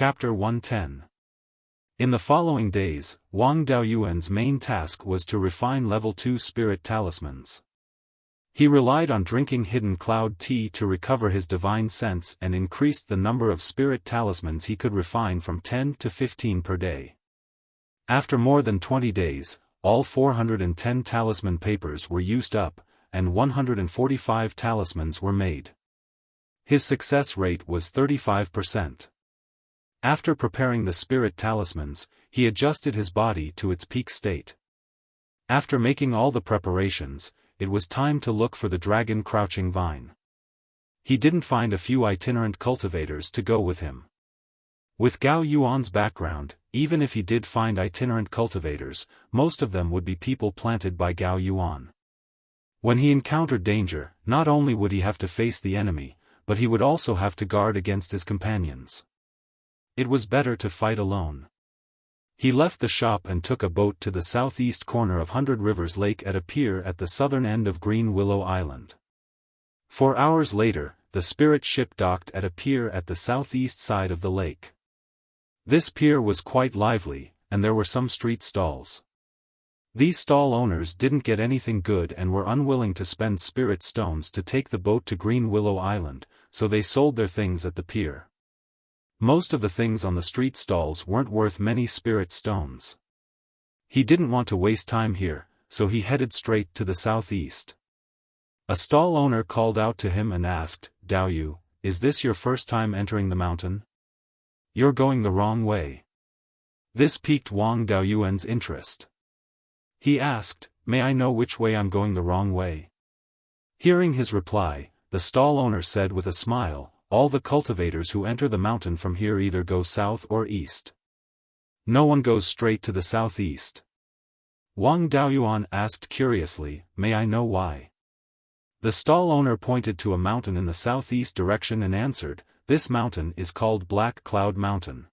Chapter 110. In the following days, Wang Daoyuan's main task was to refine level 2 spirit talismans. He relied on drinking hidden cloud tea to recover his divine sense and increased the number of spirit talismans he could refine from 10 to 15 per day. After more than 20 days, all 410 talisman papers were used up, and 145 talismans were made. His success rate was 35%. After preparing the spirit talismans, he adjusted his body to its peak state. After making all the preparations, it was time to look for the dragon crouching vine. He didn't find a few itinerant cultivators to go with him. With Gao Yuan's background, even if he did find itinerant cultivators, most of them would be people planted by Gao Yuan. When he encountered danger, not only would he have to face the enemy, but he would also have to guard against his companions. It was better to fight alone. He left the shop and took a boat to the southeast corner of 100 Rivers Lake at a pier at the southern end of Green Willow Island. 4 hours later, the spirit ship docked at a pier at the southeast side of the lake. This pier was quite lively, and there were some street stalls. These stall owners didn't get anything good and were unwilling to spend spirit stones to take the boat to Green Willow Island, so they sold their things at the pier. Most of the things on the street stalls weren't worth many spirit stones. He didn't want to waste time here, so he headed straight to the southeast. A stall owner called out to him and asked, "Daoyu, is this your first time entering the mountain? You're going the wrong way." This piqued Wang Daoyuan's interest. He asked, "May I know which way I'm going the wrong way?" Hearing his reply, the stall owner said with a smile, "All the cultivators who enter the mountain from here either go south or east. No one goes straight to the southeast." Wang Daoyuan asked curiously, "May I know why?" The stall owner pointed to a mountain in the southeast direction and answered, "This mountain is called Black Cloud Mountain.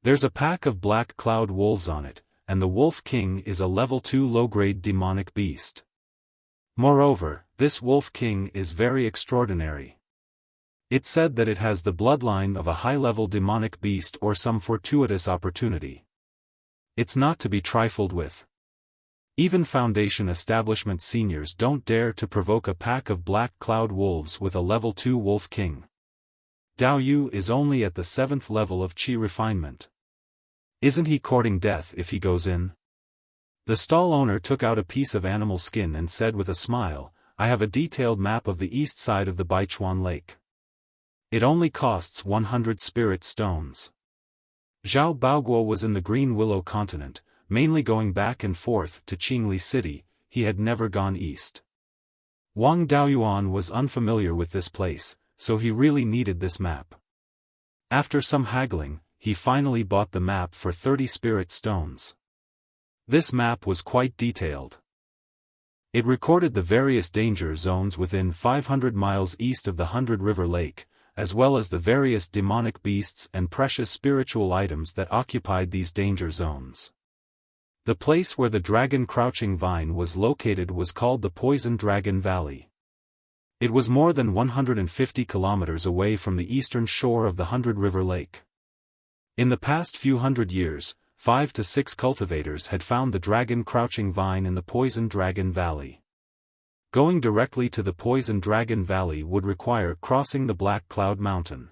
There's a pack of black cloud wolves on it, and the Wolf King is a level 2 low-grade demonic beast. Moreover, this Wolf King is very extraordinary. It's said that it has the bloodline of a high-level demonic beast or some fortuitous opportunity. It's not to be trifled with. Even Foundation establishment seniors don't dare to provoke a pack of black cloud wolves with a level 2 Wolf King. Daoyu is only at the 7th level of Qi refinement. Isn't he courting death if he goes in?" The stall owner took out a piece of animal skin and said with a smile, "I have a detailed map of the east side of the Beiyuan Lake. It only costs 100 spirit stones." Zhao Baoguo was in the Green Willow continent, mainly going back and forth to Qingli City. He had never gone east. Wang Daoyuan was unfamiliar with this place, so he really needed this map. After some haggling, he finally bought the map for 30 spirit stones. This map was quite detailed. It recorded the various danger zones within 500 miles east of the 100 River Lake, as well as the various demonic beasts and precious spiritual items that occupied these danger zones. The place where the dragon crouching vine was located was called the Poison Dragon Valley. It was more than 150 kilometers away from the eastern shore of the 100 River Lake. In the past few hundred years, 5 to 6 cultivators had found the dragon crouching vine in the Poison Dragon Valley. Going directly to the Poison Dragon Valley would require crossing the Black Cloud Mountain.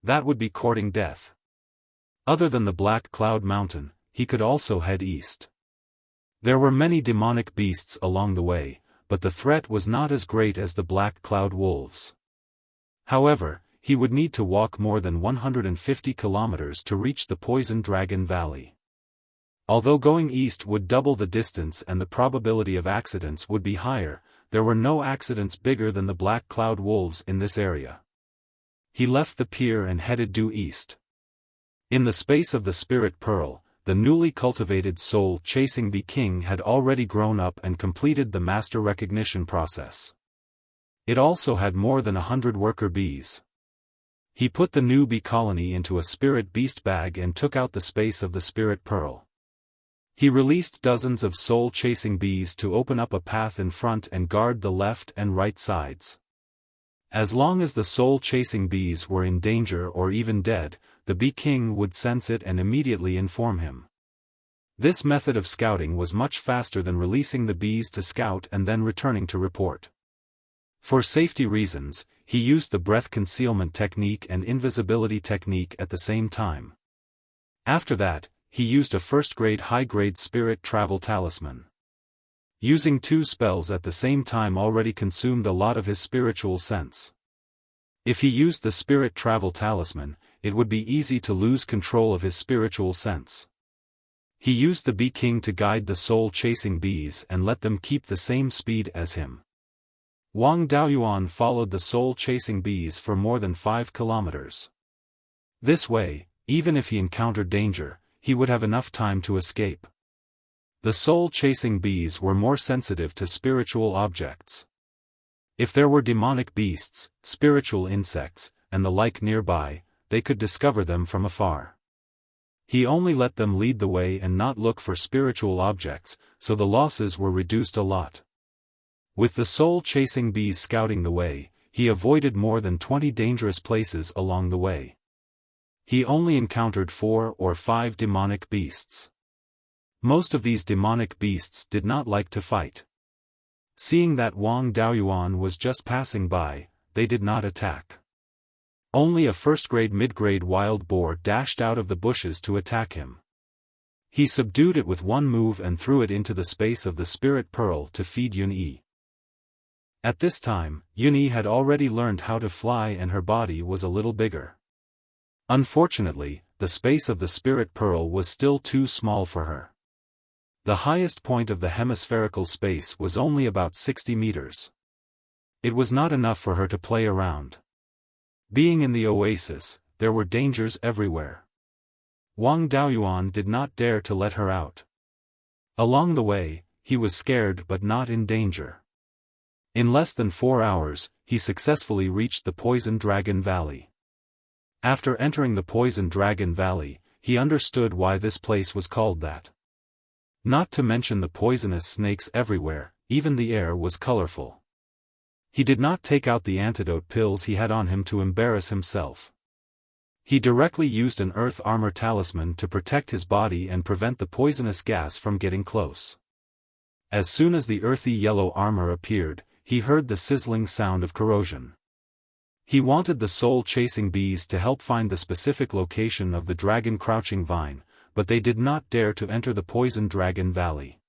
That would be courting death. Other than the Black Cloud Mountain, he could also head east. There were many demonic beasts along the way, but the threat was not as great as the Black Cloud wolves. However, he would need to walk more than 150 kilometers to reach the Poison Dragon Valley. Although going east would double the distance and the probability of accidents would be higher, there were no accidents bigger than the black cloud wolves in this area. He left the pier and headed due east. In the space of the Spirit Pearl, the newly cultivated soul-chasing bee king had already grown up and completed the master recognition process. It also had more than 100 worker bees. He put the new bee colony into a spirit beast bag and took out the space of the Spirit Pearl. He released dozens of soul-chasing bees to open up a path in front and guard the left and right sides. As long as the soul-chasing bees were in danger or even dead, the bee king would sense it and immediately inform him. This method of scouting was much faster than releasing the bees to scout and then returning to report. For safety reasons, he used the breath concealment technique and invisibility technique at the same time. After that, he used a first-grade high-grade spirit travel talisman. Using 2 spells at the same time already consumed a lot of his spiritual sense. If he used the spirit travel talisman, it would be easy to lose control of his spiritual sense. He used the bee king to guide the soul-chasing bees and let them keep the same speed as him. Wang Daoyuan followed the soul-chasing bees for more than 5 kilometers. This way, even if he encountered danger, he would have enough time to escape. The soul-chasing bees were more sensitive to spiritual objects. If there were demonic beasts, spiritual insects, and the like nearby, they could discover them from afar. He only let them lead the way and not look for spiritual objects, so the losses were reduced a lot. With the soul-chasing bees scouting the way, he avoided more than 20 dangerous places along the way. He only encountered 4 or 5 demonic beasts. Most of these demonic beasts did not like to fight. Seeing that Wang Daoyuan was just passing by, they did not attack. Only a first-grade mid-grade wild boar dashed out of the bushes to attack him. He subdued it with one move and threw it into the space of the spirit pearl to feed Yunyi. At this time, Yunyi had already learned how to fly and her body was a little bigger. Unfortunately, the space of the spirit pearl was still too small for her. The highest point of the hemispherical space was only about 60 meters. It was not enough for her to play around. Being in the oasis, there were dangers everywhere. Wang Daoyuan did not dare to let her out. Along the way, he was scared but not in danger. In less than 4 hours, he successfully reached the Poison Dragon Valley. After entering the Poison Dragon Valley, he understood why this place was called that. Not to mention the poisonous snakes everywhere, even the air was colorful. He did not take out the antidote pills he had on him to embarrass himself. He directly used an earth armor talisman to protect his body and prevent the poisonous gas from getting close. As soon as the earthy yellow armor appeared, he heard the sizzling sound of corrosion. He wanted the soul-chasing bees to help find the specific location of the dragon crouching vine, but they did not dare to enter the Poison Dragon Valley.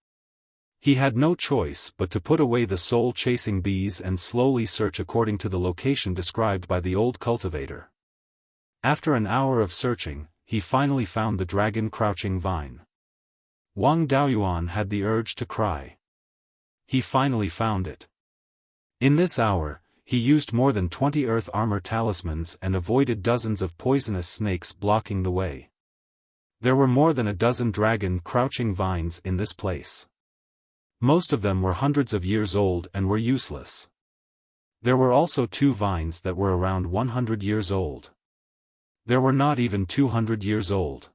He had no choice but to put away the soul-chasing bees and slowly search according to the location described by the old cultivator. After an hour of searching, he finally found the dragon crouching vine. Wang Daoyuan had the urge to cry. He finally found it. In this hour, he used more than 20 earth armor talismans and avoided dozens of poisonous snakes blocking the way. There were more than a dozen dragon crouching vines in this place. Most of them were hundreds of years old and were useless. There were also 2 vines that were around 100 years old. There were not even 200 years old.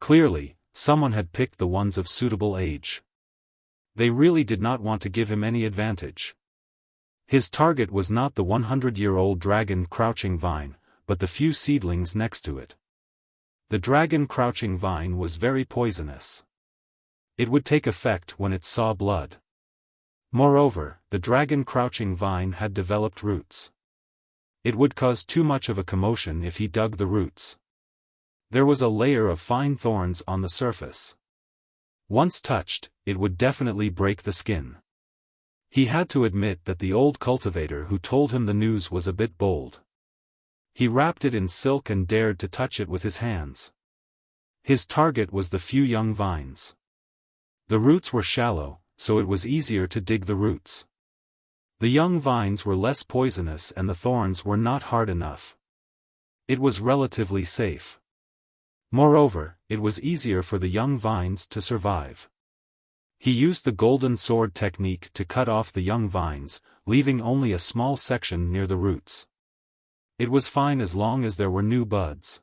Clearly, someone had picked the ones of suitable age. They really did not want to give him any advantage. His target was not the 100-year-old dragon crouching vine, but the few seedlings next to it. The dragon crouching vine was very poisonous. It would take effect when it saw blood. Moreover, the dragon crouching vine had developed roots. It would cause too much of a commotion if he dug the roots. There was a layer of fine thorns on the surface. Once touched, it would definitely break the skin. He had to admit that the old cultivator who told him the news was a bit bold. He wrapped it in silk and dared to touch it with his hands. His target was the few young vines. The roots were shallow, so it was easier to dig the roots. The young vines were less poisonous and the thorns were not hard enough. It was relatively safe. Moreover, it was easier for the young vines to survive. He used the golden sword technique to cut off the young vines, leaving only a small section near the roots. It was fine as long as there were new buds.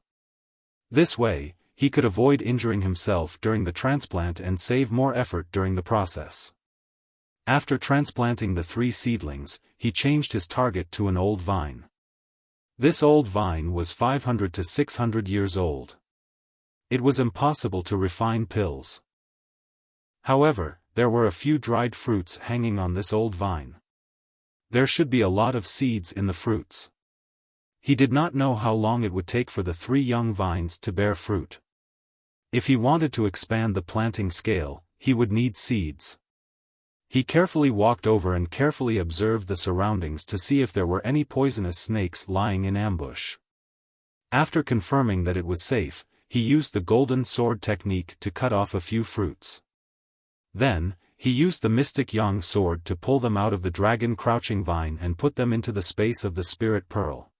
This way, he could avoid injuring himself during the transplant and save more effort during the process. After transplanting the 3 seedlings, he changed his target to an old vine. This old vine was 500 to 600 years old. It was impossible to refine pills. However, there were a few dried fruits hanging on this old vine. There should be a lot of seeds in the fruits. He did not know how long it would take for the 3 young vines to bear fruit. If he wanted to expand the planting scale, he would need seeds. He carefully walked over and carefully observed the surroundings to see if there were any poisonous snakes lying in ambush. After confirming that it was safe, he used the golden sword technique to cut off a few fruits. Then, he used the mystic yang sword to pull them out of the dragon crouching vine and put them into the space of the spirit pearl.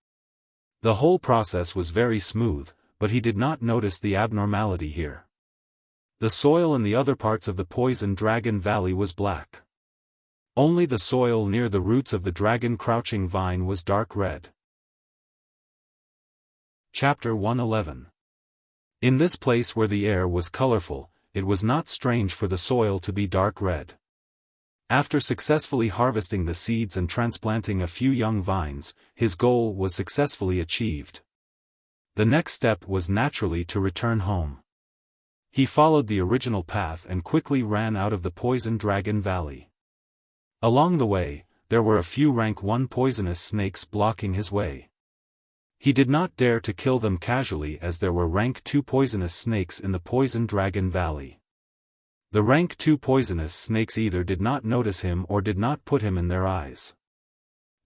The whole process was very smooth, but he did not notice the abnormality here. The soil in the other parts of the poison dragon valley was black. Only the soil near the roots of the dragon crouching vine was dark red. Chapter 111. In this place where the air was colorful, it was not strange for the soil to be dark red. After successfully harvesting the seeds and transplanting a few young vines, his goal was successfully achieved. The next step was naturally to return home. He followed the original path and quickly ran out of the poison dragon valley. Along the way, there were a few rank 1 poisonous snakes blocking his way. He did not dare to kill them casually as there were rank 2 poisonous snakes in the poison dragon valley. The rank 2 poisonous snakes either did not notice him or did not put him in their eyes.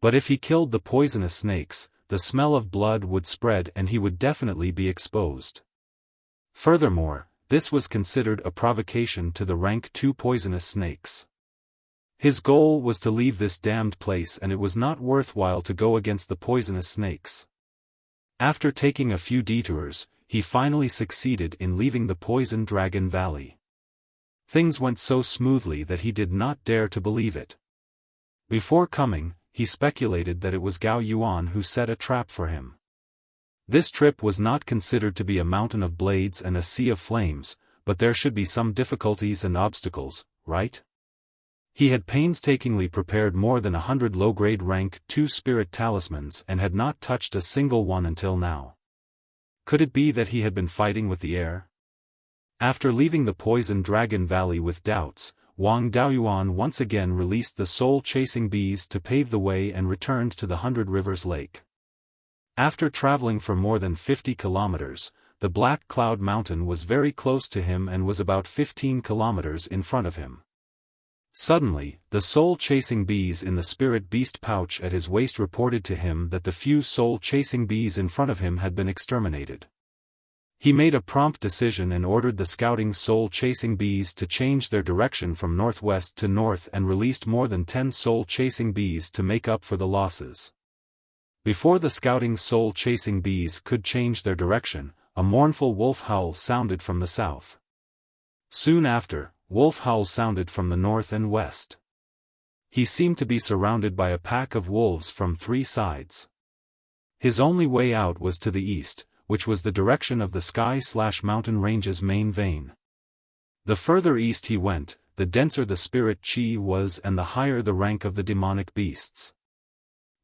But if he killed the poisonous snakes, the smell of blood would spread and he would definitely be exposed. Furthermore, this was considered a provocation to the rank 2 poisonous snakes. His goal was to leave this damned place and it was not worthwhile to go against the poisonous snakes. After taking a few detours, he finally succeeded in leaving the poison dragon valley. Things went so smoothly that he did not dare to believe it. Before coming, he speculated that it was Gao Yuan who set a trap for him. This trip was not considered to be a mountain of blades and a sea of flames, but there should be some difficulties and obstacles, right? He had painstakingly prepared more than 100 low-grade rank 2 spirit talismans and had not touched a single one until now. Could it be that he had been fighting with the air? After leaving the poison dragon valley with doubts, Wang Daoyuan once again released the soul-chasing bees to pave the way and returned to the 100 Rivers Lake. After traveling for more than 50 kilometers, the Black Cloud Mountain was very close to him and was about 15 kilometers in front of him. Suddenly, the soul-chasing bees in the spirit beast pouch at his waist reported to him that the few soul-chasing bees in front of him had been exterminated. He made a prompt decision and ordered the scouting soul-chasing bees to change their direction from northwest to north and released more than 10 soul-chasing bees to make up for the losses. Before the scouting soul-chasing bees could change their direction, a mournful wolf howl sounded from the south. Soon after, wolf howls sounded from the north and west. He seemed to be surrounded by a pack of wolves from 3 sides. His only way out was to the east, which was the direction of the sky/mountain range's main vein. The further east he went, the denser the spirit chi was and the higher the rank of the demonic beasts.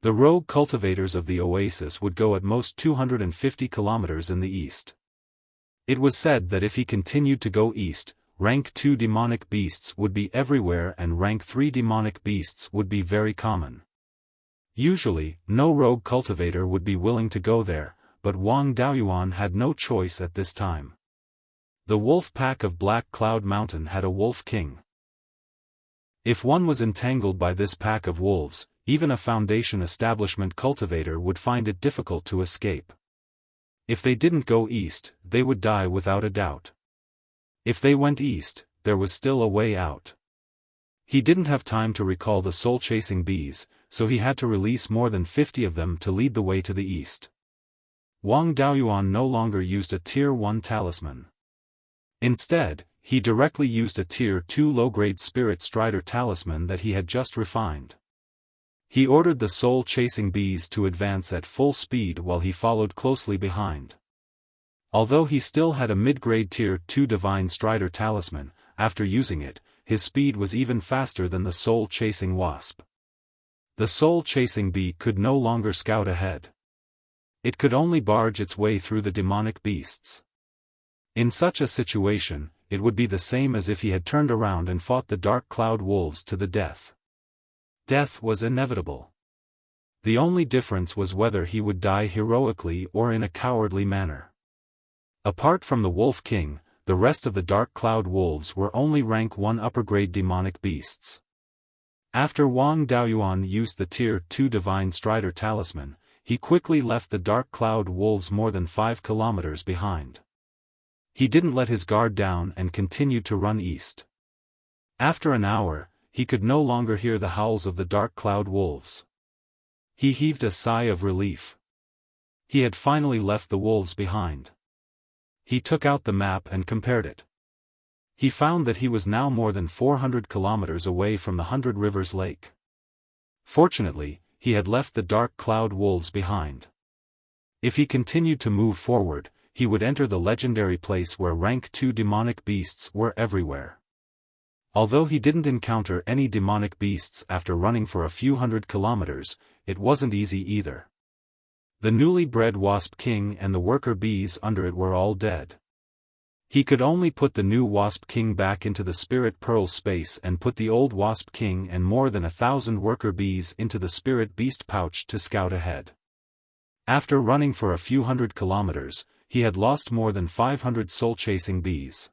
The rogue cultivators of the oasis would go at most 250 kilometers in the east. It was said that if he continued to go east, rank 2 demonic beasts would be everywhere and rank 3 demonic beasts would be very common. Usually, no rogue cultivator would be willing to go there, but Wang Daoyuan had no choice at this time. The wolf pack of Black Cloud Mountain had a wolf king. If one was entangled by this pack of wolves, even a foundation establishment cultivator would find it difficult to escape. If they didn't go east, they would die without a doubt. If they went east, there was still a way out. He didn't have time to recall the soul-chasing bees, so he had to release more than 50 of them to lead the way to the east. Wang Daoyuan no longer used a Tier 1 talisman. Instead, he directly used a Tier 2 low-grade Spirit Strider talisman that he had just refined. He ordered the soul-chasing bees to advance at full speed while he followed closely behind. Although he still had a mid-grade Tier 2 Divine Strider talisman, after using it, his speed was even faster than the soul-chasing wasp. The soul-chasing bee could no longer scout ahead. It could only barge its way through the demonic beasts. In such a situation, it would be the same as if he had turned around and fought the dark cloud wolves to the death. Death was inevitable. The only difference was whether he would die heroically or in a cowardly manner. Apart from the Wolf King, the rest of the dark cloud wolves were only rank 1 upper-grade demonic beasts. After Wang Daoyuan used the Tier 2 Divine Strider Talisman, he quickly left the dark cloud wolves more than 5 kilometers behind. He didn't let his guard down and continued to run east. After an hour, he could no longer hear the howls of the dark cloud wolves. He heaved a sigh of relief. He had finally left the wolves behind. He took out the map and compared it. He found that he was now more than 400 kilometers away from the 100 Rivers Lake. Fortunately, he had left the dark cloud wolves behind. If he continued to move forward, he would enter the legendary place where rank 2 demonic beasts were everywhere. Although he didn't encounter any demonic beasts after running for a few hundred kilometers, it wasn't easy either. The newly bred Wasp King and the worker bees under it were all dead. He could only put the new Wasp King back into the Spirit Pearl space and put the old Wasp King and more than 1,000 worker bees into the Spirit Beast pouch to scout ahead. After running for a few hundred kilometers, he had lost more than 500 soul-chasing bees.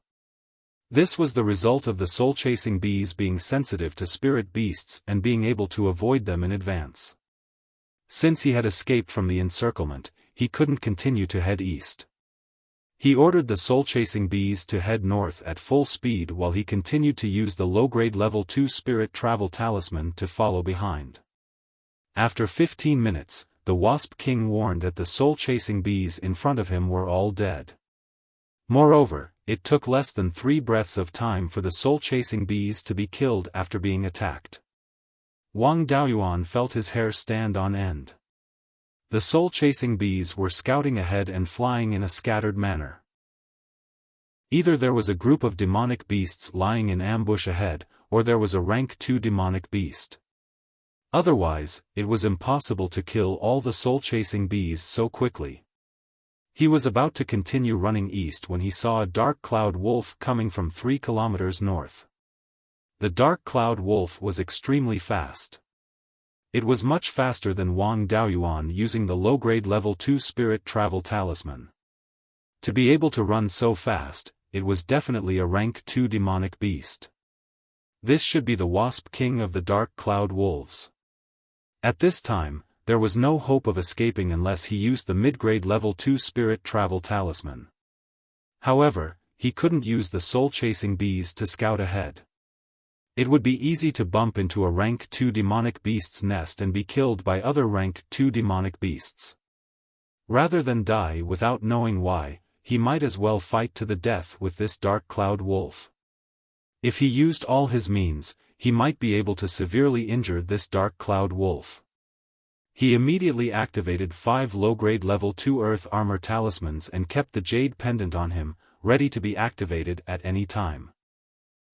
This was the result of the soul-chasing bees being sensitive to spirit beasts and being able to avoid them in advance. Since he had escaped from the encirclement, he couldn't continue to head east. He ordered the soul-chasing bees to head north at full speed while he continued to use the low-grade level 2 spirit travel talisman to follow behind. After 15 minutes, the Wasp King warned that the soul-chasing bees in front of him were all dead. Moreover, it took less than 3 breaths of time for the soul-chasing bees to be killed after being attacked. Wang Daoyuan felt his hair stand on end. The soul-chasing bees were scouting ahead and flying in a scattered manner. Either there was a group of demonic beasts lying in ambush ahead, or there was a rank 2 demonic beast. Otherwise, it was impossible to kill all the soul-chasing bees so quickly. He was about to continue running east when he saw a dark cloud wolf coming from 3 kilometers north. The dark cloud wolf was extremely fast. It was much faster than Wang Daoyuan using the low-grade level 2 spirit travel talisman. To be able to run so fast, it was definitely a rank 2 demonic beast. This should be the Wasp King of the dark cloud wolves. At this time, there was no hope of escaping unless he used the mid-grade level 2 spirit travel talisman. However, he couldn't use the soul-chasing bees to scout ahead. It would be easy to bump into a rank 2 demonic beast's nest and be killed by other rank 2 demonic beasts. Rather than die without knowing why, he might as well fight to the death with this dark cloud wolf. If he used all his means, he might be able to severely injure this dark cloud wolf. He immediately activated 5 low-grade level 2 earth armor talismans and kept the jade pendant on him, ready to be activated at any time.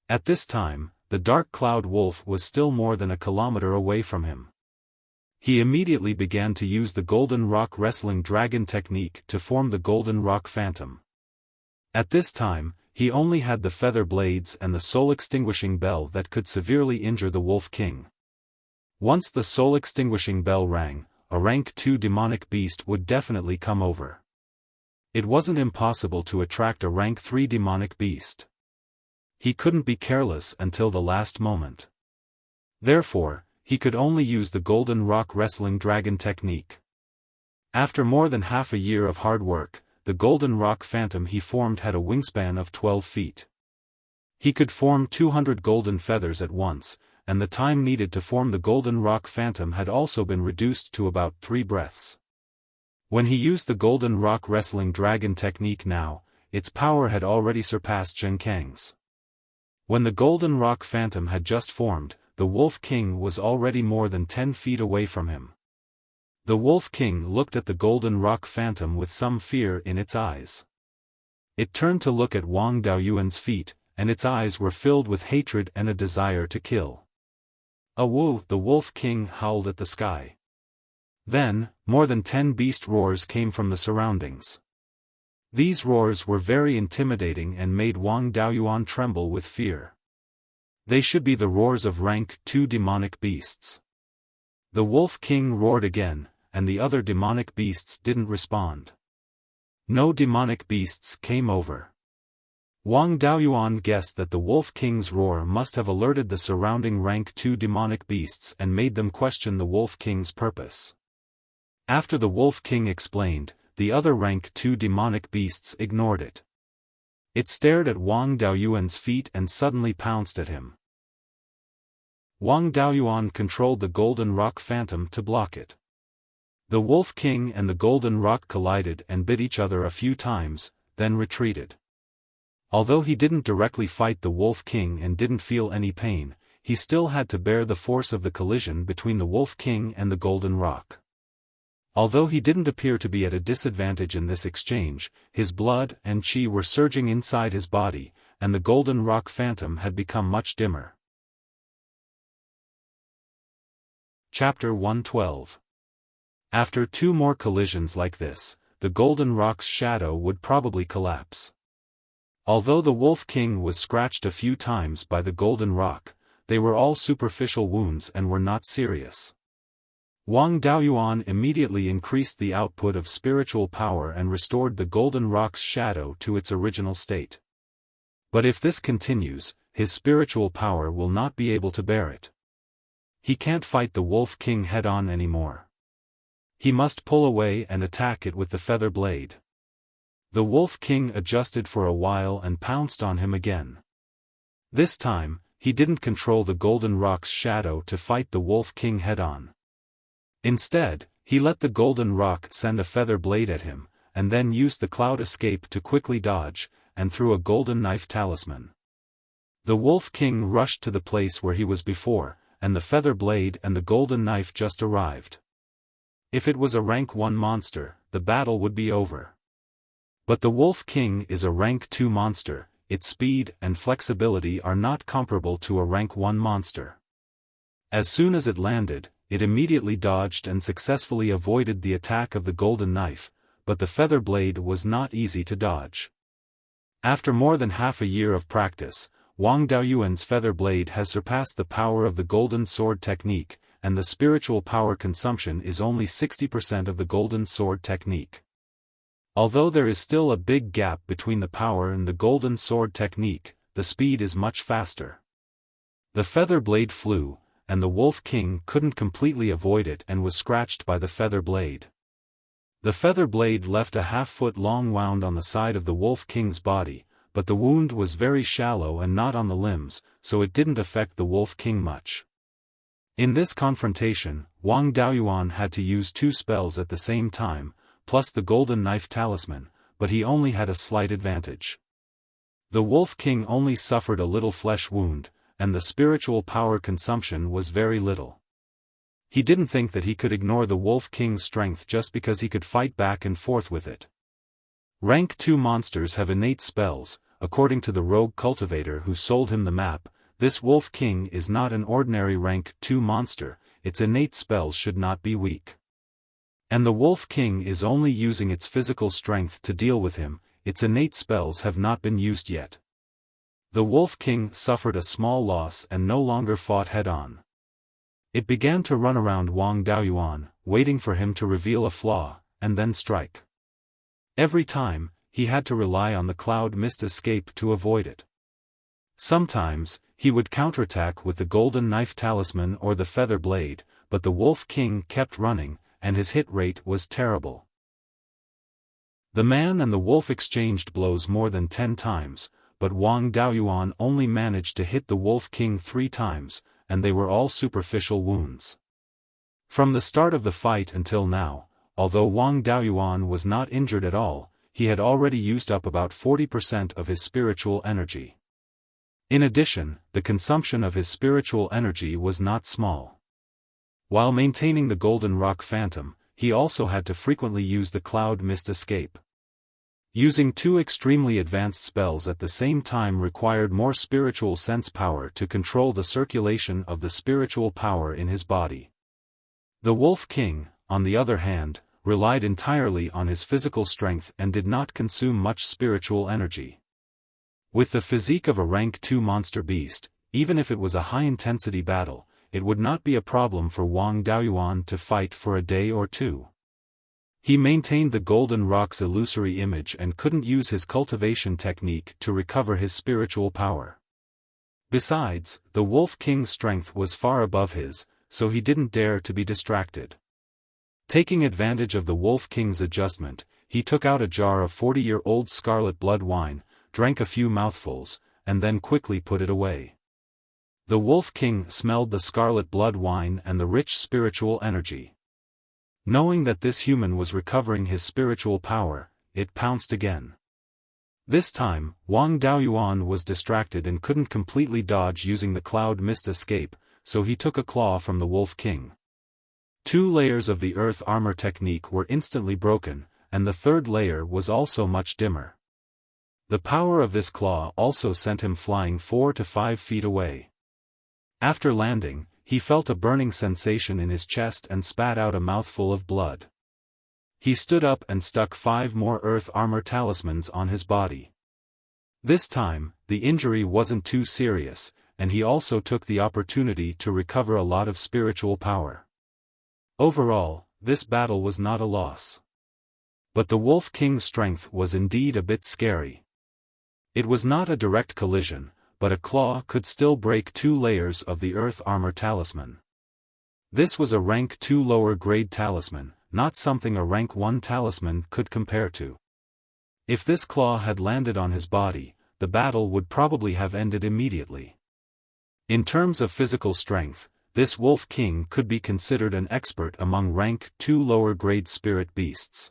At this time, the dark cloud wolf was still more than a kilometer away from him. He immediately began to use the Golden Rock Wrestling Dragon technique to form the Golden Rock Phantom. At this time, he only had the feather blades and the soul-extinguishing bell that could severely injure the Wolf King. Once the soul-extinguishing bell rang, a rank 2 demonic beast would definitely come over. It wasn't impossible to attract a rank 3 demonic beast. He couldn't be careless until the last moment. Therefore, he could only use the Golden Rock Wrestling Dragon technique. After more than half a year of hard work, the Golden Rock Phantom he formed had a wingspan of 12 feet. He could form 200 golden feathers at once, and the time needed to form the Golden Rock Phantom had also been reduced to about 3 breaths. When he used the Golden Rock Wrestling Dragon technique now, its power had already surpassed Zheng Kang's. When the Golden Rock Phantom had just formed, the Wolf King was already more than 10 feet away from him. The Wolf King looked at the Golden Rock Phantom with some fear in its eyes. It turned to look at Wang Daoyuan's feet, and its eyes were filled with hatred and a desire to kill. "Awoo!" the Wolf King howled at the sky. Then, more than 10 beast roars came from the surroundings. These roars were very intimidating and made Wang Daoyuan tremble with fear. They should be the roars of rank 2 demonic beasts. The Wolf King roared again, and the other demonic beasts didn't respond. No demonic beasts came over. Wang Daoyuan guessed that the Wolf King's roar must have alerted the surrounding rank 2 demonic beasts and made them question the Wolf King's purpose. After the Wolf King explained, the other rank 2 demonic beasts ignored it. It stared at Wang Daoyuan's feet and suddenly pounced at him. Wang Daoyuan controlled the Golden Rock Phantom to block it. The Wolf King and the Golden Rock collided and bit each other a few times, then retreated. Although he didn't directly fight the Wolf King and didn't feel any pain, he still had to bear the force of the collision between the Wolf King and the Golden Rock. Although he didn't appear to be at a disadvantage in this exchange, his blood and chi were surging inside his body, and the Golden Rock Phantom had become much dimmer. Chapter 112. After 2 more collisions like this, the Golden Rock's shadow would probably collapse. Although the Wolf King was scratched a few times by the Golden Rock, they were all superficial wounds and were not serious. Wang Daoyuan immediately increased the output of spiritual power and restored the Golden Rock's shadow to its original state. But if this continues, his spiritual power will not be able to bear it. He can't fight the Wolf King head-on anymore. He must pull away and attack it with the feather blade. The Wolf King adjusted for a while and pounced on him again. This time, he didn't control the Golden Rock's shadow to fight the Wolf King head-on. Instead, he let the Golden Rock send a feather blade at him, and then used the cloud escape to quickly dodge, and threw a golden knife talisman. The Wolf King rushed to the place where he was before, and the feather blade and the golden knife just arrived. If it was a rank 1 monster, the battle would be over. But the Wolf King is a rank 2 monster, its speed and flexibility are not comparable to a rank 1 monster. As soon as it landed, it immediately dodged and successfully avoided the attack of the golden knife, but the feather blade was not easy to dodge. After more than half a year of practice, Wang Daoyuan's feather blade has surpassed the power of the golden sword technique, and the spiritual power consumption is only 60% of the golden sword technique. Although there is still a big gap between the power and the golden sword technique, the speed is much faster. The feather blade flew, and the Wolf King couldn't completely avoid it and was scratched by the feather blade. The feather blade left a half-foot-long wound on the side of the Wolf King's body, but the wound was very shallow and not on the limbs, so it didn't affect the Wolf King much. In this confrontation, Wang Daoyuan had to use 2 spells at the same time, plus the golden knife talisman, but he only had a slight advantage. The Wolf King only suffered a little flesh wound, and the spiritual power consumption was very little. He didn't think that he could ignore the Wolf King's strength just because he could fight back and forth with it. Rank 2 monsters have innate spells. According to the rogue cultivator who sold him the map, this Wolf King is not an ordinary rank 2 monster, its innate spells should not be weak. And the Wolf King is only using its physical strength to deal with him, its innate spells have not been used yet. The Wolf King suffered a small loss and no longer fought head-on. It began to run around Wang Daoyuan, waiting for him to reveal a flaw, and then strike. Every time, he had to rely on the cloud mist escape to avoid it. Sometimes, he would counterattack with the golden knife talisman or the feather blade, but the Wolf King kept running, and his hit rate was terrible. The man and the wolf exchanged blows more than 10 times, but Wang Daoyuan only managed to hit the Wolf King 3 times, and they were all superficial wounds. From the start of the fight until now, although Wang Daoyuan was not injured at all, he had already used up about 40% of his spiritual energy. In addition, the consumption of his spiritual energy was not small. While maintaining the Golden Rock Phantom, he also had to frequently use the Cloud Mist Escape. Using 2 extremely advanced spells at the same time required more spiritual sense power to control the circulation of the spiritual power in his body. The Wolf King, on the other hand, relied entirely on his physical strength and did not consume much spiritual energy. With the physique of a rank 2 monster beast, even if it was a high-intensity battle, it would not be a problem for Wang Daoyuan to fight for a day or two. He maintained the Golden Rock's illusory image and couldn't use his cultivation technique to recover his spiritual power. Besides, the Wolf King's strength was far above his, so he didn't dare to be distracted. Taking advantage of the Wolf King's adjustment, he took out a jar of 40-year-old scarlet blood wine, drank a few mouthfuls, and then quickly put it away. The Wolf King smelled the scarlet blood wine and the rich spiritual energy. Knowing that this human was recovering his spiritual power, it pounced again. This time, Wang Daoyuan was distracted and couldn't completely dodge using the cloud mist escape, so he took a claw from the Wolf King. 2 layers of the earth armor technique were instantly broken, and the 3rd layer was also much dimmer. The power of this claw also sent him flying 4 to 5 feet away. After landing, he felt a burning sensation in his chest and spat out a mouthful of blood. He stood up and stuck 5 more earth armor talismans on his body. This time, the injury wasn't too serious, and he also took the opportunity to recover a lot of spiritual power. Overall, this battle was not a loss. But the Wolf King's strength was indeed a bit scary. It was not a direct collision, but a claw could still break 2 layers of the earth armor talisman. This was a rank 2 lower grade talisman, not something a rank 1 talisman could compare to. If this claw had landed on his body, the battle would probably have ended immediately. In terms of physical strength, this Wolf King could be considered an expert among rank 2 lower grade spirit beasts.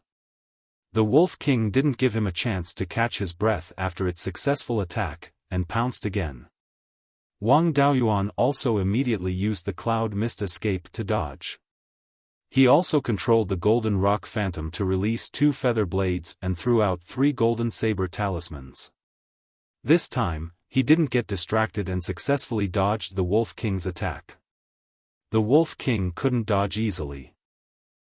The Wolf King didn't give him a chance to catch his breath after its successful attack, and pounced again. Wang Daoyuan also immediately used the cloud mist escape to dodge. He also controlled the Golden Rock Phantom to release 2 feather blades and threw out 3 golden saber talismans. This time, he didn't get distracted and successfully dodged the Wolf King's attack. The Wolf King couldn't dodge easily.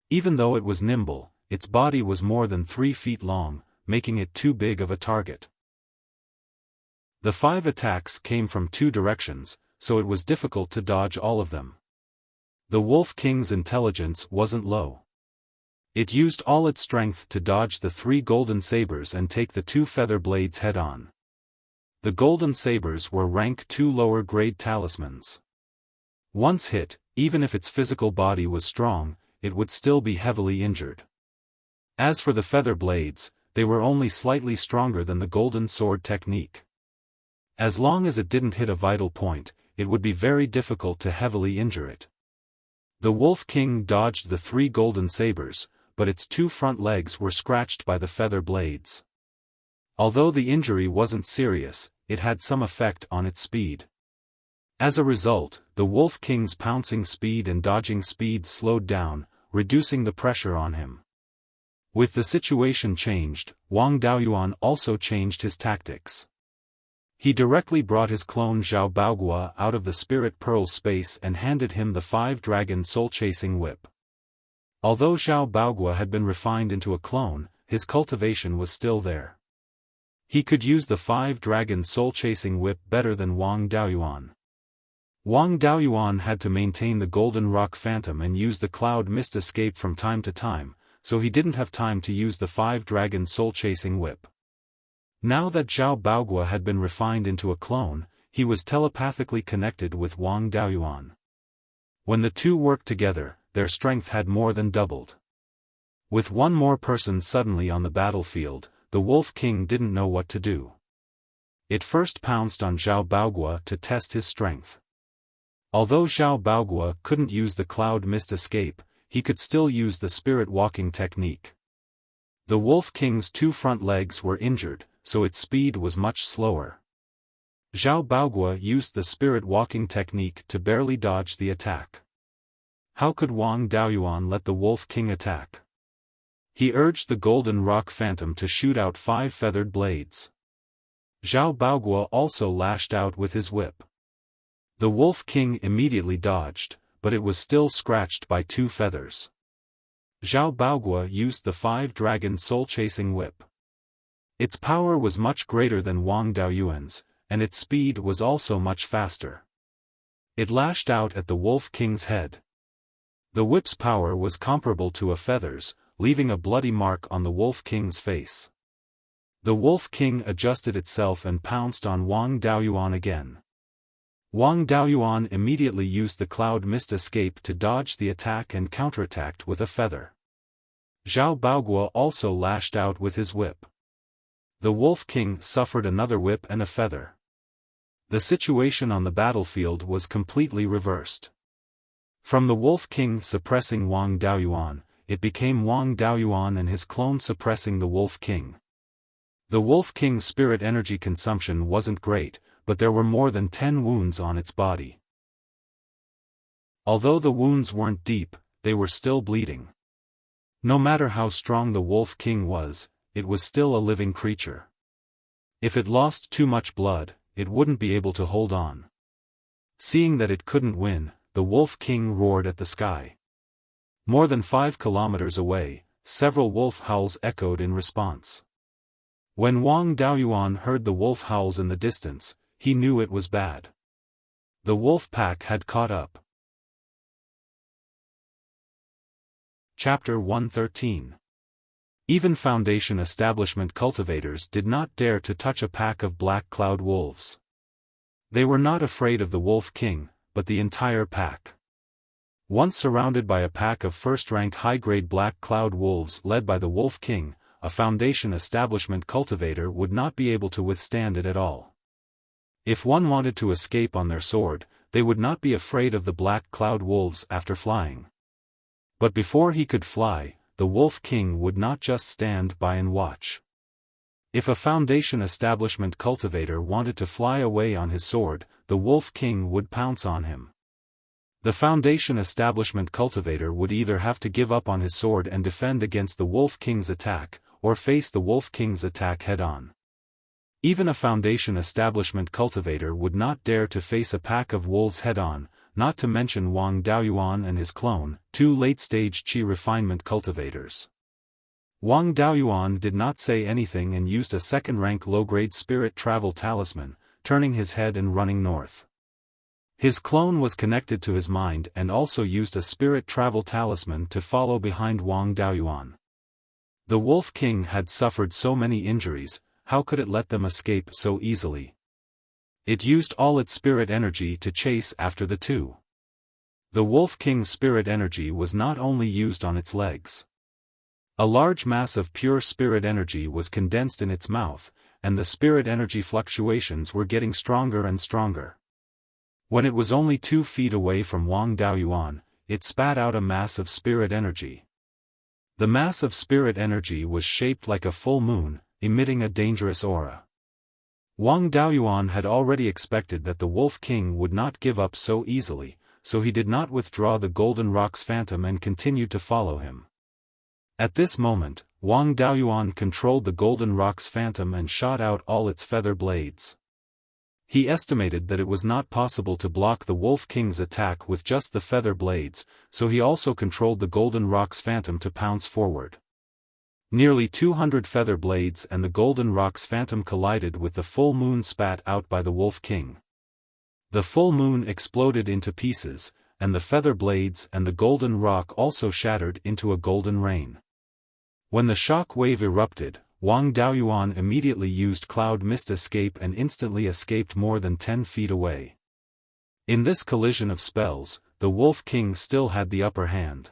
Even though it was nimble, its body was more than 3 feet long, making it too big of a target. The 5 attacks came from 2 directions, so it was difficult to dodge all of them. The Wolf King's intelligence wasn't low. It used all its strength to dodge the 3 golden sabers and take the 2 feather blades head-on. The golden sabers were rank 2 lower grade talismans. Once hit, even if its physical body was strong, it would still be heavily injured. As for the feather blades, they were only slightly stronger than the golden sword technique. As long as it didn't hit a vital point, it would be very difficult to heavily injure it. The Wolf King dodged the 3 golden sabers, but its 2 front legs were scratched by the feather blades. Although the injury wasn't serious, it had some effect on its speed. As a result, the Wolf King's pouncing speed and dodging speed slowed down, reducing the pressure on him. With the situation changed, Wang Daoyuan also changed his tactics. He directly brought his clone Zhao Baogua out of the Spirit Pearl space and handed him the 5-dragon soul-chasing whip. Although Zhao Baogua had been refined into a clone, his cultivation was still there. He could use the 5-dragon soul-chasing whip better than Wang Daoyuan. Wang Daoyuan had to maintain the Golden Rock Phantom and use the cloud mist escape from time to time, so he didn't have time to use the 5-dragon soul-chasing whip. Now that Zhao Baogua had been refined into a clone, he was telepathically connected with Wang Daoyuan. When the two worked together, their strength had more than doubled. With one more person suddenly on the battlefield, the Wolf King didn't know what to do. It first pounced on Zhao Baogua to test his strength. Although Zhao Baogua couldn't use the cloud mist escape, he could still use the spirit walking technique. The Wolf King's 2 front legs were injured, so its speed was much slower. Zhao Baogua used the spirit walking technique to barely dodge the attack. How could Wang Daoyuan let the Wolf King attack? He urged the Golden Rock Phantom to shoot out 5 feathered blades. Zhao Baogua also lashed out with his whip. The Wolf King immediately dodged, but it was still scratched by 2 feathers. Zhao Baogua used the 5-dragon soul-chasing whip. Its power was much greater than Wang Daoyuan's, and its speed was also much faster. It lashed out at the Wolf King's head. The whip's power was comparable to a feather's, leaving a bloody mark on the Wolf King's face. The Wolf King adjusted itself and pounced on Wang Daoyuan again. Wang Daoyuan immediately used the cloud mist escape to dodge the attack and counterattacked with a feather. Zhao Baogua also lashed out with his whip. The Wolf King suffered another whip and a feather. The situation on the battlefield was completely reversed. From the Wolf King suppressing Wang Daoyuan, it became Wang Daoyuan and his clone suppressing the Wolf King. The Wolf King's spirit energy consumption wasn't great, but there were more than 10 wounds on its body. Although the wounds weren't deep, they were still bleeding. No matter how strong the Wolf King was, it was still a living creature. If it lost too much blood, it wouldn't be able to hold on. Seeing that it couldn't win, the Wolf King roared at the sky. More than 5 kilometers away, several wolf howls echoed in response. When Wang Daoyuan heard the wolf howls in the distance, he knew it was bad. The wolf pack had caught up. Chapter 113. Even Foundation establishment cultivators did not dare to touch a pack of black cloud wolves. They were not afraid of the Wolf King, but the entire pack. Once surrounded by a pack of first-rank high-grade black cloud wolves led by the Wolf King, a Foundation establishment cultivator would not be able to withstand it at all. If one wanted to escape on their sword, they would not be afraid of the black cloud wolves after flying. But before he could fly, the Wolf King would not just stand by and watch. If a Foundation establishment cultivator wanted to fly away on his sword, the Wolf King would pounce on him. The Foundation establishment cultivator would either have to give up on his sword and defend against the Wolf King's attack, or face the Wolf King's attack head-on. Even a Foundation establishment cultivator would not dare to face a pack of wolves head-on, not to mention Wang Daoyuan and his clone, 2 late-stage Qi refinement cultivators. Wang Daoyuan did not say anything and used a second-rank low-grade spirit travel talisman, turning his head and running north. His clone was connected to his mind and also used a spirit travel talisman to follow behind Wang Daoyuan. The Wolf King had suffered so many injuries, how could it let them escape so easily? It used all its spirit energy to chase after the two. The Wolf King's spirit energy was not only used on its legs. A large mass of pure spirit energy was condensed in its mouth, and the spirit energy fluctuations were getting stronger and stronger. When it was only 2 feet away from Wang Daoyuan, it spat out a mass of spirit energy. The mass of spirit energy was shaped like a full moon, emitting a dangerous aura. Wang Daoyuan had already expected that the Wolf King would not give up so easily, so he did not withdraw the Golden Rock's Phantom and continued to follow him. At this moment, Wang Daoyuan controlled the Golden Rock's Phantom and shot out all its feather blades. He estimated that it was not possible to block the Wolf King's attack with just the feather blades, so he also controlled the Golden Rock's Phantom to pounce forward. Nearly 200 feather blades and the Golden Rock's Phantom collided with the full moon spat out by the Wolf King. The full moon exploded into pieces, and the feather blades and the Golden Rock also shattered into a golden rain. When the shock wave erupted, Wang Daoyuan immediately used Cloud Mist Escape and instantly escaped more than 10 feet away. In this collision of spells, the Wolf King still had the upper hand.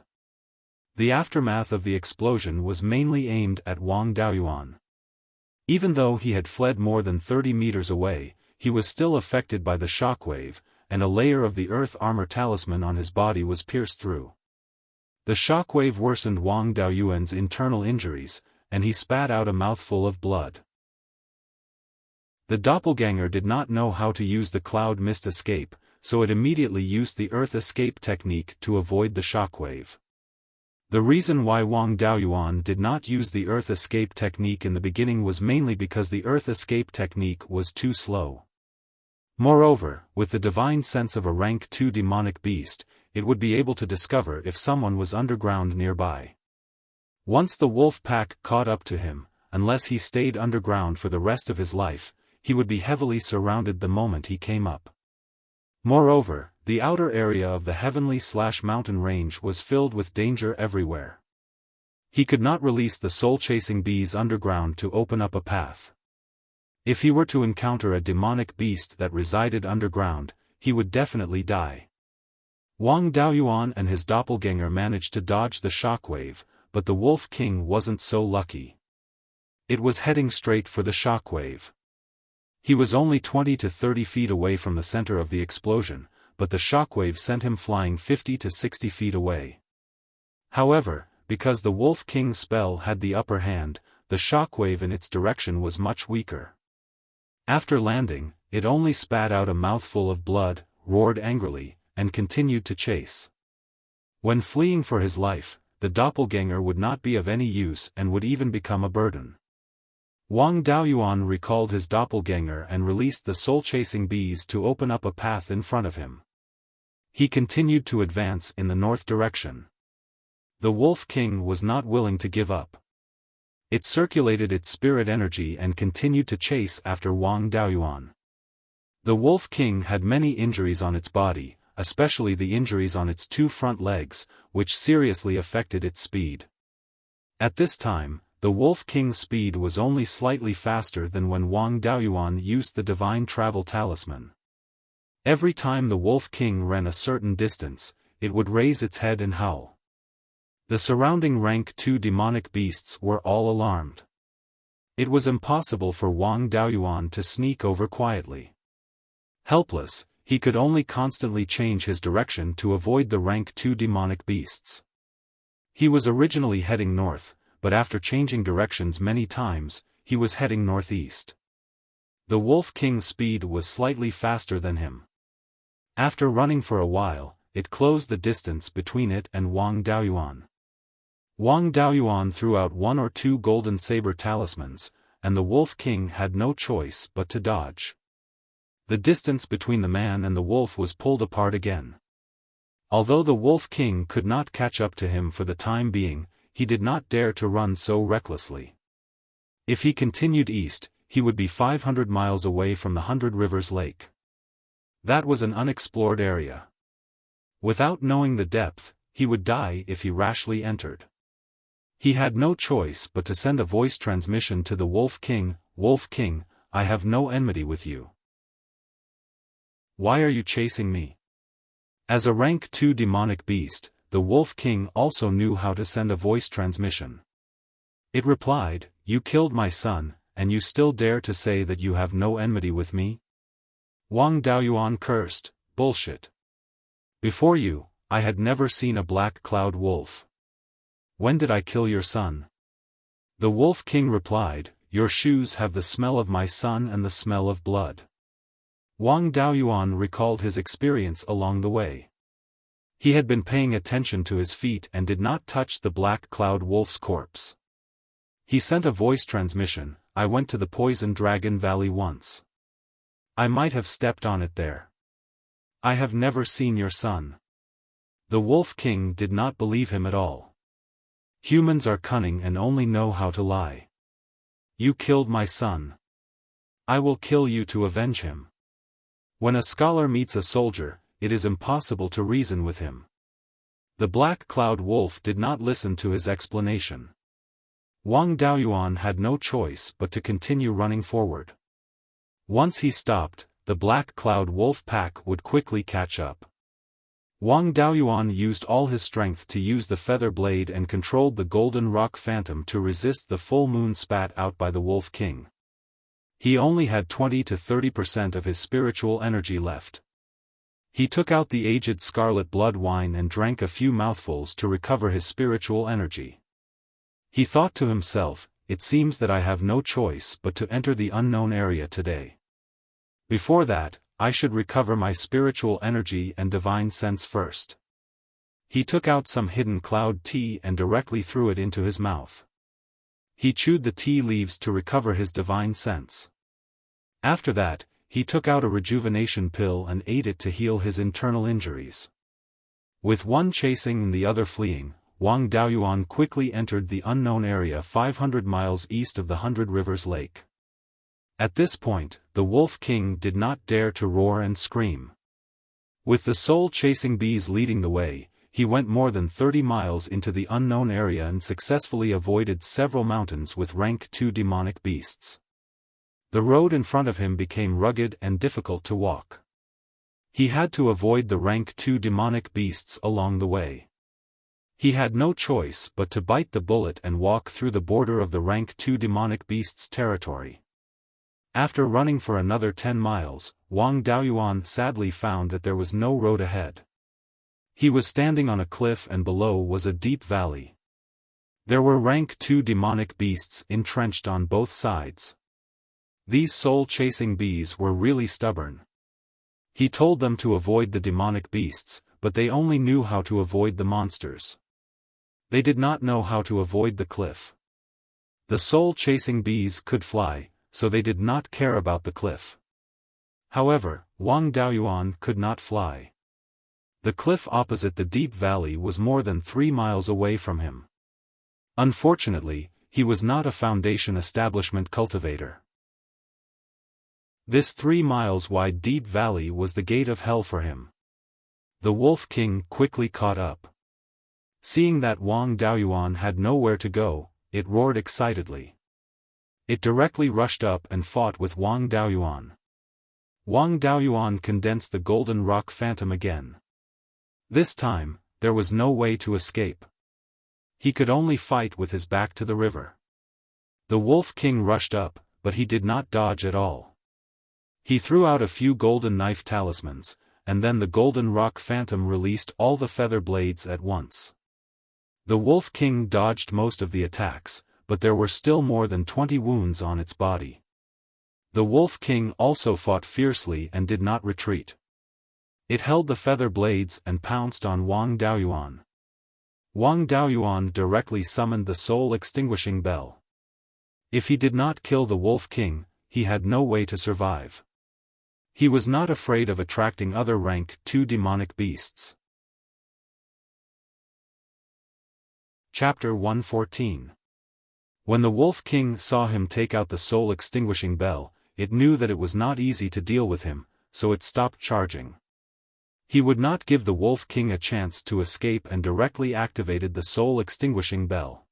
The aftermath of the explosion was mainly aimed at Wang Daoyuan. Even though he had fled more than 30 meters away, he was still affected by the shockwave, and a layer of the Earth Armor Talisman on his body was pierced through. The shockwave worsened Wang Daoyuan's internal injuries, and he spat out a mouthful of blood. The doppelganger did not know how to use the Cloud Mist Escape, so it immediately used the Earth Escape technique to avoid the shockwave. The reason why Wang Daoyuan did not use the Earth Escape technique in the beginning was mainly because the Earth Escape technique was too slow. Moreover, with the divine sense of a rank 2 demonic beast, it would be able to discover if someone was underground nearby. Once the wolf pack caught up to him, unless he stayed underground for the rest of his life, he would be heavily surrounded the moment he came up. Moreover, the outer area of the heavenly/mountain range was filled with danger everywhere. He could not release the soul-chasing bees underground to open up a path. If he were to encounter a demonic beast that resided underground, he would definitely die. Wang Daoyuan and his doppelganger managed to dodge the shockwave, but the Wolf King wasn't so lucky. It was heading straight for the shockwave. He was only 20 to 30 feet away from the center of the explosion, but the shockwave sent him flying 50 to 60 feet away. However, because the Wolf King's spell had the upper hand, the shockwave in its direction was much weaker. After landing, it only spat out a mouthful of blood, roared angrily, and continued to chase. When fleeing for his life, the doppelganger would not be of any use and would even become a burden. Wang Daoyuan recalled his doppelganger and released the soul-chasing bees to open up a path in front of him. He continued to advance in the north direction. The Wolf King was not willing to give up. It circulated its spirit energy and continued to chase after Wang Daoyuan. The Wolf King had many injuries on its body, especially the injuries on its two front legs, which seriously affected its speed. At this time, the Wolf King's speed was only slightly faster than when Wang Daoyuan used the Divine Travel Talisman. Every time the Wolf King ran a certain distance, it would raise its head and howl. The surrounding rank 2 demonic beasts were all alarmed. It was impossible for Wang Daoyuan to sneak over quietly. Helpless, he could only constantly change his direction to avoid the rank 2 demonic beasts. He was originally heading north, but after changing directions many times, he was heading northeast. The Wolf King's speed was slightly faster than him. After running for a while, it closed the distance between it and Wang Daoyuan. Wang Daoyuan threw out 1 or 2 golden saber talismans, and the Wolf King had no choice but to dodge. The distance between the man and the wolf was pulled apart again. Although the Wolf King could not catch up to him for the time being, he did not dare to run so recklessly. If he continued east, he would be 500 miles away from the 100 Rivers Lake. That was an unexplored area. Without knowing the depth, he would die if he rashly entered. He had no choice but to send a voice transmission to the Wolf King. "Wolf King, I have no enmity with you. Why are you chasing me?" As a rank 2 demonic beast, the Wolf King also knew how to send a voice transmission. It replied, "You killed my son, and you still dare to say that you have no enmity with me?" Wang Daoyuan cursed, "Bullshit. Before you, I had never seen a black cloud wolf. When did I kill your son?" The Wolf King replied, "Your shoes have the smell of my son and the smell of blood." Wang Daoyuan recalled his experience along the way. He had been paying attention to his feet and did not touch the black cloud wolf's corpse. He sent a voice transmission, "I went to the Poison Dragon Valley once. I might have stepped on it there. I have never seen your son." The Wolf King did not believe him at all. Humans are cunning and only know how to lie. "You killed my son. I will kill you to avenge him." When a scholar meets a soldier, it is impossible to reason with him. The black cloud wolf did not listen to his explanation. Wang Daoyuan had no choice but to continue running forward. Once he stopped, the black cloud wolf pack would quickly catch up. Wang Daoyuan used all his strength to use the feather blade and controlled the golden rock phantom to resist the full moon spat out by the Wolf King. He only had 20 to 30% of his spiritual energy left. He took out the aged scarlet blood wine and drank a few mouthfuls to recover his spiritual energy. He thought to himself, "It seems that I have no choice but to enter the unknown area today. Before that, I should recover my spiritual energy and divine sense first." He took out some hidden cloud tea and directly threw it into his mouth. He chewed the tea leaves to recover his divine sense. After that, he took out a rejuvenation pill and ate it to heal his internal injuries. With one chasing and the other fleeing, Wang Daoyuan quickly entered the unknown area 500 miles east of the Hundred Rivers Lake. At this point, the Wolf King did not dare to roar and scream. With the soul-chasing bees leading the way, he went more than 30 miles into the unknown area and successfully avoided several mountains with rank 2 demonic beasts. The road in front of him became rugged and difficult to walk. He had to avoid the rank 2 demonic beasts along the way. He had no choice but to bite the bullet and walk through the border of the rank 2 demonic beasts' territory. After running for another 10 miles, Wang Daoyuan sadly found that there was no road ahead. He was standing on a cliff and below was a deep valley. There were rank 2 demonic beasts entrenched on both sides. These soul-chasing bees were really stubborn. He told them to avoid the demonic beasts, but they only knew how to avoid the monsters. They did not know how to avoid the cliff. The soul-chasing bees could fly, so they did not care about the cliff. However, Wang Daoyuan could not fly. The cliff opposite the deep valley was more than 3 miles away from him. Unfortunately, he was not a Foundation establishment cultivator. This 3 miles wide deep valley was the gate of hell for him. The Wolf King quickly caught up. Seeing that Wang Daoyuan had nowhere to go, it roared excitedly. It directly rushed up and fought with Wang Daoyuan. Wang Daoyuan condensed the golden rock phantom again. This time, there was no way to escape. He could only fight with his back to the river. The Wolf King rushed up, but he did not dodge at all. He threw out a few golden knife talismans, and then the golden rock phantom released all the feather blades at once. The Wolf King dodged most of the attacks, but there were still more than 20 wounds on its body. The Wolf King also fought fiercely and did not retreat. It held the feather blades and pounced on Wang Daoyuan. Wang Daoyuan directly summoned the soul-extinguishing bell. If he did not kill the Wolf King, he had no way to survive. He was not afraid of attracting other rank 2 demonic beasts. Chapter 114. When the Wolf King saw him take out the soul-extinguishing bell, it knew that it was not easy to deal with him, so it stopped charging. He would not give the Wolf King a chance to escape and directly activated the soul-extinguishing bell.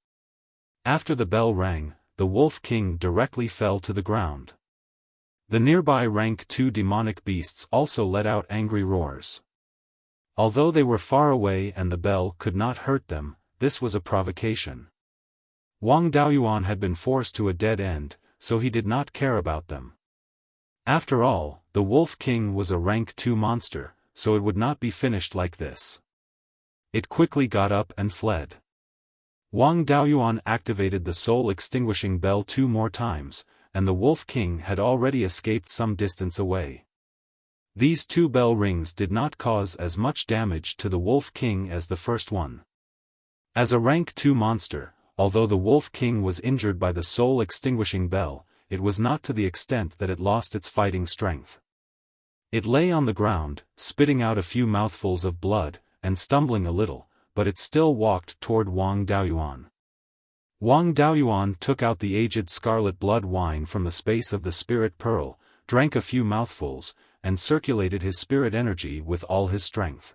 After the bell rang, the Wolf King directly fell to the ground. The nearby rank 2 demonic beasts also let out angry roars. Although they were far away and the bell could not hurt them, this was a provocation. Wang Daoyuan had been forced to a dead end, so he did not care about them. After all, the Wolf King was a rank 2 monster, so it would not be finished like this. It quickly got up and fled. Wang Daoyuan activated the soul-extinguishing bell 2 more times, and the Wolf King had already escaped some distance away. These 2 bell rings did not cause as much damage to the Wolf King as the first one. As a rank 2 monster, although the Wolf King was injured by the soul-extinguishing bell, it was not to the extent that it lost its fighting strength. It lay on the ground, spitting out a few mouthfuls of blood, and stumbling a little, but it still walked toward Wang Daoyuan. Wang Daoyuan took out the aged scarlet blood wine from the space of the spirit pearl, drank a few mouthfuls, and circulated his spirit energy with all his strength.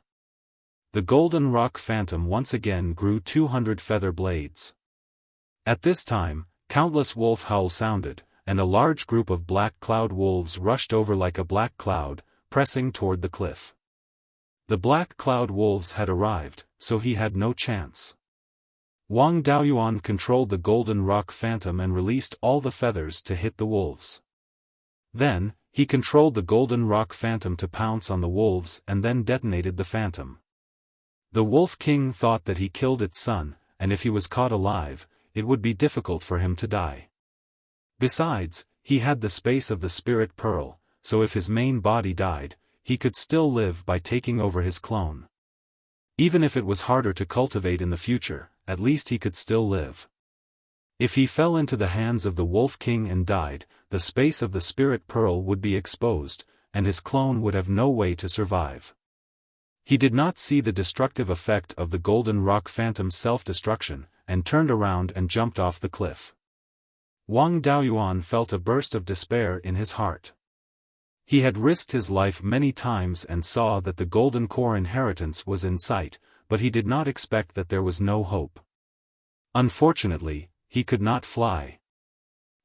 The golden rock phantom once again grew 200 feather blades. At this time, countless wolf howls sounded, and a large group of black cloud wolves rushed over like a black cloud, pressing toward the cliff. The black cloud wolves had arrived, so he had no chance. Wang Daoyuan controlled the golden rock phantom and released all the feathers to hit the wolves. Then, he controlled the golden rock phantom to pounce on the wolves and then detonated the phantom. The Wolf King thought that he killed its son, and if he was caught alive, it would be difficult for him to die. Besides, he had the space of the spirit pearl, so if his main body died, he could still live by taking over his clone. Even if it was harder to cultivate in the future, at least he could still live. If he fell into the hands of the Wolf King and died, the space of the spirit pearl would be exposed, and his clone would have no way to survive. He did not see the destructive effect of the golden rock phantom's self-destruction, and turned around and jumped off the cliff. Wang Daoyuan felt a burst of despair in his heart. He had risked his life many times and saw that the golden core inheritance was in sight, but he did not expect that there was no hope. Unfortunately, he could not fly.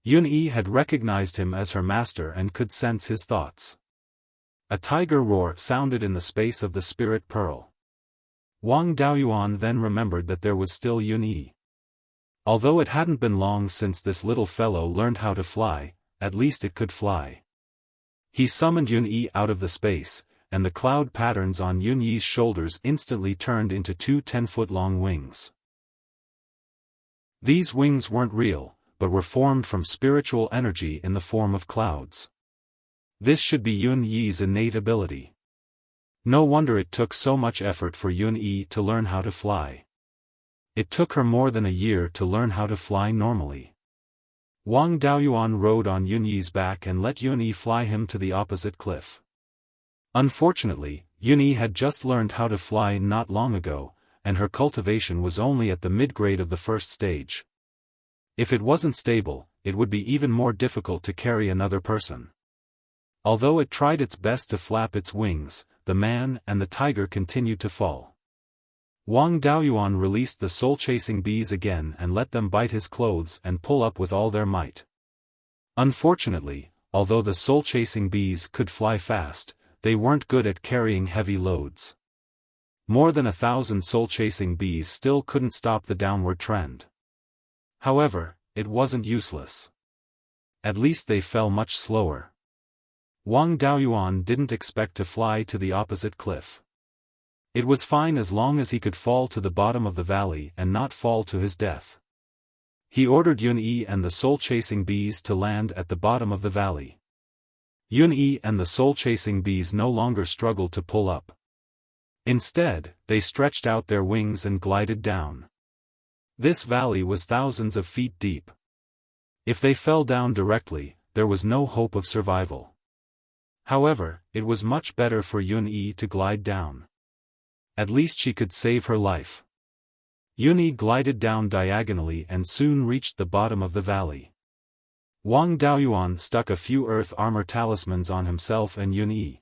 Yun-Yi had recognized him as her master and could sense his thoughts. A tiger roar sounded in the space of the spirit pearl. Wang Daoyuan then remembered that there was still Yun-Yi. Although it hadn't been long since this little fellow learned how to fly, at least it could fly. He summoned Yun-Yi out of the space, and the cloud patterns on Yun-Yi's shoulders instantly turned into two 10-foot-long wings. These wings weren't real, but were formed from spiritual energy in the form of clouds. This should be Yun-Yi's innate ability. No wonder it took so much effort for Yun-Yi to learn how to fly. It took her more than a year to learn how to fly normally. Wang Daoyuan rode on Yun-Yi's back and let Yun-Yi fly him to the opposite cliff. Unfortunately, Yun-Yi had just learned how to fly not long ago, and her cultivation was only at the mid-grade of the first stage. If it wasn't stable, it would be even more difficult to carry another person. Although it tried its best to flap its wings, the man and the tiger continued to fall. Wang Daoyuan released the soul-chasing bees again and let them bite his clothes and pull up with all their might. Unfortunately, although the soul-chasing bees could fly fast, they weren't good at carrying heavy loads. More than 1,000 soul-chasing bees still couldn't stop the downward trend. However, it wasn't useless. At least they fell much slower. Wang Daoyuan didn't expect to fly to the opposite cliff. It was fine as long as he could fall to the bottom of the valley and not fall to his death. He ordered Yun-Yi and the soul-chasing bees to land at the bottom of the valley. Yun-Yi and the soul-chasing bees no longer struggled to pull up. Instead, they stretched out their wings and glided down. This valley was thousands of feet deep. If they fell down directly, there was no hope of survival. However, it was much better for Yun-Yi to glide down. At least she could save her life. Yun-Yi glided down diagonally and soon reached the bottom of the valley. Wang Daoyuan stuck a few earth armor talismans on himself and Yun-Yi.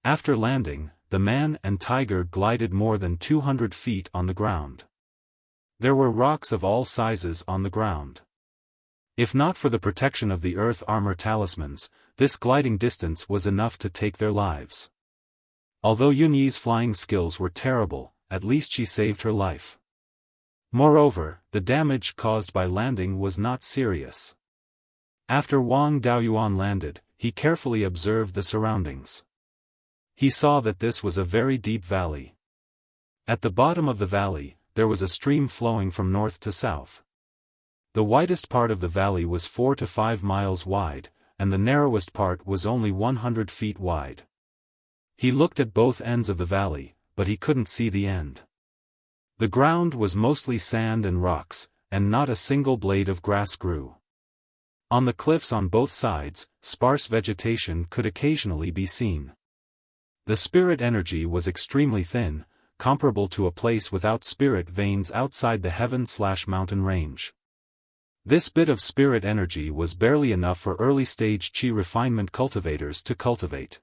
After landing, the man and tiger glided more than 200 feet on the ground. There were rocks of all sizes on the ground. If not for the protection of the earth armor talismans, this gliding distance was enough to take their lives. Although Yun-Yi's flying skills were terrible, at least she saved her life. Moreover, the damage caused by landing was not serious. After Wang Daoyuan landed, he carefully observed the surroundings. He saw that this was a very deep valley. At the bottom of the valley, there was a stream flowing from north to south. The widest part of the valley was 4 to 5 miles wide, and the narrowest part was only 100 feet wide. He looked at both ends of the valley, but he couldn't see the end. The ground was mostly sand and rocks, and not a single blade of grass grew. On the cliffs on both sides, sparse vegetation could occasionally be seen. The spirit energy was extremely thin, comparable to a place without spirit veins outside the heaven/mountain range. This bit of spirit energy was barely enough for early-stage chi refinement cultivators to cultivate.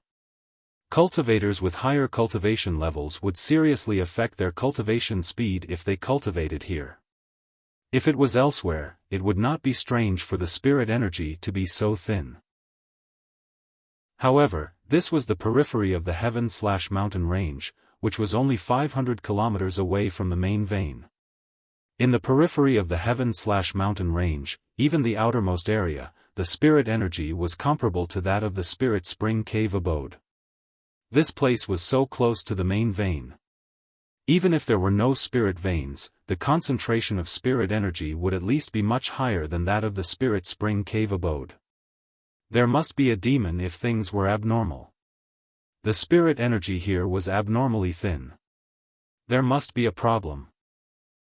Cultivators with higher cultivation levels would seriously affect their cultivation speed if they cultivated here. If it was elsewhere, it would not be strange for the spirit energy to be so thin. However, this was the periphery of the heaven/mountain range, which was only 500 kilometers away from the main vein. In the periphery of the heaven/mountain range, even the outermost area, the spirit energy was comparable to that of the spirit spring cave abode. This place was so close to the main vein. Even if there were no spirit veins, the concentration of spirit energy would at least be much higher than that of the spirit spring cave abode. There must be a demon if things were abnormal. The spirit energy here was abnormally thin. There must be a problem.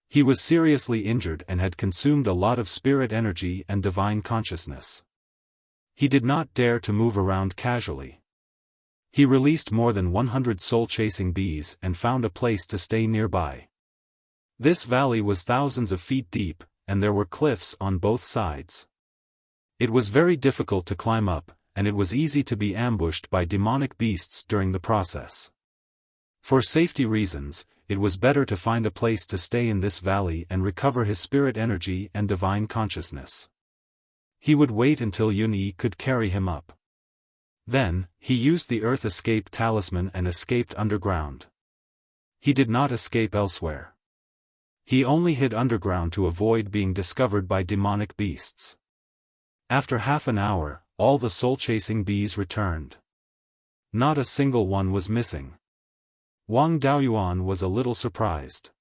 He was seriously injured and had consumed a lot of spirit energy and divine consciousness. He did not dare to move around casually. He released more than 100 soul-chasing bees and found a place to stay nearby. This valley was thousands of feet deep, and there were cliffs on both sides. It was very difficult to climb up, and it was easy to be ambushed by demonic beasts during the process. For safety reasons, it was better to find a place to stay in this valley and recover his spirit energy and divine consciousness. He would wait until Yun-Yi could carry him up. Then, he used the Earth Escape Talisman and escaped underground. He did not escape elsewhere. He only hid underground to avoid being discovered by demonic beasts. After half an hour, all the soul-chasing bees returned. Not a single one was missing. Wang Daoyuan was a little surprised.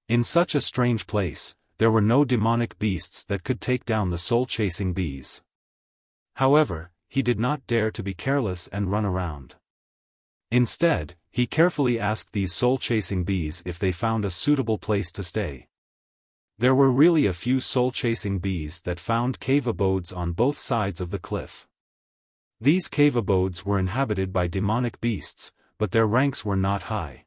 In such a strange place, there were no demonic beasts that could take down the soul-chasing bees. However, he did not dare to be careless and run around. Instead, he carefully asked these soul-chasing bees if they found a suitable place to stay. There were really a few soul-chasing bees that found cave abodes on both sides of the cliff. These cave abodes were inhabited by demonic beasts, but their ranks were not high.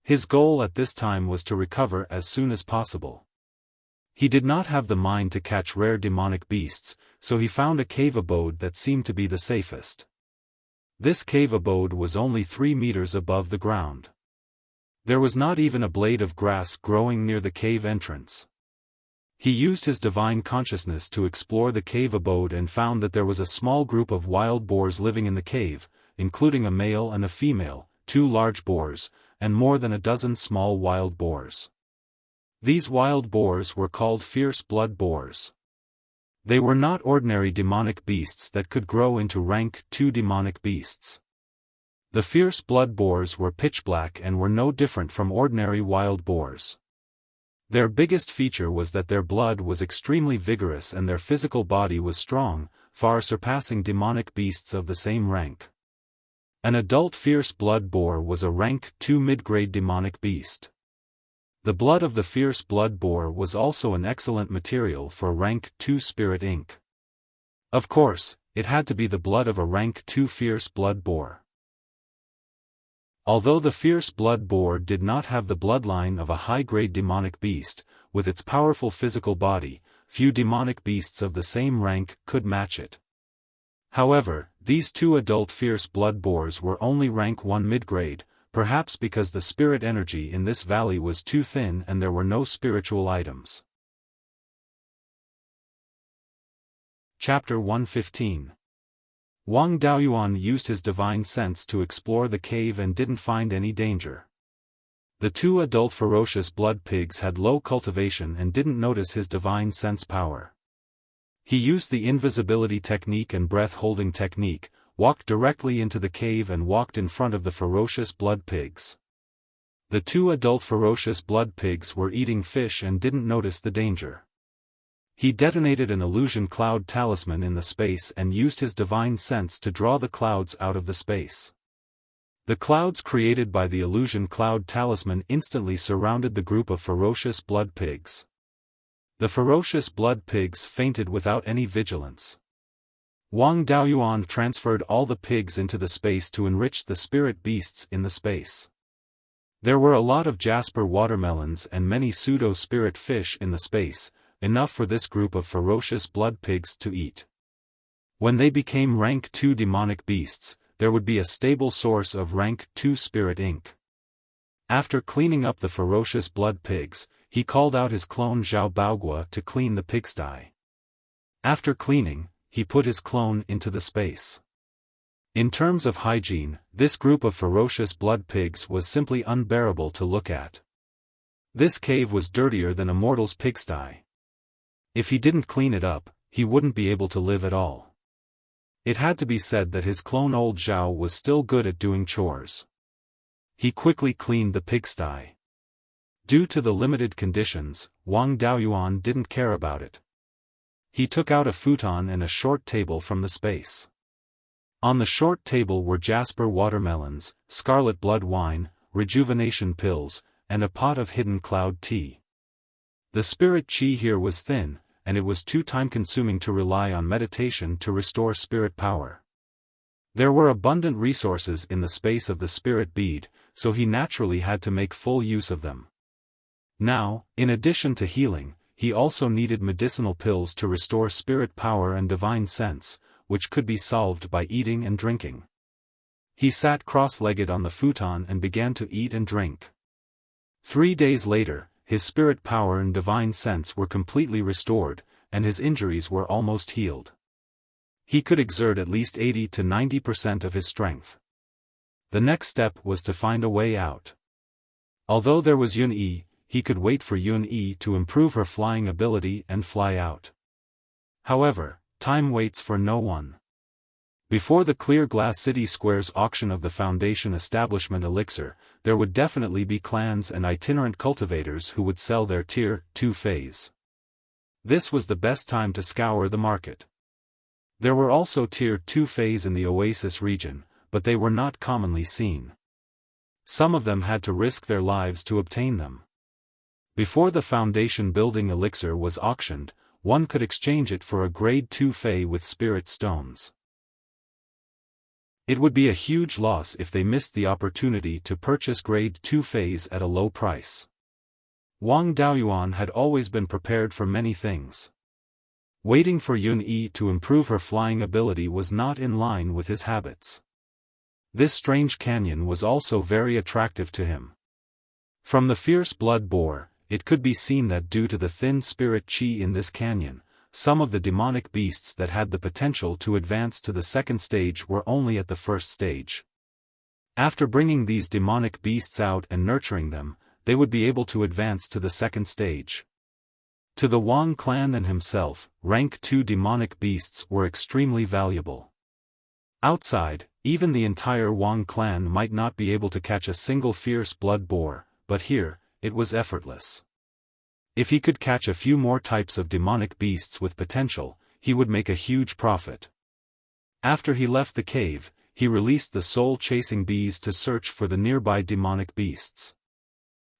His goal at this time was to recover as soon as possible. He did not have the mind to catch rare demonic beasts, so he found a cave abode that seemed to be the safest. This cave abode was only 3 meters above the ground. There was not even a blade of grass growing near the cave entrance. He used his divine consciousness to explore the cave abode and found that there was a small group of wild boars living in the cave, including a male and a female, 2 large boars, and more than a dozen small wild boars. These wild boars were called fierce blood boars. They were not ordinary demonic beasts that could grow into rank 2 demonic beasts. The fierce blood boars were pitch black and were no different from ordinary wild boars. Their biggest feature was that their blood was extremely vigorous and their physical body was strong, far surpassing demonic beasts of the same rank. An adult fierce blood boar was a rank 2 mid-grade demonic beast. The blood of the fierce blood boar was also an excellent material for rank 2 spirit ink. Of course, it had to be the blood of a rank 2 fierce blood boar. Although the fierce blood boar did not have the bloodline of a high-grade demonic beast, with its powerful physical body, few demonic beasts of the same rank could match it. However, these 2 adult fierce blood boars were only rank 1 mid-grade, perhaps because the spirit energy in this valley was too thin and there were no spiritual items. Chapter 115. Wang Daoyuan used his divine sense to explore the cave and didn't find any danger. The 2 adult ferocious blood pigs had low cultivation and didn't notice his divine sense power. He used the invisibility technique and breath-holding technique, walked directly into the cave and walked in front of the ferocious blood pigs. The 2 adult ferocious blood pigs were eating fish and didn't notice the danger. He detonated an illusion cloud talisman in the space and used his divine sense to draw the clouds out of the space. The clouds created by the illusion cloud talisman instantly surrounded the group of ferocious blood pigs. The ferocious blood pigs fainted without any vigilance. Wang Daoyuan transferred all the pigs into the space to enrich the spirit beasts in the space. There were a lot of jasper watermelons and many pseudo-spirit fish in the space, enough for this group of ferocious blood pigs to eat. When they became rank 2 demonic beasts, there would be a stable source of rank 2 spirit ink. After cleaning up the ferocious blood pigs, he called out his clone Zhao Baogua to clean the pigsty. After cleaning, he put his clone into the space. In terms of hygiene, this group of ferocious blood pigs was simply unbearable to look at. This cave was dirtier than Immortal's pigsty. If he didn't clean it up, he wouldn't be able to live at all. It had to be said that his clone old Zhao was still good at doing chores. He quickly cleaned the pigsty. Due to the limited conditions, Wang Daoyuan didn't care about it. He took out a futon and a short table from the space. On the short table were jasper watermelons, scarlet blood wine, rejuvenation pills, and a pot of hidden cloud tea. The spirit chi here was thin, and it was too time-consuming to rely on meditation to restore spirit power. There were abundant resources in the space of the spirit bead, so he naturally had to make full use of them. Now, in addition to healing, he also needed medicinal pills to restore spirit power and divine sense, which could be solved by eating and drinking. He sat cross-legged on the futon and began to eat and drink. 3 days later, his spirit power and divine sense were completely restored, and his injuries were almost healed. He could exert at least 80 to 90% of his strength. The next step was to find a way out. Although there was Yun-Yi, he could wait for Yun-Yi to improve her flying ability and fly out. However, time waits for no one. Before the Clear Glass City Square's auction of the Foundation Establishment Elixir, there would definitely be clans and itinerant cultivators who would sell their Tier 2 phase. This was the best time to scour the market. There were also Tier 2 phase in the Oasis region, but they were not commonly seen. Some of them had to risk their lives to obtain them. Before the Foundation building elixir was auctioned, one could exchange it for a Grade 2 Fey with spirit stones. It would be a huge loss if they missed the opportunity to purchase Grade 2 Feys at a low price. Wang Daoyuan had always been prepared for many things. Waiting for Yun-Yi to improve her flying ability was not in line with his habits. This strange canyon was also very attractive to him. From the fierce blood boar, it could be seen that due to the thin spirit chi in this canyon, some of the demonic beasts that had the potential to advance to the second stage were only at the first stage. After bringing these demonic beasts out and nurturing them, they would be able to advance to the second stage. To the Wang clan and himself, rank 2 demonic beasts were extremely valuable. Outside, even the entire Wang clan might not be able to catch a single fierce blood boar, but here, it was effortless. If he could catch a few more types of demonic beasts with potential, he would make a huge profit. After he left the cave, he released the soul-chasing bees to search for the nearby demonic beasts.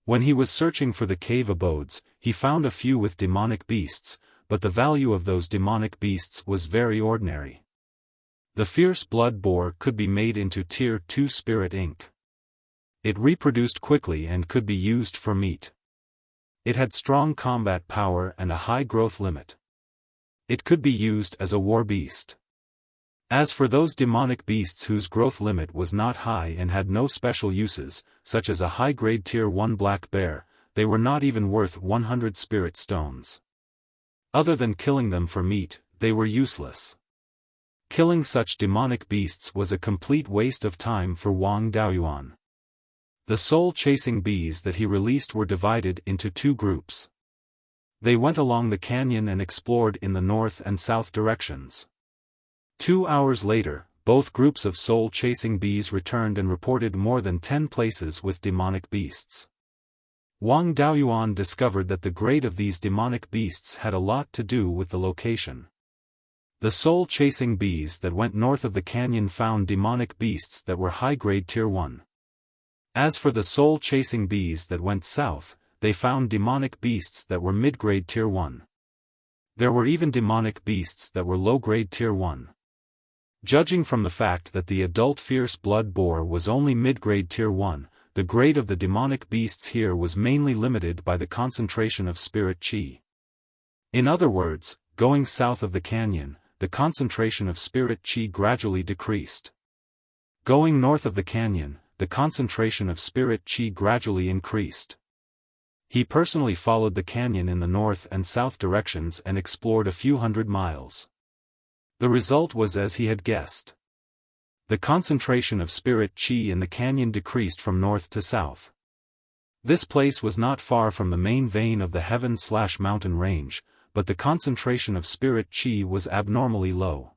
When he was searching for the cave abodes, he found a few with demonic beasts, but the value of those demonic beasts was very ordinary. The fierce blood boar could be made into Tier 2 spirit ink. It reproduced quickly and could be used for meat. It had strong combat power and a high growth limit. It could be used as a war beast. As for those demonic beasts whose growth limit was not high and had no special uses, such as a high-grade Tier 1 black bear, they were not even worth 100 spirit stones. Other than killing them for meat, they were useless. Killing such demonic beasts was a complete waste of time for Wang Daoyuan. The soul-chasing bees that he released were divided into 2 groups. They went along the canyon and explored in the north and south directions. 2 hours later, both groups of soul-chasing bees returned and reported more than 10 places with demonic beasts. Wang Daoyuan discovered that the grade of these demonic beasts had a lot to do with the location. The soul-chasing bees that went north of the canyon found demonic beasts that were high-grade Tier 1. As for the soul-chasing bees that went south, they found demonic beasts that were mid-grade Tier 1. There were even demonic beasts that were low-grade Tier 1. Judging from the fact that the adult fierce blood boar was only mid-grade Tier 1, the grade of the demonic beasts here was mainly limited by the concentration of spirit chi. In other words, going south of the canyon, the concentration of spirit chi gradually decreased. Going north of the canyon, the concentration of spirit chi gradually increased. He personally followed the canyon in the north and south directions and explored a few hundred miles. The result was as he had guessed. The concentration of spirit chi in the canyon decreased from north to south. This place was not far from the main vein of the heaven/mountain range, but the concentration of spirit chi was abnormally low.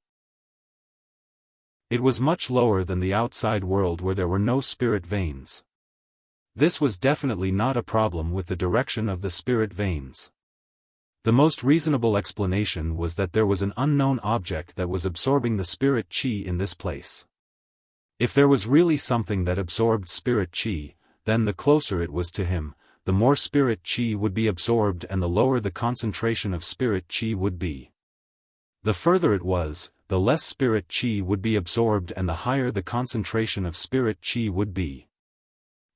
It was much lower than the outside world where there were no spirit veins. This was definitely not a problem with the direction of the spirit veins. The most reasonable explanation was that there was an unknown object that was absorbing the spirit chi in this place. If there was really something that absorbed spirit chi, then the closer it was to him, the more spirit chi would be absorbed and the lower the concentration of spirit chi would be. The further it was, the less spirit qi would be absorbed and the higher the concentration of spirit qi would be.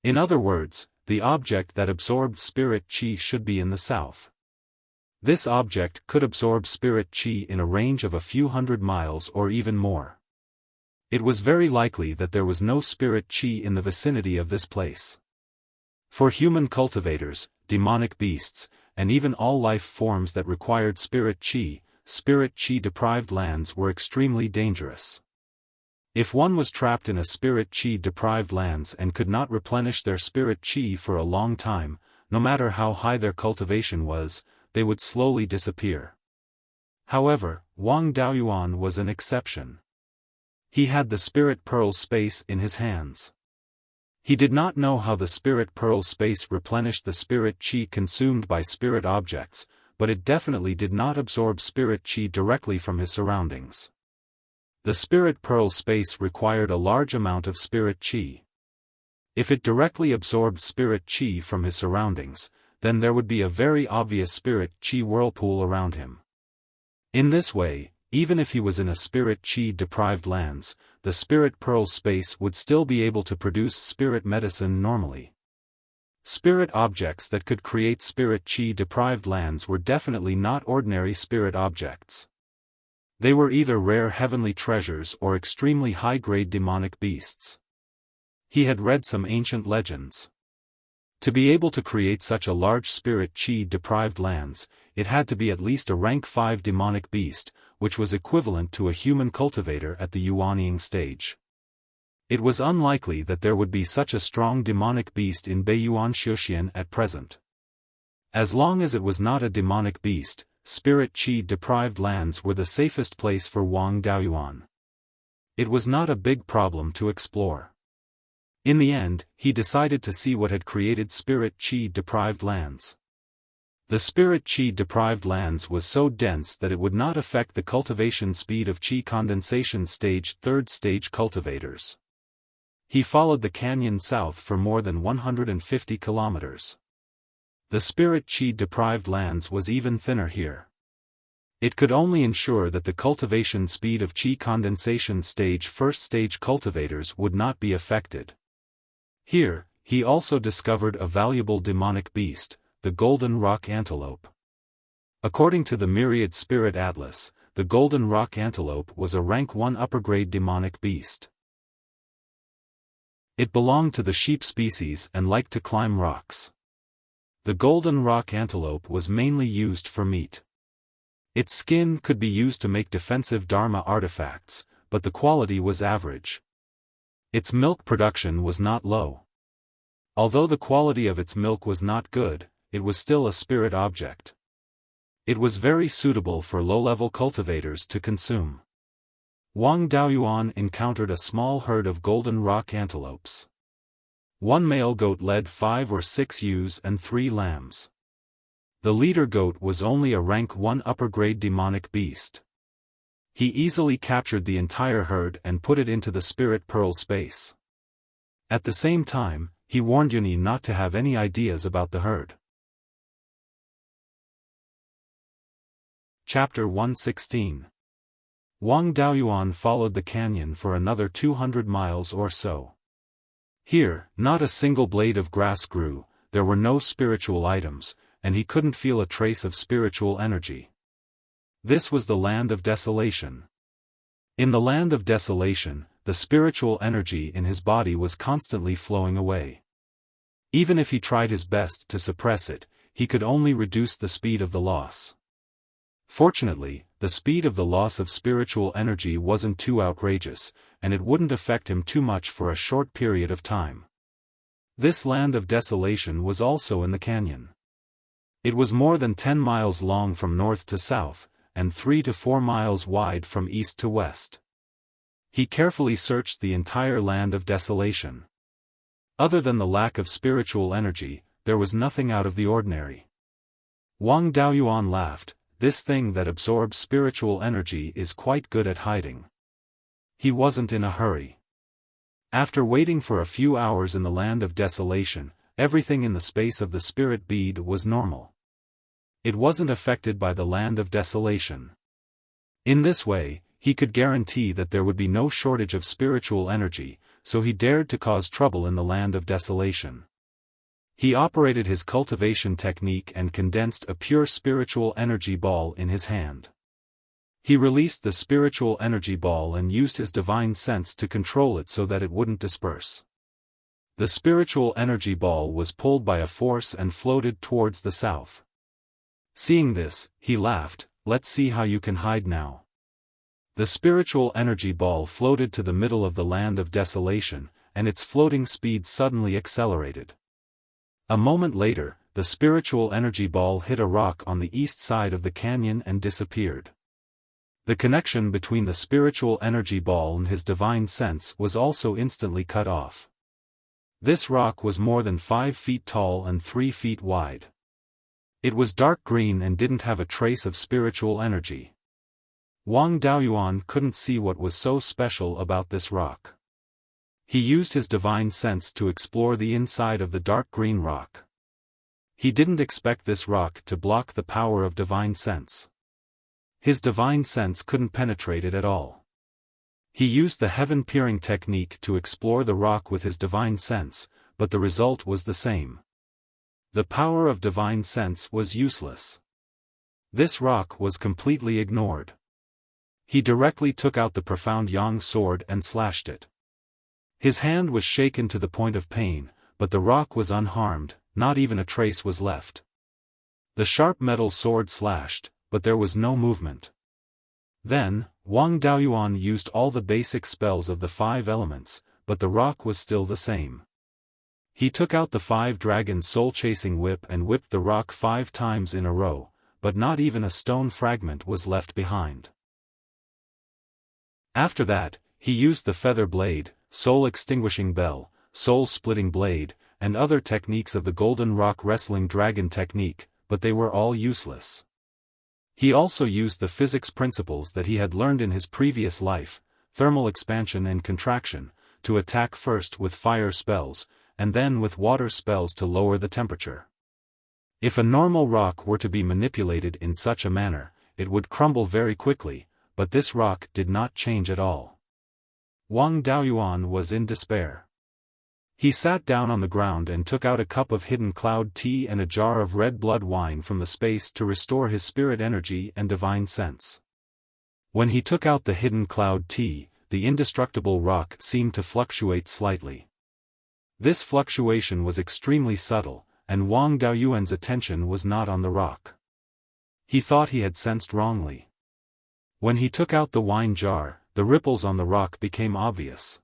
In other words, the object that absorbed spirit qi should be in the south. This object could absorb spirit qi in a range of a few hundred miles or even more. It was very likely that there was no spirit qi in the vicinity of this place. For human cultivators, demonic beasts, and even all life forms that required spirit qi-deprived lands were extremely dangerous. If one was trapped in a spirit qi-deprived lands and could not replenish their spirit qi for a long time, no matter how high their cultivation was, they would slowly disappear. However, Wang Daoyuan was an exception. He had the spirit pearl space in his hands. He did not know how the spirit pearl space replenished the spirit qi consumed by spirit objects, but it definitely did not absorb spirit qi directly from his surroundings. The spirit pearl space required a large amount of spirit qi. If it directly absorbed spirit qi from his surroundings, then there would be a very obvious spirit qi whirlpool around him. In this way, even if he was in a spirit qi-deprived lands, the spirit pearl space would still be able to produce spirit medicine normally. Spirit objects that could create spirit qi-deprived lands were definitely not ordinary spirit objects. They were either rare heavenly treasures or extremely high-grade demonic beasts. He had read some ancient legends. To be able to create such a large spirit qi-deprived lands, it had to be at least a rank 5 demonic beast, which was equivalent to a human cultivator at the Yuanying stage. It was unlikely that there would be such a strong demonic beast in Beiyuan Xiaofan at present. As long as it was not a demonic beast, spirit qi-deprived lands were the safest place for Wang Daoyuan. It was not a big problem to explore. In the end, he decided to see what had created spirit qi-deprived lands. The spirit qi-deprived lands was so dense that it would not affect the cultivation speed of qi condensation stage 3rd stage cultivators. He followed the canyon south for more than 150 kilometers. The spirit qi-deprived lands was even thinner here. It could only ensure that the cultivation speed of qi condensation stage 1st stage cultivators would not be affected. Here, he also discovered a valuable demonic beast, the golden rock antelope. According to the Myriad Spirit Atlas, the golden rock antelope was a rank 1 upper-grade demonic beast. It belonged to the sheep species and liked to climb rocks. The golden rock antelope was mainly used for meat. Its skin could be used to make defensive Dharma artifacts, but the quality was average. Its milk production was not low. Although the quality of its milk was not good, it was still a spirit object. It was very suitable for low-level cultivators to consume. Wang Daoyuan encountered a small herd of golden rock antelopes. One male goat led 5 or 6 ewes and 3 lambs. The leader goat was only a rank 1 upper-grade demonic beast. He easily captured the entire herd and put it into the spirit pearl space. At the same time, he warned Yuni not to have any ideas about the herd. Chapter 116. Wang Daoyuan followed the canyon for another 200 miles or so. Here, not a single blade of grass grew, there were no spiritual items, and he couldn't feel a trace of spiritual energy. This was the land of desolation. In the land of desolation, the spiritual energy in his body was constantly flowing away. Even if he tried his best to suppress it, he could only reduce the speed of the loss. Fortunately, the speed of the loss of spiritual energy wasn't too outrageous, and it wouldn't affect him too much for a short period of time. This land of desolation was also in the canyon. It was more than 10 miles long from north to south, and 3 to 4 miles wide from east to west. He carefully searched the entire land of desolation. Other than the lack of spiritual energy, there was nothing out of the ordinary. Wang Daoyuan laughed. This thing that absorbs spiritual energy is quite good at hiding. He wasn't in a hurry. After waiting for a few hours in the land of desolation, everything in the space of the spirit bead was normal. It wasn't affected by the land of desolation. In this way, He could guarantee that there would be no shortage of spiritual energy, so he dared to cause trouble in the land of desolation. He operated his cultivation technique and condensed a pure spiritual energy ball in his hand. He released the spiritual energy ball and used his divine sense to control it so that it wouldn't disperse. The spiritual energy ball was pulled by a force and floated towards the south. Seeing this, he laughed, "Let's see how you can hide now." The spiritual energy ball floated to the middle of the land of desolation, and its floating speed suddenly accelerated. A moment later, the spiritual energy ball hit a rock on the east side of the canyon and disappeared. The connection between the spiritual energy ball and his divine sense was also instantly cut off. This rock was more than 5 feet tall and 3 feet wide. It was dark green and didn't have a trace of spiritual energy. Wang Daoyuan couldn't see what was so special about this rock. He used his divine sense to explore the inside of the dark green rock. He didn't expect this rock to block the power of divine sense. His divine sense couldn't penetrate it at all. He used the heaven-peering technique to explore the rock with his divine sense, but the result was the same. The power of divine sense was useless. This rock was completely ignored. He directly took out the profound yang sword and slashed it. His hand was shaken to the point of pain, but the rock was unharmed, not even a trace was left. The sharp metal sword slashed, but there was no movement. Then, Wang Daoyuan used all the basic spells of the 5 elements, but the rock was still the same. He took out the 5-dragon soul-chasing whip and whipped the rock 5 times in a row, but not even a stone fragment was left behind. After that, he used the feather blade, soul-extinguishing bell, soul-splitting blade, and other techniques of the golden rock wrestling dragon technique, but they were all useless. He also used the physics principles that he had learned in his previous life, thermal expansion and contraction, to attack first with fire spells, and then with water spells to lower the temperature. If a normal rock were to be manipulated in such a manner, it would crumble very quickly, but this rock did not change at all. Wang Daoyuan was in despair. He sat down on the ground and took out a cup of hidden cloud tea and a jar of red blood wine from the space to restore his spirit energy and divine sense. When he took out the hidden cloud tea, the indestructible rock seemed to fluctuate slightly. This fluctuation was extremely subtle, and Wang Daoyuan's attention was not on the rock. He thought he had sensed wrongly. When he took out the wine jar, the ripples on the rock became obvious.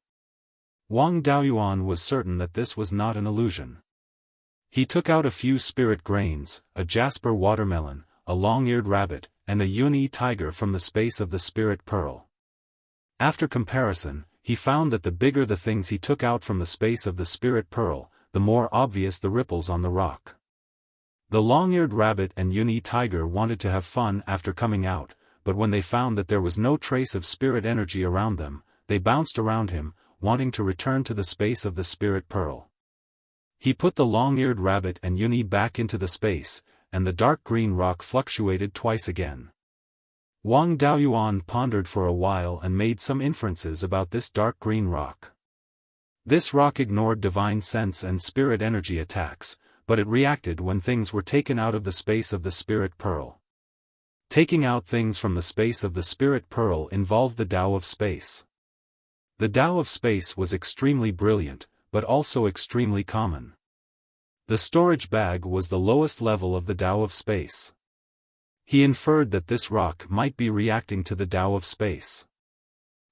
Wang Daoyuan was certain that this was not an illusion. He took out a few spirit grains, a jasper watermelon, a long-eared rabbit, and a yunyi tiger from the space of the spirit pearl. After comparison, he found that the bigger the things he took out from the space of the spirit pearl, the more obvious the ripples on the rock. The long-eared rabbit and yunyi tiger wanted to have fun after coming out, but when they found that there was no trace of spirit energy around them, they bounced around him, wanting to return to the space of the spirit pearl. He put the long-eared rabbit and yunyi back into the space, and the dark green rock fluctuated twice again. Wang Daoyuan pondered for a while and made some inferences about this dark green rock. This rock ignored divine sense and spirit energy attacks, but it reacted when things were taken out of the space of the spirit pearl. Taking out things from the space of the spirit pearl involved the Tao of space. The Tao of space was extremely brilliant, but also extremely common. The storage bag was the lowest level of the Tao of space. He inferred that this rock might be reacting to the Tao of space.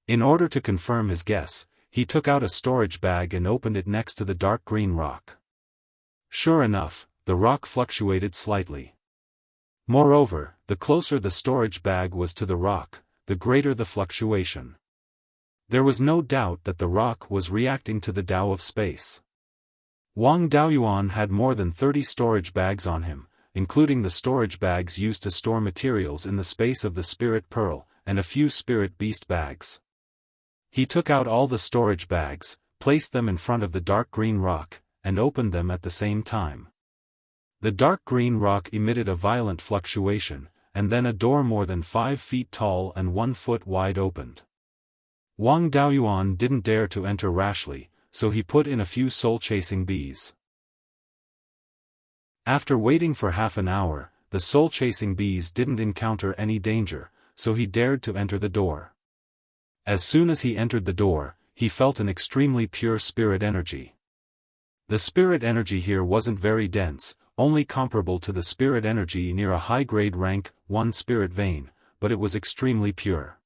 In order to confirm his guess, he took out a storage bag and opened it next to the dark green rock. Sure enough, the rock fluctuated slightly. Moreover, the closer the storage bag was to the rock, the greater the fluctuation. There was no doubt that the rock was reacting to the Tao of space. Wang Daoyuan had more than 30 storage bags on him, including the storage bags used to store materials in the space of the spirit pearl, and a few spirit beast bags. He took out all the storage bags, placed them in front of the dark green rock, and opened them at the same time. The dark green rock emitted a violent fluctuation, and then a door more than 5 feet tall and 1 foot wide opened. Wang Daoyuan didn't dare to enter rashly, so he put in a few soul-chasing bees. After waiting for half an hour, the soul-chasing bees didn't encounter any danger, so he dared to enter the door. As soon as he entered the door, he felt an extremely pure spirit energy. The spirit energy here wasn't very dense, only comparable to the spirit energy near a high-grade rank 1 spirit vein, but it was extremely pure.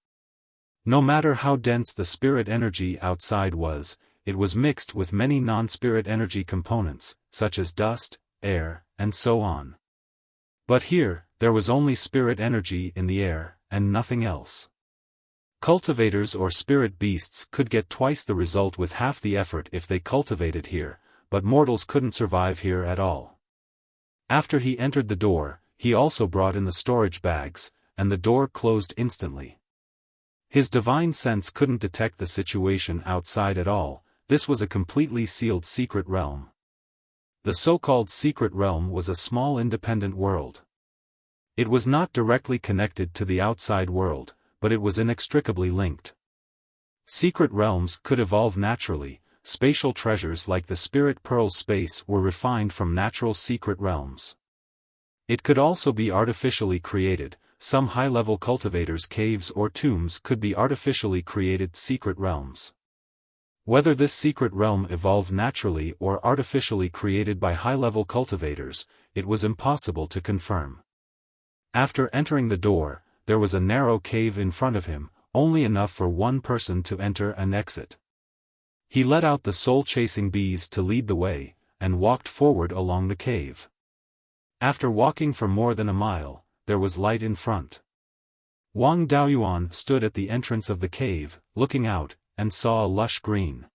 No matter how dense the spirit energy outside was, it was mixed with many non-spirit energy components, such as dust, air, and so on. But here, there was only spirit energy in the air, and nothing else. Cultivators or spirit beasts could get twice the result with half the effort if they cultivated here, but mortals couldn't survive here at all. After he entered the door, he also brought in the storage bags, and the door closed instantly. His divine sense couldn't detect the situation outside at all. This was a completely sealed secret realm. The so-called secret realm was a small independent world. It was not directly connected to the outside world, but it was inextricably linked. Secret realms could evolve naturally. Spatial treasures like the Spirit Pearl space were refined from natural secret realms. It could also be artificially created. Some high-level cultivators' caves or tombs could be artificially created secret realms. Whether this secret realm evolved naturally or artificially created by high-level cultivators, it was impossible to confirm. After entering the door, there was a narrow cave in front of him, only enough for one person to enter and exit. He let out the soul-chasing bees to lead the way, and walked forward along the cave. After walking for more than a mile, there was light in front. Wang Daoyuan stood at the entrance of the cave, looking out, and saw a lush green.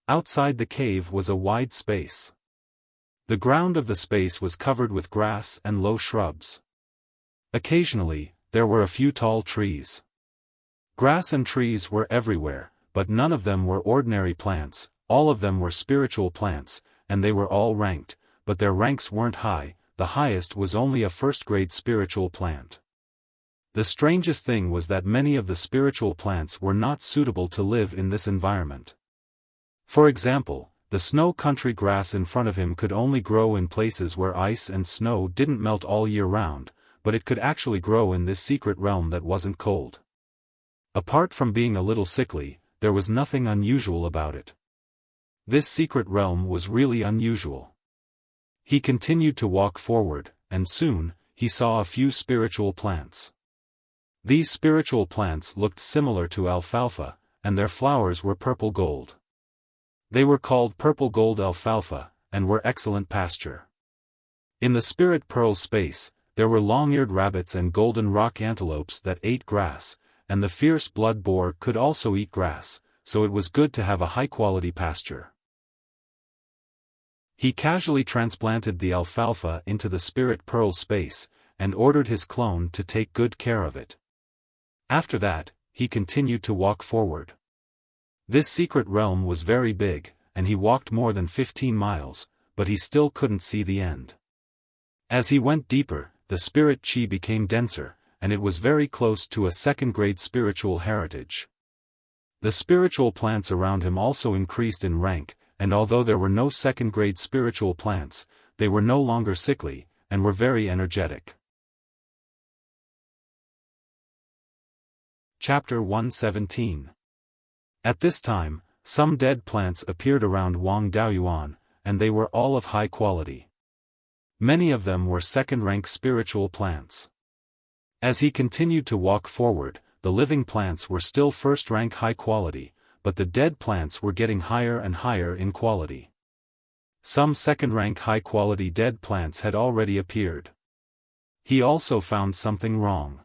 Outside the cave was a wide space. The ground of the space was covered with grass and low shrubs. Occasionally, there were a few tall trees. Grass and trees were everywhere, but none of them were ordinary plants. All of them were spiritual plants, and they were all ranked, but their ranks weren't high. The highest was only a first-grade spiritual plant. The strangest thing was that many of the spiritual plants were not suitable to live in this environment. For example, the snow country grass in front of him could only grow in places where ice and snow didn't melt all year round, but it could actually grow in this secret realm that wasn't cold. Apart from being a little sickly, there was nothing unusual about it. This secret realm was really unusual. He continued to walk forward, and soon, he saw a few spiritual plants. These spiritual plants looked similar to alfalfa, and their flowers were purple gold. They were called purple gold alfalfa, and were excellent pasture. In the Spirit Pearl space, there were long-eared rabbits and golden rock antelopes that ate grass, and the fierce blood boar could also eat grass, so it was good to have a high-quality pasture. He casually transplanted the alfalfa into the Spirit Pearl space, and ordered his clone to take good care of it. After that, he continued to walk forward. This secret realm was very big, and he walked more than 15 miles, but he still couldn't see the end. As he went deeper, the spirit chi became denser, and it was very close to a second-grade spiritual heritage. The spiritual plants around him also increased in rank, and although there were no second-grade spiritual plants, they were no longer sickly, and were very energetic. Chapter 117. At this time, some dead plants appeared around Wang Daoyuan, and they were all of high quality. Many of them were second-rank spiritual plants. As he continued to walk forward, the living plants were still first-rank high quality, but the dead plants were getting higher and higher in quality. Some second-rank high-quality dead plants had already appeared. He also found something wrong.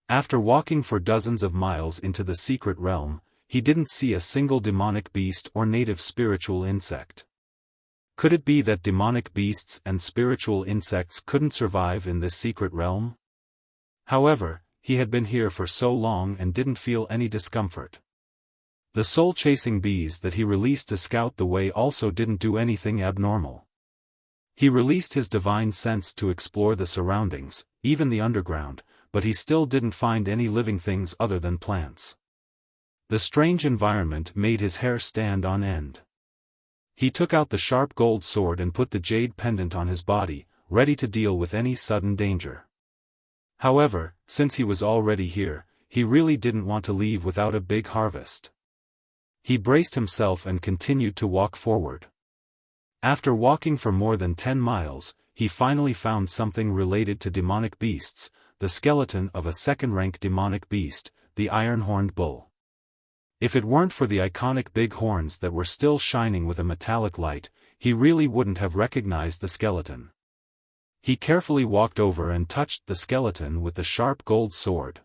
After walking for dozens of miles into the secret realm, he didn't see a single demonic beast or native spiritual insect. Could it be that demonic beasts and spiritual insects couldn't survive in this secret realm? However, he had been here for so long and didn't feel any discomfort. The soul-chasing bees that he released to scout the way also didn't do anything abnormal. He released his divine sense to explore the surroundings, even the underground, but he still didn't find any living things other than plants. The strange environment made his hair stand on end. He took out the sharp gold sword and put the jade pendant on his body, ready to deal with any sudden danger. However, since he was already here, he really didn't want to leave without a big harvest. He braced himself and continued to walk forward. After walking for more than 10 miles, he finally found something related to demonic beasts, the skeleton of a second-rank demonic beast, the iron-horned bull. If it weren't for the iconic big horns that were still shining with a metallic light, he really wouldn't have recognized the skeleton. He carefully walked over and touched the skeleton with the sharp gold sword.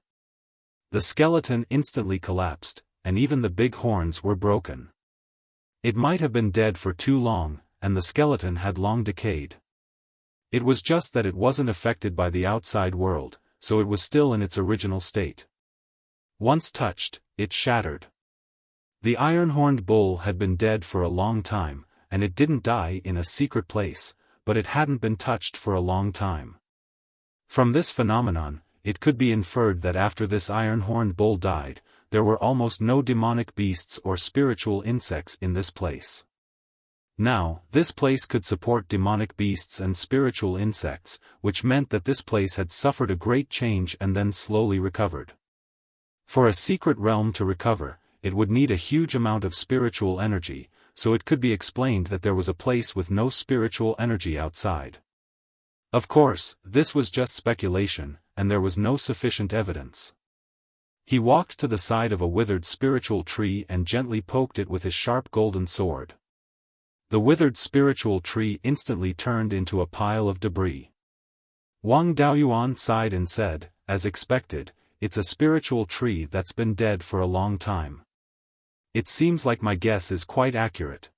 The skeleton instantly collapsed, and even the big horns were broken. It might have been dead for too long, and the skeleton had long decayed. It was just that it wasn't affected by the outside world, so it was still in its original state. Once touched, it shattered. The iron-horned bull had been dead for a long time, and it didn't die in a secret place, but it hadn't been touched for a long time. From this phenomenon, it could be inferred that after this iron-horned bull died, there were almost no demonic beasts or spiritual insects in this place. Now, this place could support demonic beasts and spiritual insects, which meant that this place had suffered a great change and then slowly recovered. For a secret realm to recover, it would need a huge amount of spiritual energy, so it could be explained that there was a place with no spiritual energy outside. Of course, this was just speculation, and there was no sufficient evidence. He walked to the side of a withered spiritual tree and gently poked it with his sharp golden sword. The withered spiritual tree instantly turned into a pile of debris. Wang Daoyuan sighed and said, as expected, "It's a spiritual tree that's been dead for a long time. It seems like my guess is quite accurate."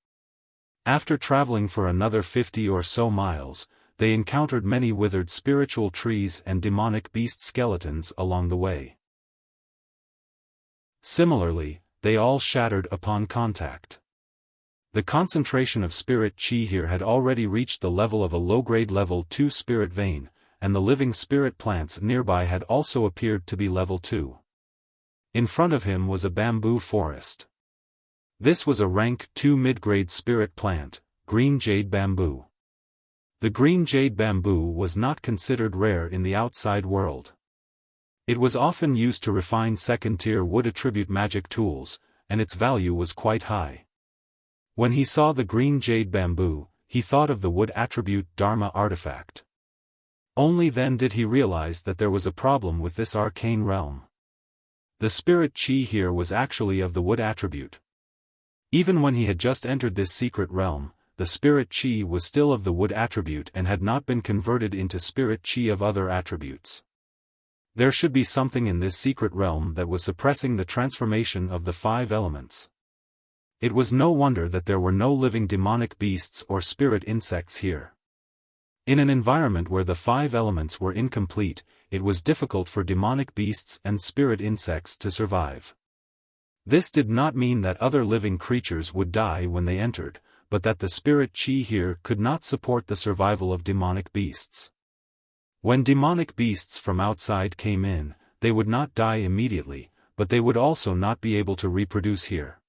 After traveling for another 50 or so miles, they encountered many withered spiritual trees and demonic beast skeletons along the way. Similarly, they all shattered upon contact. The concentration of spirit chi here had already reached the level of a low-grade level 2 spirit vein, and the living spirit plants nearby had also appeared to be level 2. In front of him was a bamboo forest. This was a rank 2 mid-grade spirit plant, green jade bamboo. The green jade bamboo was not considered rare in the outside world. It was often used to refine second-tier wood attribute magic tools, and its value was quite high. When he saw the green jade bamboo, he thought of the wood attribute Dharma artifact. Only then did he realize that there was a problem with this arcane realm. The spirit chi here was actually of the wood attribute. Even when he had just entered this secret realm, the spirit chi was still of the wood attribute and had not been converted into spirit chi of other attributes. There should be something in this secret realm that was suppressing the transformation of the 5 elements. It was no wonder that there were no living demonic beasts or spirit insects here. In an environment where the 5 elements were incomplete, it was difficult for demonic beasts and spirit insects to survive. This did not mean that other living creatures would die when they entered, but that the spirit chi here could not support the survival of demonic beasts. When demonic beasts from outside came in, they would not die immediately, but they would also not be able to reproduce here.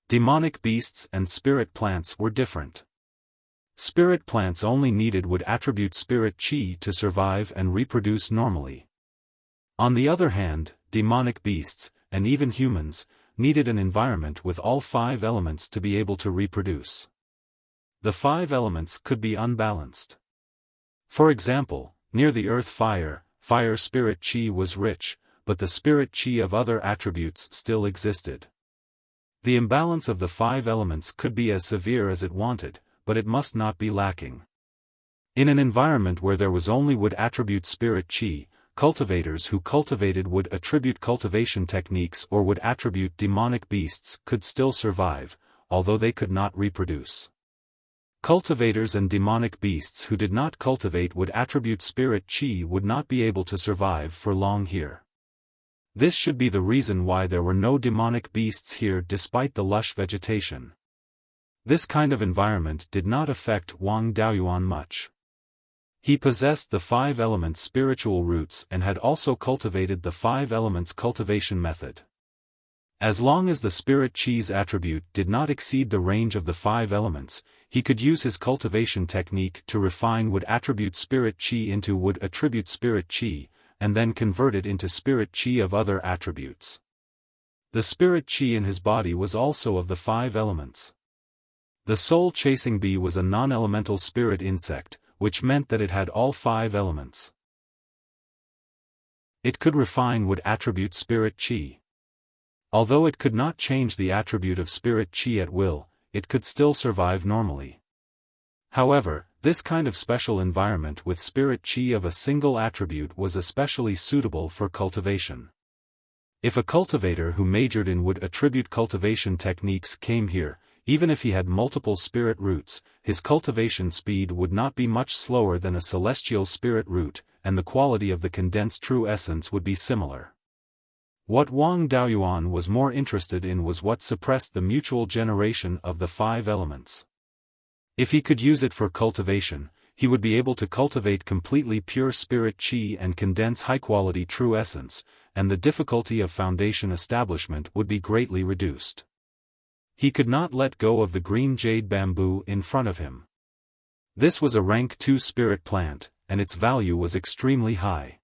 Demonic beasts and spirit plants were different. Spirit plants only needed would attribute spirit chi to survive and reproduce normally. On the other hand, demonic beasts, and even humans, needed an environment with all 5 elements to be able to reproduce. The 5 elements could be unbalanced. For example, near the earth fire spirit chi was rich, but the spirit chi of other attributes still existed. The imbalance of the 5 elements could be as severe as it wanted, but it must not be lacking. In an environment where there was only wood attribute spirit chi, cultivators who cultivated wood attribute cultivation techniques or wood attribute demonic beasts could still survive, although they could not reproduce. Cultivators and demonic beasts who did not cultivate wood attribute spirit chi would not be able to survive for long here. This should be the reason why there were no demonic beasts here despite the lush vegetation. This kind of environment did not affect Wang Daoyuan much. He possessed the 5 elements spiritual roots and had also cultivated the 5 elements cultivation method. As long as the spirit chi's attribute did not exceed the range of the 5 elements, he could use his cultivation technique to refine wood attribute spirit chi into wood attribute spirit chi, and then convert it into spirit chi of other attributes. The spirit chi in his body was also of the 5 elements. The soul-chasing bee was a non-elemental spirit insect, which meant that it had all 5 elements. It could refine wood attribute spirit chi. Although it could not change the attribute of spirit chi at will, it could still survive normally. However, this kind of special environment with spirit chi of a single attribute was especially suitable for cultivation. If a cultivator who majored in wood attribute cultivation techniques came here, even if he had multiple spirit roots, his cultivation speed would not be much slower than a celestial spirit root, and the quality of the condensed true essence would be similar. What Wang Daoyuan was more interested in was what suppressed the mutual generation of the 5 elements. If he could use it for cultivation, he would be able to cultivate completely pure spirit chi and condense high-quality true essence, and the difficulty of foundation establishment would be greatly reduced. He could not let go of the green jade bamboo in front of him. This was a rank 2 spirit plant, and its value was extremely high.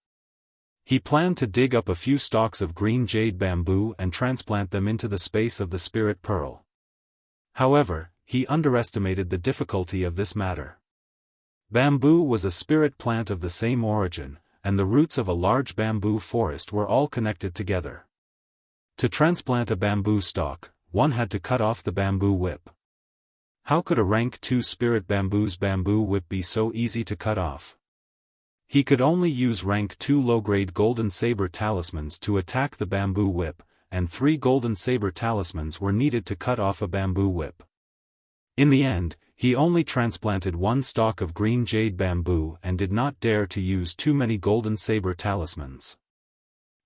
He planned to dig up a few stalks of green jade bamboo and transplant them into the space of the spirit pearl. However, he underestimated the difficulty of this matter. Bamboo was a spirit plant of the same origin, and the roots of a large bamboo forest were all connected together. To transplant a bamboo stalk, one had to cut off the bamboo whip. How could a rank 2 spirit bamboo's bamboo whip be so easy to cut off? He could only use rank 2 low-grade golden saber talismans to attack the bamboo whip, and 3 golden saber talismans were needed to cut off a bamboo whip. In the end, he only transplanted 1 stalk of green jade bamboo and did not dare to use too many golden saber talismans.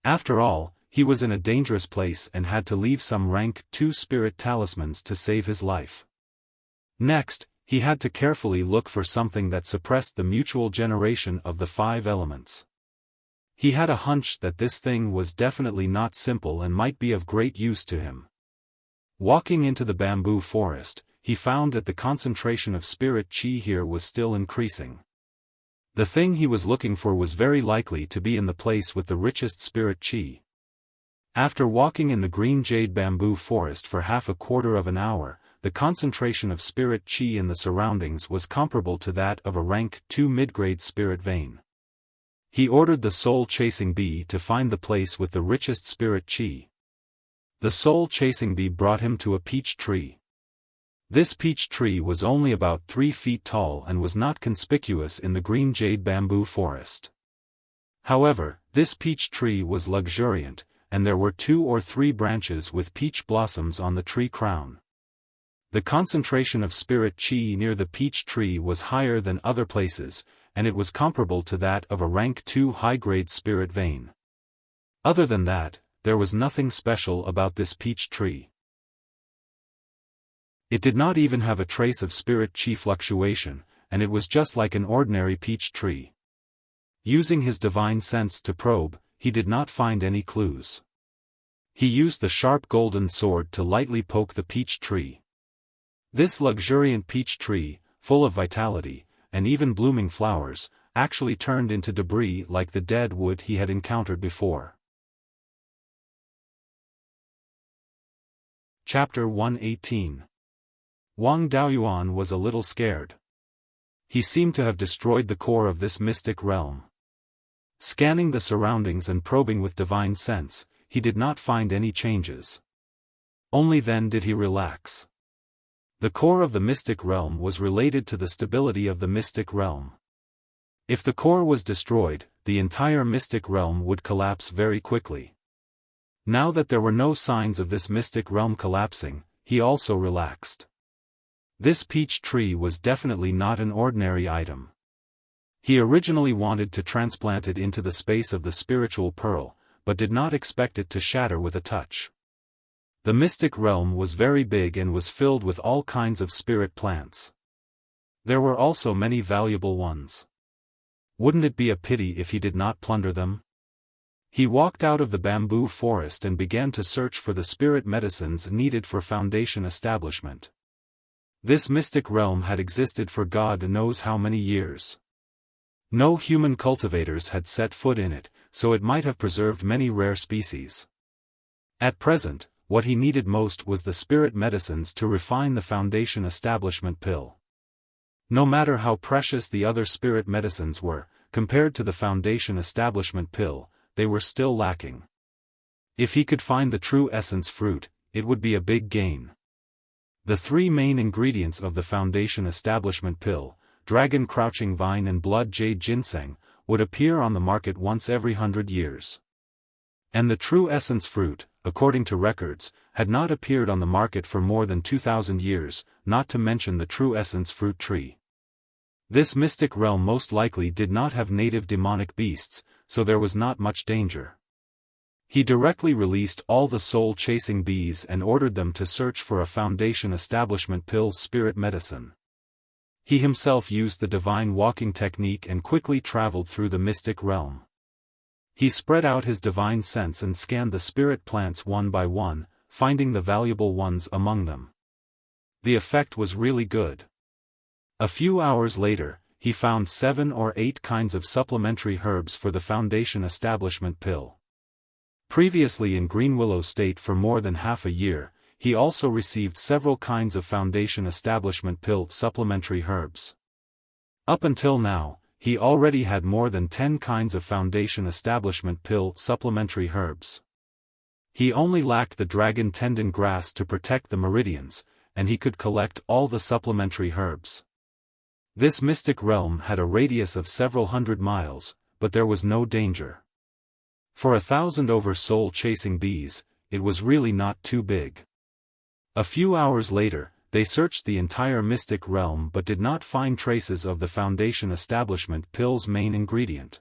After all, he was in a dangerous place and had to leave some rank 2 spirit talismans to save his life. Next, he had to carefully look for something that suppressed the mutual generation of the 5 elements. He had a hunch that this thing was definitely not simple and might be of great use to him. Walking into the bamboo forest, he found that the concentration of spirit chi here was still increasing. The thing he was looking for was very likely to be in the place with the richest spirit chi. After walking in the green jade bamboo forest for half a quarter of an hour, the concentration of spirit chi in the surroundings was comparable to that of a rank 2 mid-grade spirit vein. He ordered the soul-chasing bee to find the place with the richest spirit chi. The soul-chasing bee brought him to a peach tree. This peach tree was only about 3 feet tall and was not conspicuous in the green jade bamboo forest. However, this peach tree was luxuriant, and there were 2 or 3 branches with peach blossoms on the tree crown. The concentration of spirit chi near the peach tree was higher than other places, and it was comparable to that of a rank 2 high-grade spirit vein. Other than that, there was nothing special about this peach tree. It did not even have a trace of spirit chi fluctuation, and it was just like an ordinary peach tree. Using his divine sense to probe, he did not find any clues. He used the sharp golden sword to lightly poke the peach tree. This luxuriant peach tree, full of vitality, and even blooming flowers, actually turned into debris like the dead wood he had encountered before. Chapter 118. Wang Daoyuan was a little scared. He seemed to have destroyed the core of this mystic realm. Scanning the surroundings and probing with divine sense, he did not find any changes. Only then did he relax. The core of the mystic realm was related to the stability of the mystic realm. If the core was destroyed, the entire mystic realm would collapse very quickly. Now that there were no signs of this mystic realm collapsing, he also relaxed. This peach tree was definitely not an ordinary item. He originally wanted to transplant it into the space of the spiritual pearl, but did not expect it to shatter with a touch. The mystic realm was very big and was filled with all kinds of spirit plants. There were also many valuable ones. Wouldn't it be a pity if he did not plunder them? He walked out of the bamboo forest and began to search for the spirit medicines needed for foundation establishment. This mystic realm had existed for God knows how many years. No human cultivators had set foot in it, so it might have preserved many rare species. At present, what he needed most was the spirit medicines to refine the foundation establishment pill. No matter how precious the other spirit medicines were, compared to the foundation establishment pill, they were still lacking. If he could find the true essence fruit, it would be a big gain. The three main ingredients of the foundation establishment pill, dragon crouching vine and blood jade ginseng, would appear on the market once every 100 years. And the true essence fruit, according to records, had not appeared on the market for more than 2,000 years, not to mention the true essence fruit tree. This mystic realm most likely did not have native demonic beasts, so there was not much danger. He directly released all the soul-chasing bees and ordered them to search for a foundation establishment pill spirit medicine. He himself used the divine walking technique and quickly traveled through the mystic realm. He spread out his divine sense and scanned the spirit plants one by one, finding the valuable ones among them. The effect was really good. A few hours later, he found 7 or 8 kinds of supplementary herbs for the foundation establishment pill. Previously in Greenwillow State for more than half a year, he also received several kinds of foundation establishment pill supplementary herbs. Up until now, he already had more than 10 kinds of foundation establishment pill supplementary herbs. He only lacked the dragon tendon grass to protect the meridians, and he could collect all the supplementary herbs. This mystic realm had a radius of several hundred miles, but there was no danger. For 1,000 over soul-chasing bees, it was really not too big. A few hours later, they searched the entire mystic realm but did not find traces of the foundation establishment pill's main ingredient.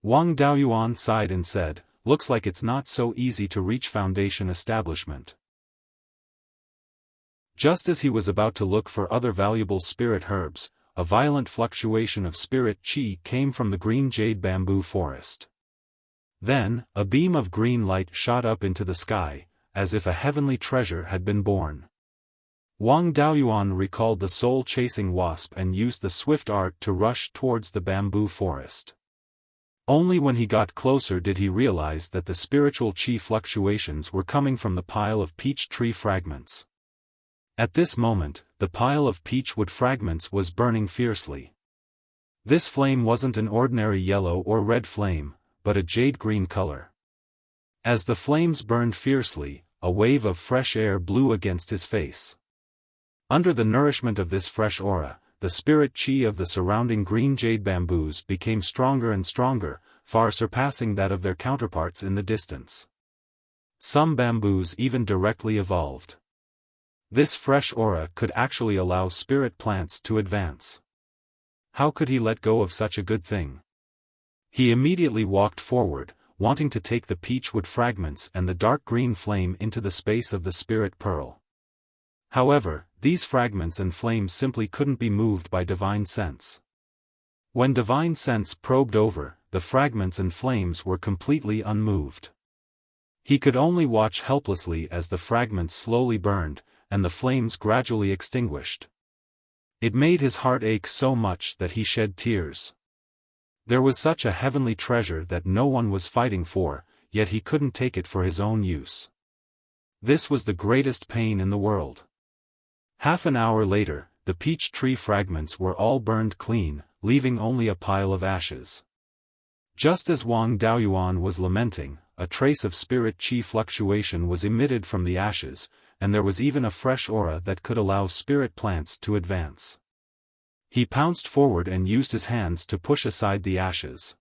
Wang Daoyuan sighed and said, "Looks like it's not so easy to reach foundation establishment." Just as he was about to look for other valuable spirit herbs, a violent fluctuation of spirit qi came from the green jade bamboo forest. Then, a beam of green light shot up into the sky, as if a heavenly treasure had been born. Wang Daoyuan recalled the soul-chasing wasp and used the swift art to rush towards the bamboo forest. Only when he got closer did he realize that the spiritual qi fluctuations were coming from the pile of peach tree fragments. At this moment, the pile of peach wood fragments was burning fiercely. This flame wasn't an ordinary yellow or red flame, but a jade-green color. As the flames burned fiercely, a wave of fresh air blew against his face. Under the nourishment of this fresh aura, the spirit qi of the surrounding green jade bamboos became stronger and stronger, far surpassing that of their counterparts in the distance. Some bamboos even directly evolved. This fresh aura could actually allow spirit plants to advance. How could he let go of such a good thing? He immediately walked forward, wanting to take the peachwood fragments and the dark green flame into the space of the spirit pearl. However, these fragments and flames simply couldn't be moved by divine sense. When divine sense probed over, the fragments and flames were completely unmoved. He could only watch helplessly as the fragments slowly burned, and the flames gradually extinguished. It made his heart ache so much that he shed tears. There was such a heavenly treasure that no one was fighting for, yet he couldn't take it for his own use. This was the greatest pain in the world. Half an hour later, the peach tree fragments were all burned clean, leaving only a pile of ashes. Just as Wang Daoyuan was lamenting, a trace of spirit qi fluctuation was emitted from the ashes, and there was even a fresh aura that could allow spirit plants to advance. He pounced forward and used his hands to push aside the ashes.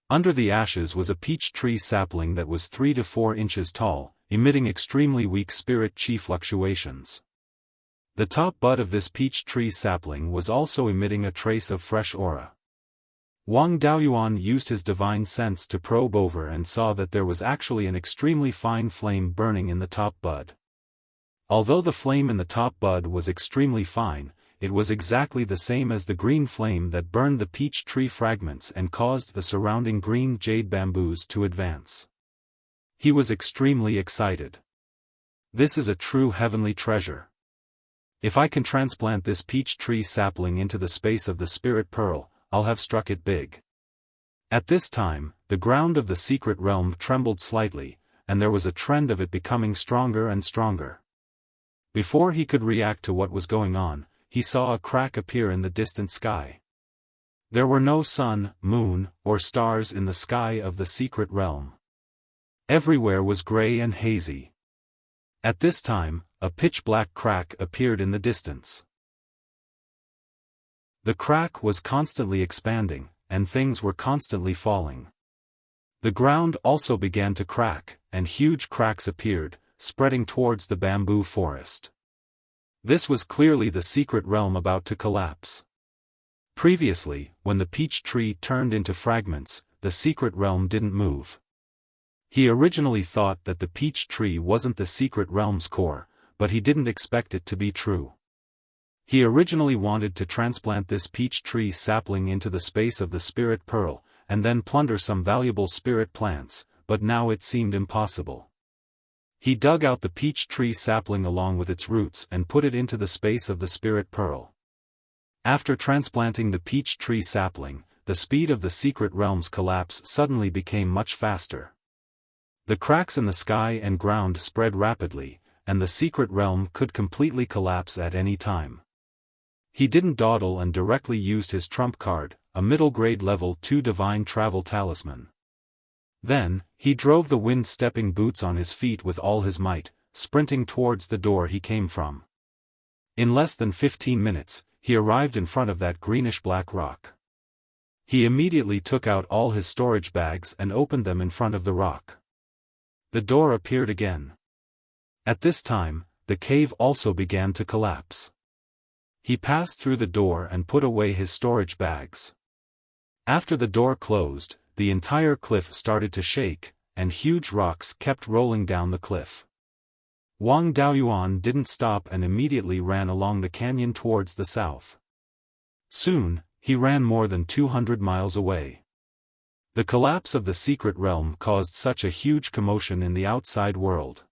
Under the ashes was a peach tree sapling that was 3 to 4 inches tall, emitting extremely weak spirit qi fluctuations. The top bud of this peach tree sapling was also emitting a trace of fresh aura. Wang Daoyuan used his divine sense to probe over and saw that there was actually an extremely fine flame burning in the top bud. Although the flame in the top bud was extremely fine, it was exactly the same as the green flame that burned the peach tree fragments and caused the surrounding green jade bamboos to advance. He was extremely excited. This is a true heavenly treasure. If I can transplant this peach tree sapling into the space of the spirit pearl, I'll have struck it big. At this time, the ground of the secret realm trembled slightly, and there was a trend of it becoming stronger and stronger. Before he could react to what was going on, he saw a crack appear in the distant sky. There were no sun, moon, or stars in the sky of the secret realm. Everywhere was gray and hazy. At this time, a pitch-black crack appeared in the distance. The crack was constantly expanding, and things were constantly falling. The ground also began to crack, and huge cracks appeared, spreading towards the bamboo forest. This was clearly the secret realm about to collapse. Previously, when the peach tree turned into fragments, the secret realm didn't move. He originally thought that the peach tree wasn't the secret realm's core, but he didn't expect it to be true. He originally wanted to transplant this peach tree sapling into the space of the spirit pearl, and then plunder some valuable spirit plants, but now it seemed impossible. He dug out the peach tree sapling along with its roots and put it into the space of the spirit pearl. After transplanting the peach tree sapling, the speed of the secret realm's collapse suddenly became much faster. The cracks in the sky and ground spread rapidly, and the secret realm could completely collapse at any time. He didn't dawdle and directly used his trump card, a middle-grade level 2 divine travel talisman. Then, he drove the wind-stepping boots on his feet with all his might, sprinting towards the door he came from. In less than 15 minutes, he arrived in front of that greenish-black rock. He immediately took out all his storage bags and opened them in front of the rock. The door appeared again. At this time, the cave also began to collapse. He passed through the door and put away his storage bags. After the door closed, the entire cliff started to shake, and huge rocks kept rolling down the cliff. Wang Daoyuan didn't stop and immediately ran along the canyon towards the south. Soon, he ran more than 200 miles away. The collapse of the secret realm caused such a huge commotion in the outside world.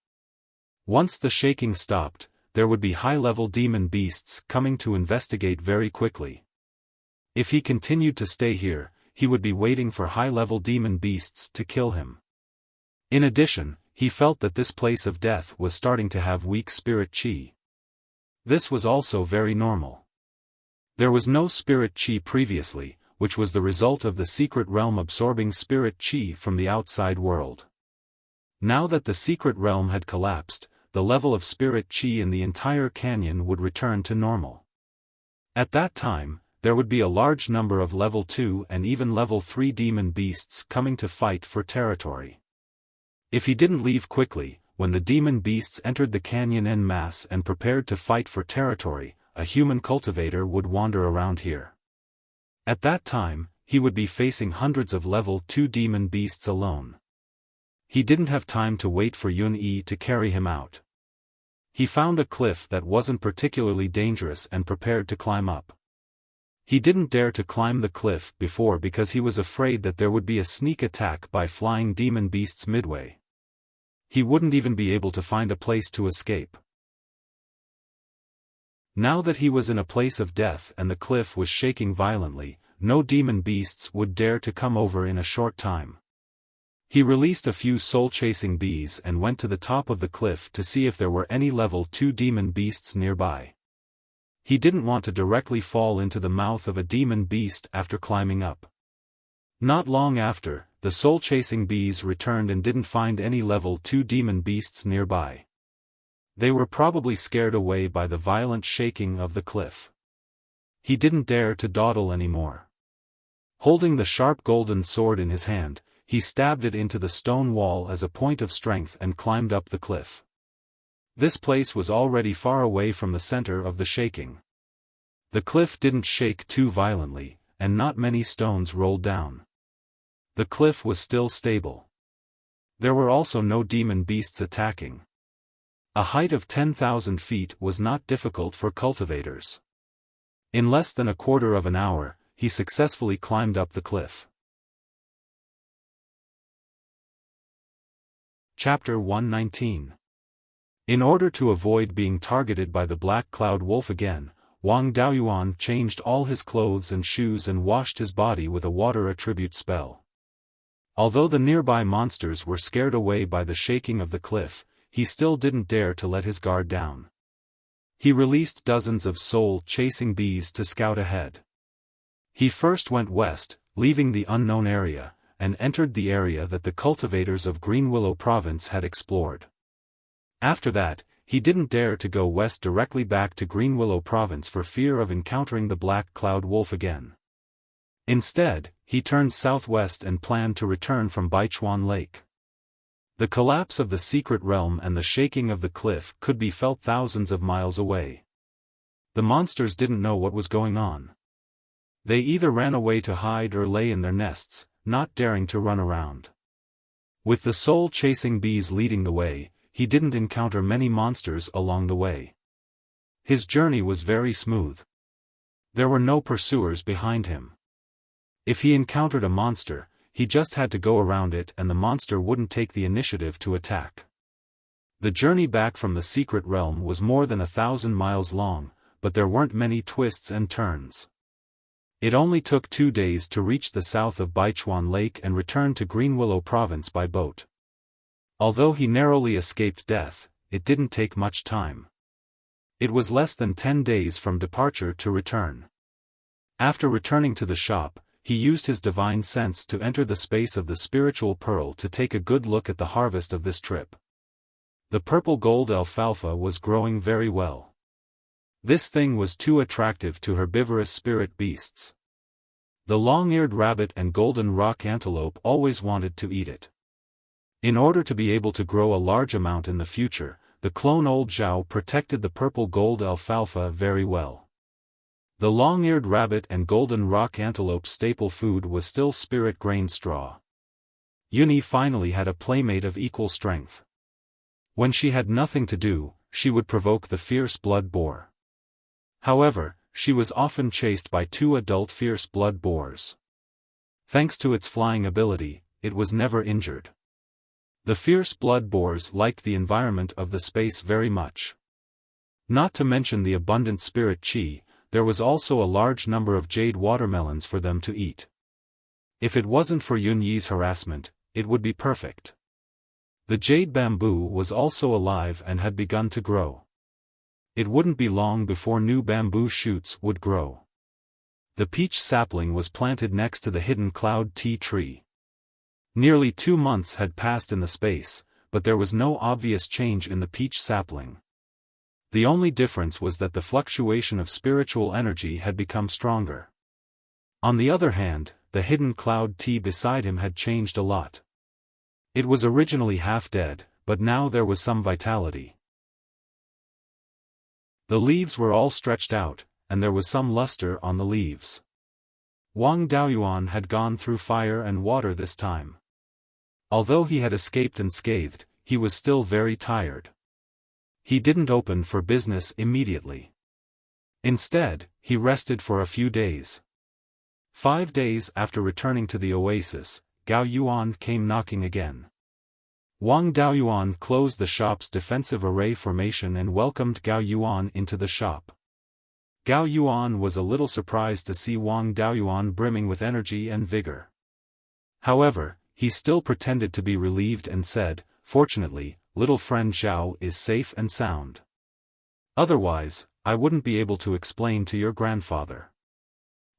Once the shaking stopped, there would be high-level demon beasts coming to investigate very quickly. If he continued to stay here, he would be waiting for high-level demon beasts to kill him. In addition, he felt that this place of death was starting to have weak spirit chi. This was also very normal. There was no spirit chi previously, which was the result of the secret realm absorbing spirit chi from the outside world. Now that the secret realm had collapsed, the level of spirit chi in the entire canyon would return to normal. At that time, there would be a large number of level 2 and even level 3 demon beasts coming to fight for territory. If he didn't leave quickly, when the demon beasts entered the canyon en masse and prepared to fight for territory, a human cultivator would wander around here. At that time, he would be facing hundreds of level 2 demon beasts alone. He didn't have time to wait for Yun Yi to carry him out. He found a cliff that wasn't particularly dangerous and prepared to climb up. He didn't dare to climb the cliff before because he was afraid that there would be a sneak attack by flying demon beasts midway. He wouldn't even be able to find a place to escape. Now that he was in a place of death and the cliff was shaking violently, no demon beasts would dare to come over in a short time. He released a few soul-chasing bees and went to the top of the cliff to see if there were any level 2 demon beasts nearby. He didn't want to directly fall into the mouth of a demon beast after climbing up. Not long after, the soul-chasing bees returned and didn't find any level 2 demon beasts nearby. They were probably scared away by the violent shaking of the cliff. He didn't dare to dawdle anymore. Holding the sharp golden sword in his hand, he stabbed it into the stone wall as a point of strength and climbed up the cliff. This place was already far away from the center of the shaking. The cliff didn't shake too violently, and not many stones rolled down. The cliff was still stable. There were also no demon beasts attacking. A height of 10,000 feet was not difficult for cultivators. In less than a quarter of an hour, he successfully climbed up the cliff. Chapter 119. In order to avoid being targeted by the black cloud wolf again, Wang Daoyuan changed all his clothes and shoes and washed his body with a water attribute spell. Although the nearby monsters were scared away by the shaking of the cliff, he still didn't dare to let his guard down. He released dozens of soul-chasing bees to scout ahead. He first went west, leaving the unknown area, and entered the area that the cultivators of Green Willow Province had explored. After that, he didn't dare to go west directly back to Green Willow Province for fear of encountering the black cloud wolf again. Instead, he turned southwest and planned to return from Beiyuan Lake. The collapse of the secret realm and the shaking of the cliff could be felt thousands of miles away. The monsters didn't know what was going on. They either ran away to hide or lay in their nests, not daring to run around. With the soul-chasing bees leading the way, he didn't encounter many monsters along the way. His journey was very smooth. There were no pursuers behind him. If he encountered a monster, he just had to go around it and the monster wouldn't take the initiative to attack. The journey back from the secret realm was more than 1,000 miles long, but there weren't many twists and turns. It only took 2 days to reach the south of Beiyuan Lake and return to Green Willow Province by boat. Although he narrowly escaped death, it didn't take much time. It was less than 10 days from departure to return. After returning to the shop, he used his divine sense to enter the space of the spiritual pearl to take a good look at the harvest of this trip. The purple gold alfalfa was growing very well. This thing was too attractive to herbivorous spirit beasts. The long-eared rabbit and golden rock antelope always wanted to eat it. In order to be able to grow a large amount in the future, the clone old Zhao protected the purple gold alfalfa very well. The long-eared rabbit and golden rock antelope's staple food was still spirit grain straw. Yuni finally had a playmate of equal strength. When she had nothing to do, she would provoke the fierce blood boar. However, she was often chased by 2 adult fierce blood boars. Thanks to its flying ability, it was never injured. The fierce blood boars liked the environment of the space very much. Not to mention the abundant spirit chi, there was also a large number of jade watermelons for them to eat. If it wasn't for Yun Yi's harassment, it would be perfect. The jade bamboo was also alive and had begun to grow. It wouldn't be long before new bamboo shoots would grow. The peach sapling was planted next to the hidden cloud tea tree. Nearly 2 months had passed in the space, but there was no obvious change in the peach sapling. The only difference was that the fluctuation of spiritual energy had become stronger. On the other hand, the hidden cloud tea beside him had changed a lot. It was originally half dead, but now there was some vitality. The leaves were all stretched out, and there was some luster on the leaves. Wang Daoyuan had gone through fire and water this time. Although he had escaped unscathed, he was still very tired. He didn't open for business immediately. Instead, he rested for a few days. 5 days after returning to the oasis, Gao Yuan came knocking again. Wang Daoyuan closed the shop's defensive array formation and welcomed Gao Yuan into the shop. Gao Yuan was a little surprised to see Wang Daoyuan brimming with energy and vigor. However, he still pretended to be relieved and said, "Fortunately, little friend Zhao is safe and sound. Otherwise, I wouldn't be able to explain to your grandfather."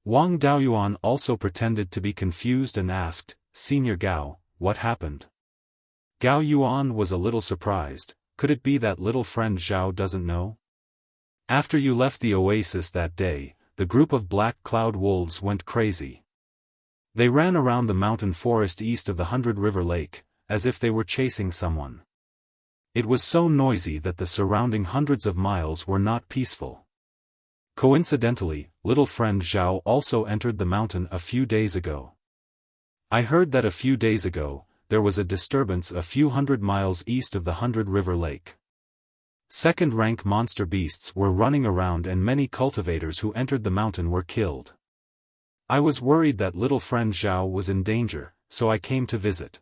Wang Daoyuan also pretended to be confused and asked, "Senior Gao, what happened?" Gao Yuan was a little surprised. Could it be that little friend Zhao doesn't know? After you left the oasis that day, the group of black cloud wolves went crazy. They ran around the mountain forest east of the 100 River Lake, as if they were chasing someone. It was so noisy that the surrounding hundreds of miles were not peaceful. Coincidentally, little friend Zhao also entered the mountain a few days ago. I heard that a few days ago, there was a disturbance a few hundred miles east of the 100 River Lake. Second-rank monster beasts were running around and many cultivators who entered the mountain were killed. I was worried that little friend Zhao was in danger, so I came to visit.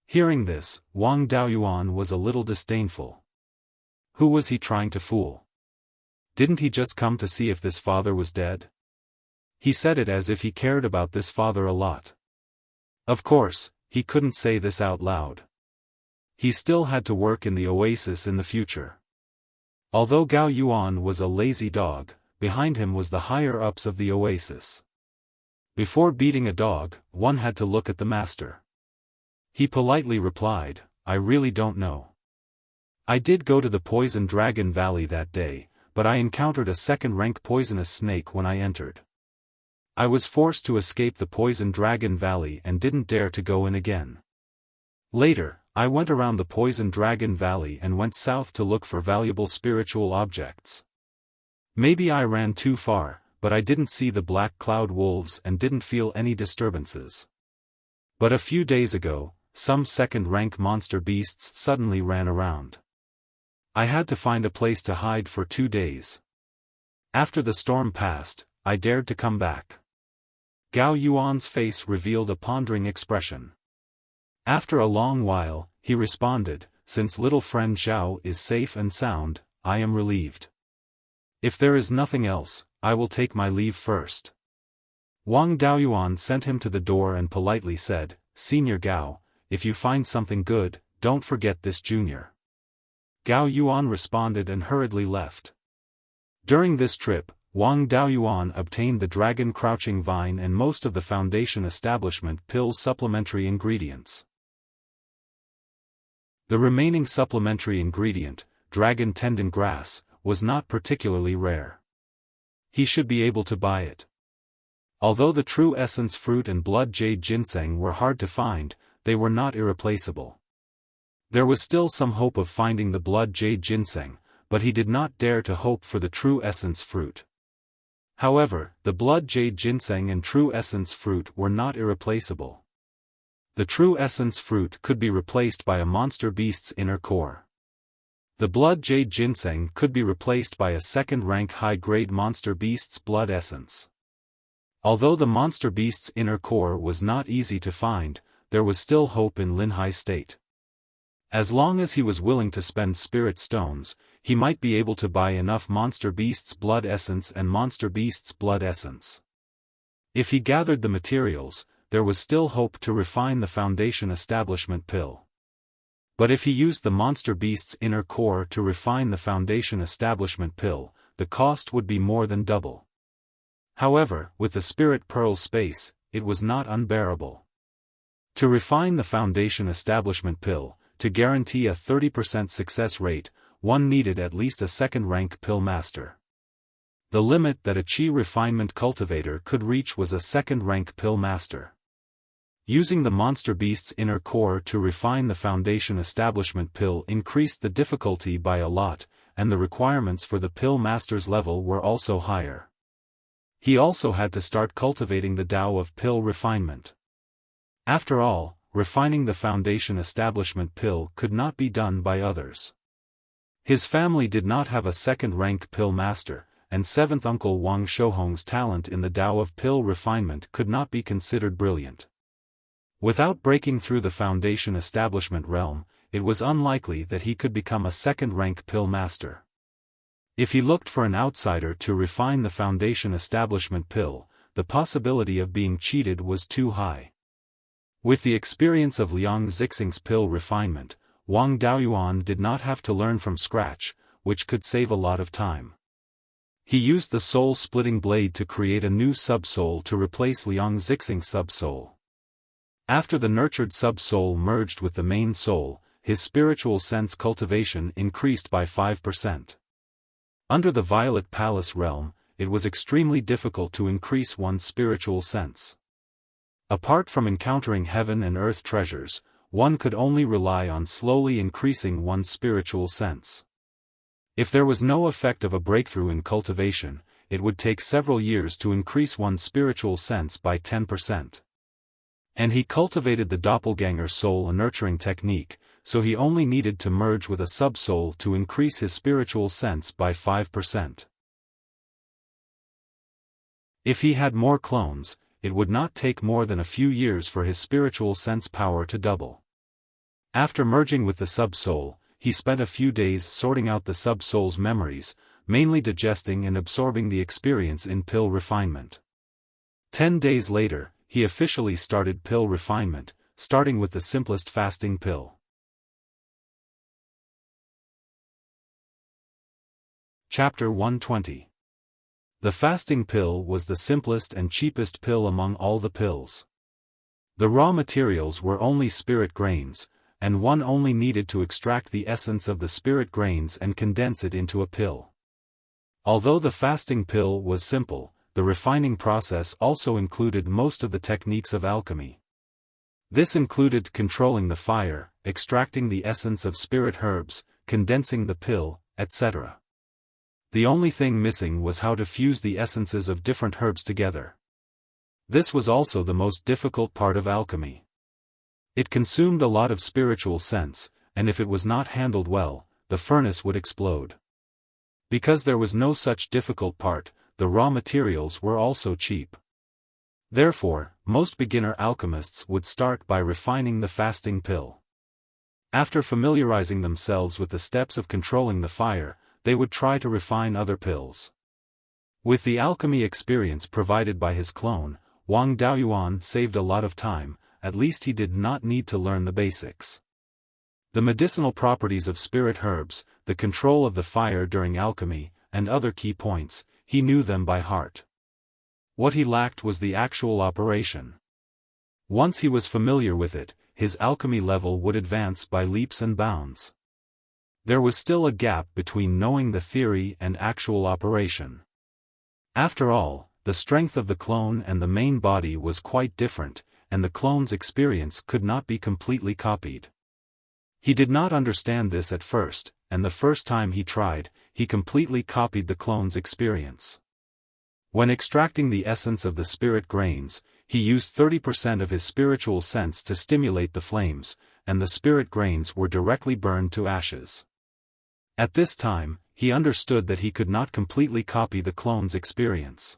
Hearing this, Wang Daoyuan was a little disdainful. Who was he trying to fool? Didn't he just come to see if this father was dead? He said it as if he cared about this father a lot. Of course, he couldn't say this out loud. He still had to work in the oasis in the future. Although Gao Yuan was a lazy dog, behind him was the higher-ups of the oasis. Before beating a dog, one had to look at the master. He politely replied, "I really don't know. I did go to the Poison Dragon Valley that day, but I encountered a second-rank poisonous snake when I entered. I was forced to escape the Poison Dragon Valley and didn't dare to go in again. Later, I went around the Poison Dragon Valley and went south to look for valuable spiritual objects. Maybe I ran too far, but I didn't see the black cloud wolves and didn't feel any disturbances. But a few days ago, some second-rank monster beasts suddenly ran around. I had to find a place to hide for 2 days. After the storm passed, I dared to come back." Gao Yuan's face revealed a pondering expression. After a long while, he responded, "Since little friend Zhao is safe and sound, I am relieved. If there is nothing else, I will take my leave first." Wang Daoyuan sent him to the door and politely said, "Senior Gao, if you find something good, don't forget this junior." Gao Yuan responded and hurriedly left. During this trip, Wang Daoyuan obtained the Dragon Crouching Vine and most of the Foundation Establishment Pill's supplementary ingredients. The remaining supplementary ingredient, Dragon Tendon Grass, was not particularly rare. He should be able to buy it. Although the True Essence Fruit and Blood Jade Ginseng were hard to find, they were not irreplaceable. There was still some hope of finding the Blood Jade Ginseng, but he did not dare to hope for the True Essence Fruit. However, the Blood Jade Ginseng and True Essence Fruit were not irreplaceable. The True Essence Fruit could be replaced by a monster beast's inner core. The Blood Jade Ginseng could be replaced by a second-rank high-grade monster beast's blood essence. Although the monster beast's inner core was not easy to find, there was still hope in Linhai State. As long as he was willing to spend spirit stones, he might be able to buy enough monster beast's blood essence and monster beast's blood essence. If he gathered the materials, there was still hope to refine the Foundation Establishment Pill. But if he used the monster beast's inner core to refine the Foundation Establishment Pill, the cost would be more than double. However, with the Spirit Pearl space, it was not unbearable. To refine the Foundation Establishment Pill, to guarantee a 30% success rate, one needed at least a second-rank pill master. The limit that a Qi refinement cultivator could reach was a second-rank pill master. Using the monster beast's inner core to refine the Foundation Establishment Pill increased the difficulty by a lot, and the requirements for the pill master's level were also higher. He also had to start cultivating the Tao of pill refinement. After all, refining the Foundation Establishment Pill could not be done by others. His family did not have a second-rank pill master, and seventh uncle Wang Shouhong's talent in the Tao of pill refinement could not be considered brilliant. Without breaking through the Foundation Establishment realm, it was unlikely that he could become a second-rank pill master. If he looked for an outsider to refine the Foundation Establishment Pill, the possibility of being cheated was too high. With the experience of Liang Zixing's pill refinement, Wang Daoyuan did not have to learn from scratch, which could save a lot of time. He used the soul-splitting blade to create a new subsoul to replace Liang Zixing's subsoul. After the nurtured subsoul merged with the main soul, his spiritual sense cultivation increased by 5%. Under the Violet Palace realm, it was extremely difficult to increase one's spiritual sense. Apart from encountering heaven and earth treasures, one could only rely on slowly increasing one's spiritual sense. If there was no effect of a breakthrough in cultivation, it would take several years to increase one's spiritual sense by 10%. And he cultivated the doppelganger soul nurturing technique, so he only needed to merge with a subsoul to increase his spiritual sense by 5%. If he had more clones, it would not take more than a few years for his spiritual sense power to double. After merging with the subsoul, he spent a few days sorting out the subsoul's memories, mainly digesting and absorbing the experience in pill refinement. 10 days later, he officially started pill refinement, starting with the simplest fasting pill. Chapter 120. The fasting pill was the simplest and cheapest pill among all the pills. The raw materials were only spirit grains, and one only needed to extract the essence of the spirit grains and condense it into a pill. Although the fasting pill was simple, the refining process also included most of the techniques of alchemy. This included controlling the fire, extracting the essence of spirit herbs, condensing the pill, etc. The only thing missing was how to fuse the essences of different herbs together. This was also the most difficult part of alchemy. It consumed a lot of spiritual sense, and if it was not handled well, the furnace would explode. Because there was no such difficult part, the raw materials were also cheap. Therefore, most beginner alchemists would start by refining the fasting pill. After familiarizing themselves with the steps of controlling the fire, they would try to refine other pills. With the alchemy experience provided by his clone, Wang Daoyuan saved a lot of time, at least he did not need to learn the basics. The medicinal properties of spirit herbs, the control of the fire during alchemy, and other key points, he knew them by heart. What he lacked was the actual operation. Once he was familiar with it, his alchemy level would advance by leaps and bounds. There was still a gap between knowing the theory and actual operation. After all, the strength of the clone and the main body was quite different, and the clone's experience could not be completely copied. He did not understand this at first, and the first time he tried, he completely copied the clone's experience. When extracting the essence of the spirit grains, he used 30% of his spiritual sense to stimulate the flames, and the spirit grains were directly burned to ashes. At this time, he understood that he could not completely copy the clone's experience.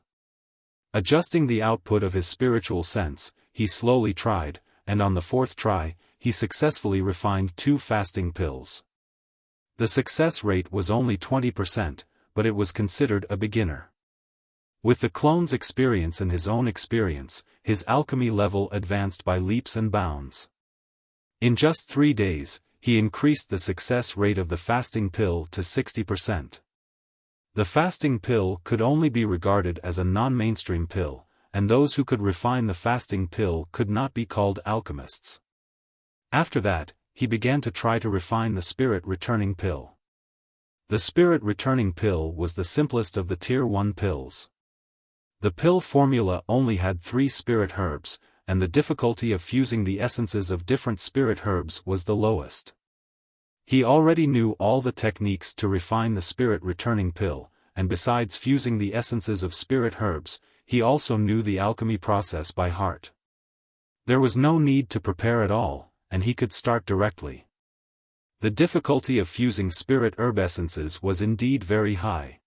Adjusting the output of his spiritual sense, he slowly tried, and on the fourth try, he successfully refined 2 fasting pills. The success rate was only 20%, but it was considered a beginner. With the clone's experience and his own experience, his alchemy level advanced by leaps and bounds. In just 3 days, he increased the success rate of the fasting pill to 60%. The fasting pill could only be regarded as a non-mainstream pill, and those who could refine the fasting pill could not be called alchemists. After that, he began to try to refine the spirit-returning pill. The spirit-returning pill was the simplest of the Tier 1 pills. The pill formula only had 3 spirit herbs, and the difficulty of fusing the essences of different spirit herbs was the lowest. He already knew all the techniques to refine the spirit-returning pill, and besides fusing the essences of spirit herbs, he also knew the alchemy process by heart. There was no need to prepare at all, and he could start directly. The difficulty of fusing spirit herb essences was indeed very high.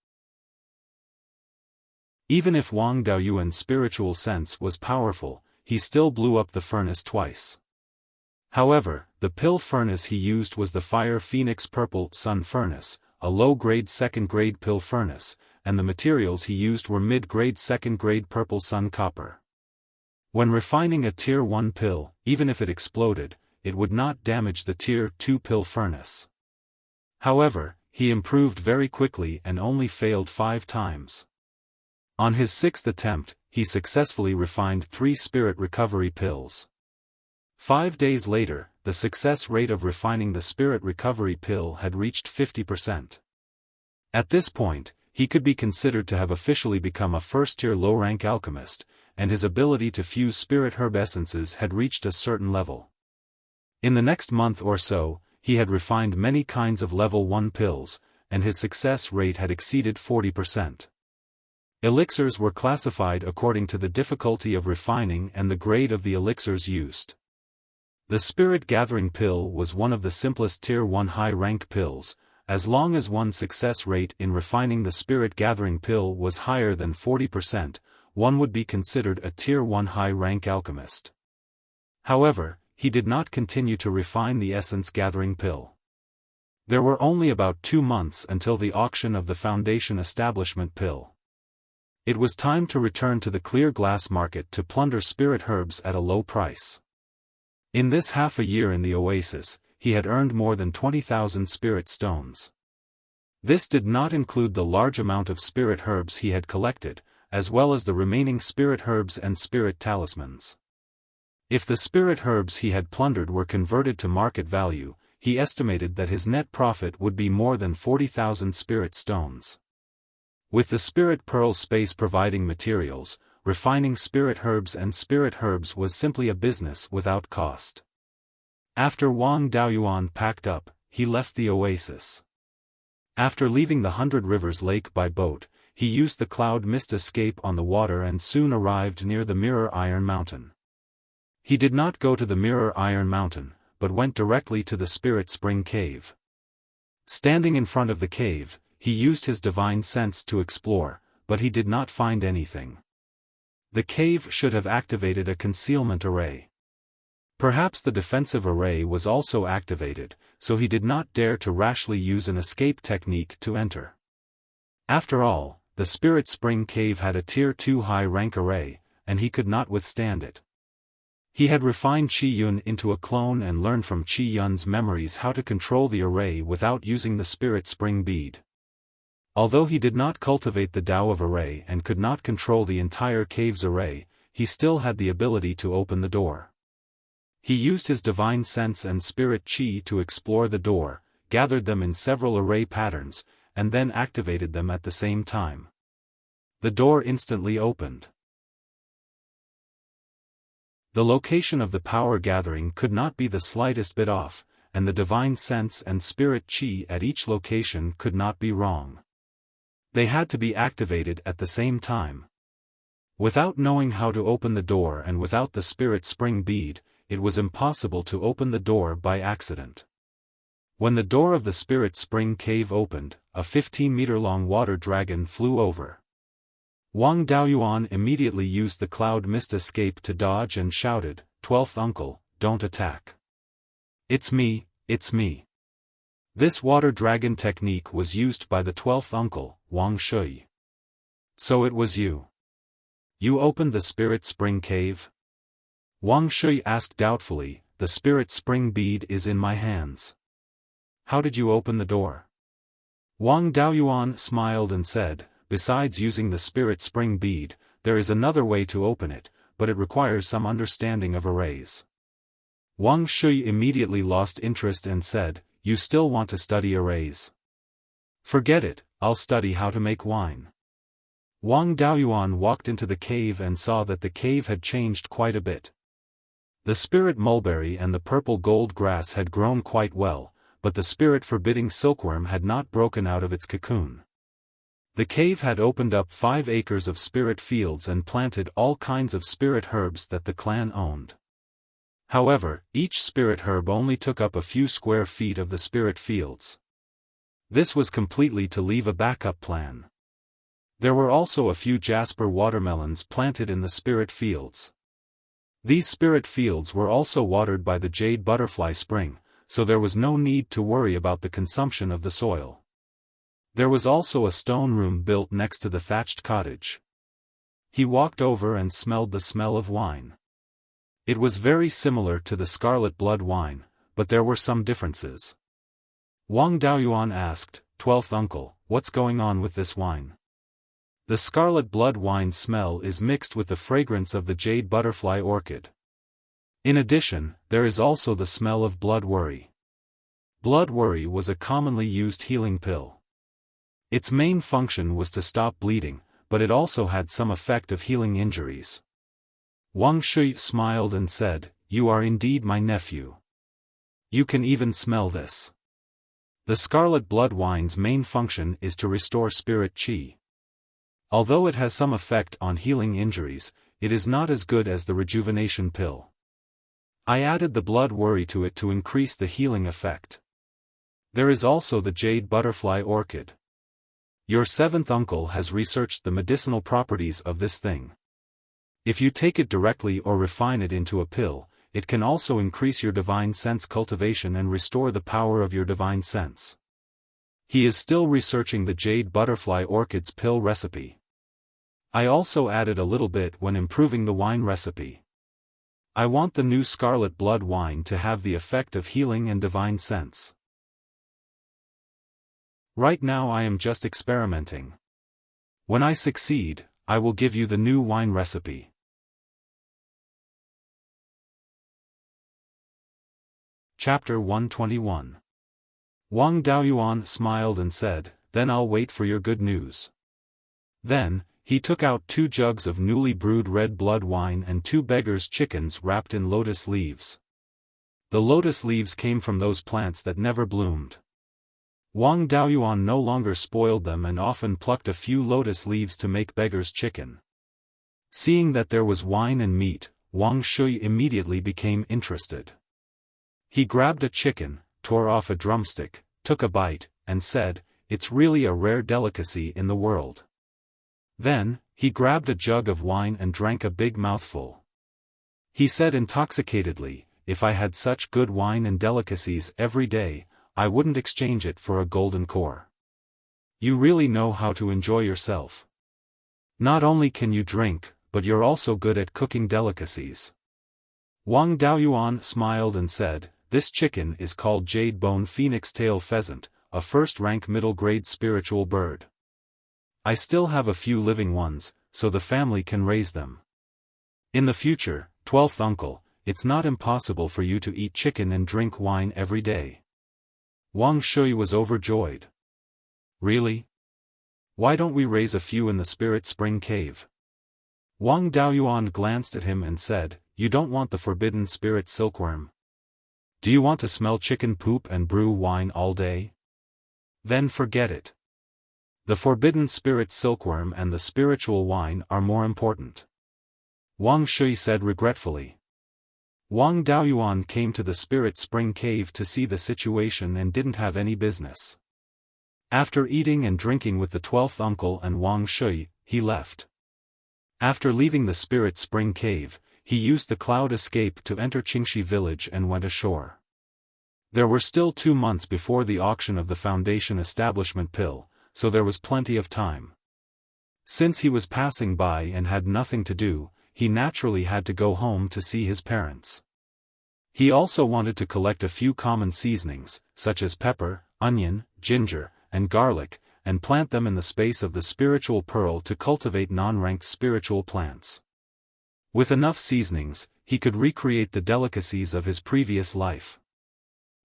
Even if Wang Daoyuan's spiritual sense was powerful, he still blew up the furnace twice. However, the pill furnace he used was the Fire Phoenix Purple Sun Furnace, a low-grade second-grade pill furnace, and the materials he used were mid-grade second-grade Purple Sun Copper. When refining a Tier 1 pill, even if it exploded, it would not damage the Tier 2 pill furnace. However, he improved very quickly and only failed 5 times. On his 6th attempt, he successfully refined 3 spirit recovery pills. 5 days later, the success rate of refining the spirit recovery pill had reached 50%. At this point, he could be considered to have officially become a first-tier low-rank alchemist, and his ability to fuse spirit herb essences had reached a certain level. In the next month or so, he had refined many kinds of level 1 pills, and his success rate had exceeded 40%. Elixirs were classified according to the difficulty of refining and the grade of the elixirs used. The Spirit Gathering Pill was one of the simplest Tier 1 high-rank pills. As long as one's success rate in refining the Spirit Gathering Pill was higher than 40%, one would be considered a Tier 1 high-rank alchemist. However, he did not continue to refine the Essence Gathering Pill. There were only about 2 months until the auction of the Foundation Establishment Pill. It was time to return to the clear glass market to plunder spirit herbs at a low price. In this half a year in the oasis, he had earned more than 20,000 spirit stones. This did not include the large amount of spirit herbs he had collected, as well as the remaining spirit herbs and spirit talismans. If the spirit herbs he had plundered were converted to market value, he estimated that his net profit would be more than 40,000 spirit stones. With the spirit pearl space providing materials, refining spirit herbs was simply a business without cost. After Wang Daoyuan packed up, he left the oasis. After leaving the 100 Rivers Lake by boat, he used the cloud mist escape on the water and soon arrived near the Mirror Iron Mountain. He did not go to the Mirror Iron Mountain, but went directly to the Spirit Spring Cave. Standing in front of the cave, he used his divine sense to explore, but he did not find anything. The cave should have activated a concealment array. Perhaps the defensive array was also activated, so he did not dare to rashly use an escape technique to enter. After all, the Spirit Spring Cave had a Tier 2 high-rank array, and he could not withstand it. He had refined Qi Yun into a clone and learned from Qi Yun's memories how to control the array without using the Spirit Spring Bead. Although he did not cultivate the Tao of array and could not control the entire cave's array, he still had the ability to open the door. He used his divine sense and spirit Qi to explore the door, gathered them in several array patterns, and then activated them at the same time. The door instantly opened. The location of the power gathering could not be the slightest bit off, and the divine sense and spirit Qi at each location could not be wrong. They had to be activated at the same time. Without knowing how to open the door and without the Spirit Spring Bead, it was impossible to open the door by accident. When the door of the Spirit Spring Cave opened, a 15-meter-long water dragon flew over. Wang Daoyuan immediately used the cloud mist escape to dodge and shouted, "12th uncle, don't attack. It's me, it's me." This water dragon technique was used by the 12th uncle, Wang Shui. So it was you. You opened the Spirit Spring Cave? Wang Shui asked doubtfully. The Spirit Spring Bead is in my hands. How did you open the door? Wang Daoyuan smiled and said, besides using the Spirit Spring Bead, there is another way to open it, but it requires some understanding of arrays. Wang Shui immediately lost interest and said, you still want to study arrays? Forget it, I'll study how to make wine. Wang Daoyuan walked into the cave and saw that the cave had changed quite a bit. The spirit mulberry and the purple gold grass had grown quite well, but the spirit forbidding silkworm had not broken out of its cocoon. The cave had opened up 5 acres of spirit fields and planted all kinds of spirit herbs that the clan owned. However, each spirit herb only took up a few square feet of the spirit fields. This was completely to leave a backup plan. There were also a few jasper watermelons planted in the spirit fields. These spirit fields were also watered by the jade butterfly spring, so there was no need to worry about the consumption of the soil. There was also a stone room built next to the thatched cottage. He walked over and smelled the smell of wine. It was very similar to the scarlet blood wine, but there were some differences. Wang Daoyuan asked, 12th uncle, what's going on with this wine? The scarlet blood wine smell is mixed with the fragrance of the jade butterfly orchid. In addition, there is also the smell of blood worry. Blood worry was a commonly used healing pill. Its main function was to stop bleeding, but it also had some effect of healing injuries. Wang Shui smiled and said, you are indeed my nephew. You can even smell this. The scarlet blood wine's main function is to restore spirit qi. Although it has some effect on healing injuries, it is not as good as the rejuvenation pill. I added the blood worry to it to increase the healing effect. There is also the jade butterfly orchid. Your seventh uncle has researched the medicinal properties of this thing. If you take it directly or refine it into a pill, it can also increase your divine sense cultivation and restore the power of your divine sense. He is still researching the jade butterfly orchid's pill recipe. I also added a little bit when improving the wine recipe. I want the new scarlet blood wine to have the effect of healing and divine sense. Right now I am just experimenting. When I succeed, I will give you the new wine recipe. Chapter 121. Wang Daoyuan smiled and said, "Then I'll wait for your good news." Then, he took out 2 jugs of newly brewed red blood wine and 2 beggars' chickens wrapped in lotus leaves. The lotus leaves came from those plants that never bloomed. Wang Daoyuan no longer spoiled them and often plucked a few lotus leaves to make beggar's chicken. Seeing that there was wine and meat, Wang Shui immediately became interested. He grabbed a chicken, tore off a drumstick, took a bite, and said, "It's really a rare delicacy in the world." Then, he grabbed a jug of wine and drank a big mouthful. He said intoxicatedly, "If I had such good wine and delicacies every day, I wouldn't exchange it for a golden core. You really know how to enjoy yourself. Not only can you drink, but you're also good at cooking delicacies." Wang Daoyuan smiled and said, "This chicken is called Jade Bone Phoenix Tail Pheasant, a first-rank middle-grade spiritual bird. I still have a few living ones, so the family can raise them. In the future, 12th uncle, it's not impossible for you to eat chicken and drink wine every day." Wang Shui was overjoyed. "Really? Why don't we raise a few in the Spirit Spring Cave?" Wang Daoyuan glanced at him and said, "You don't want the forbidden spirit silkworm? Do you want to smell chicken poop and brew wine all day? Then forget it. The forbidden spirit silkworm and the spiritual wine are more important." Wang Shui said regretfully. Wang Daoyuan came to the Spirit Spring Cave to see the situation and didn't have any business. After eating and drinking with the 12th uncle and Wang Shui, he left. After leaving the Spirit Spring Cave, he used the cloud escape to enter Qingxi village and went ashore. There were still 2 months before the auction of the Foundation Establishment Pill, so there was plenty of time. Since he was passing by and had nothing to do, he naturally had to go home to see his parents. He also wanted to collect a few common seasonings, such as pepper, onion, ginger, and garlic, and plant them in the space of the spiritual pearl to cultivate non-ranked spiritual plants. With enough seasonings, he could recreate the delicacies of his previous life.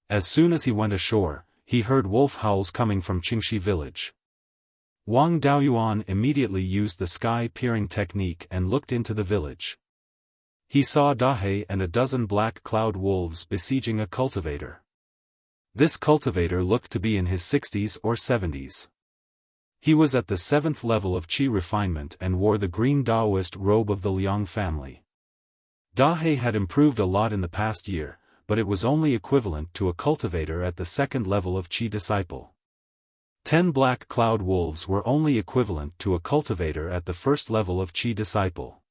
As soon as he went ashore, he heard wolf howls coming from Qingxi village. Wang Daoyuan immediately used the sky-peering technique and looked into the village. He saw Dahe and a dozen black cloud wolves besieging a cultivator. This cultivator looked to be in his 60s or 70s. He was at the 7th level of Qi refinement and wore the green Daoist robe of the Liang family. Dahe had improved a lot in the past year, but it was only equivalent to a cultivator at the 2nd level of Qi disciple. 10 black cloud wolves were only equivalent to a cultivator at the 1st level of Qi disciple.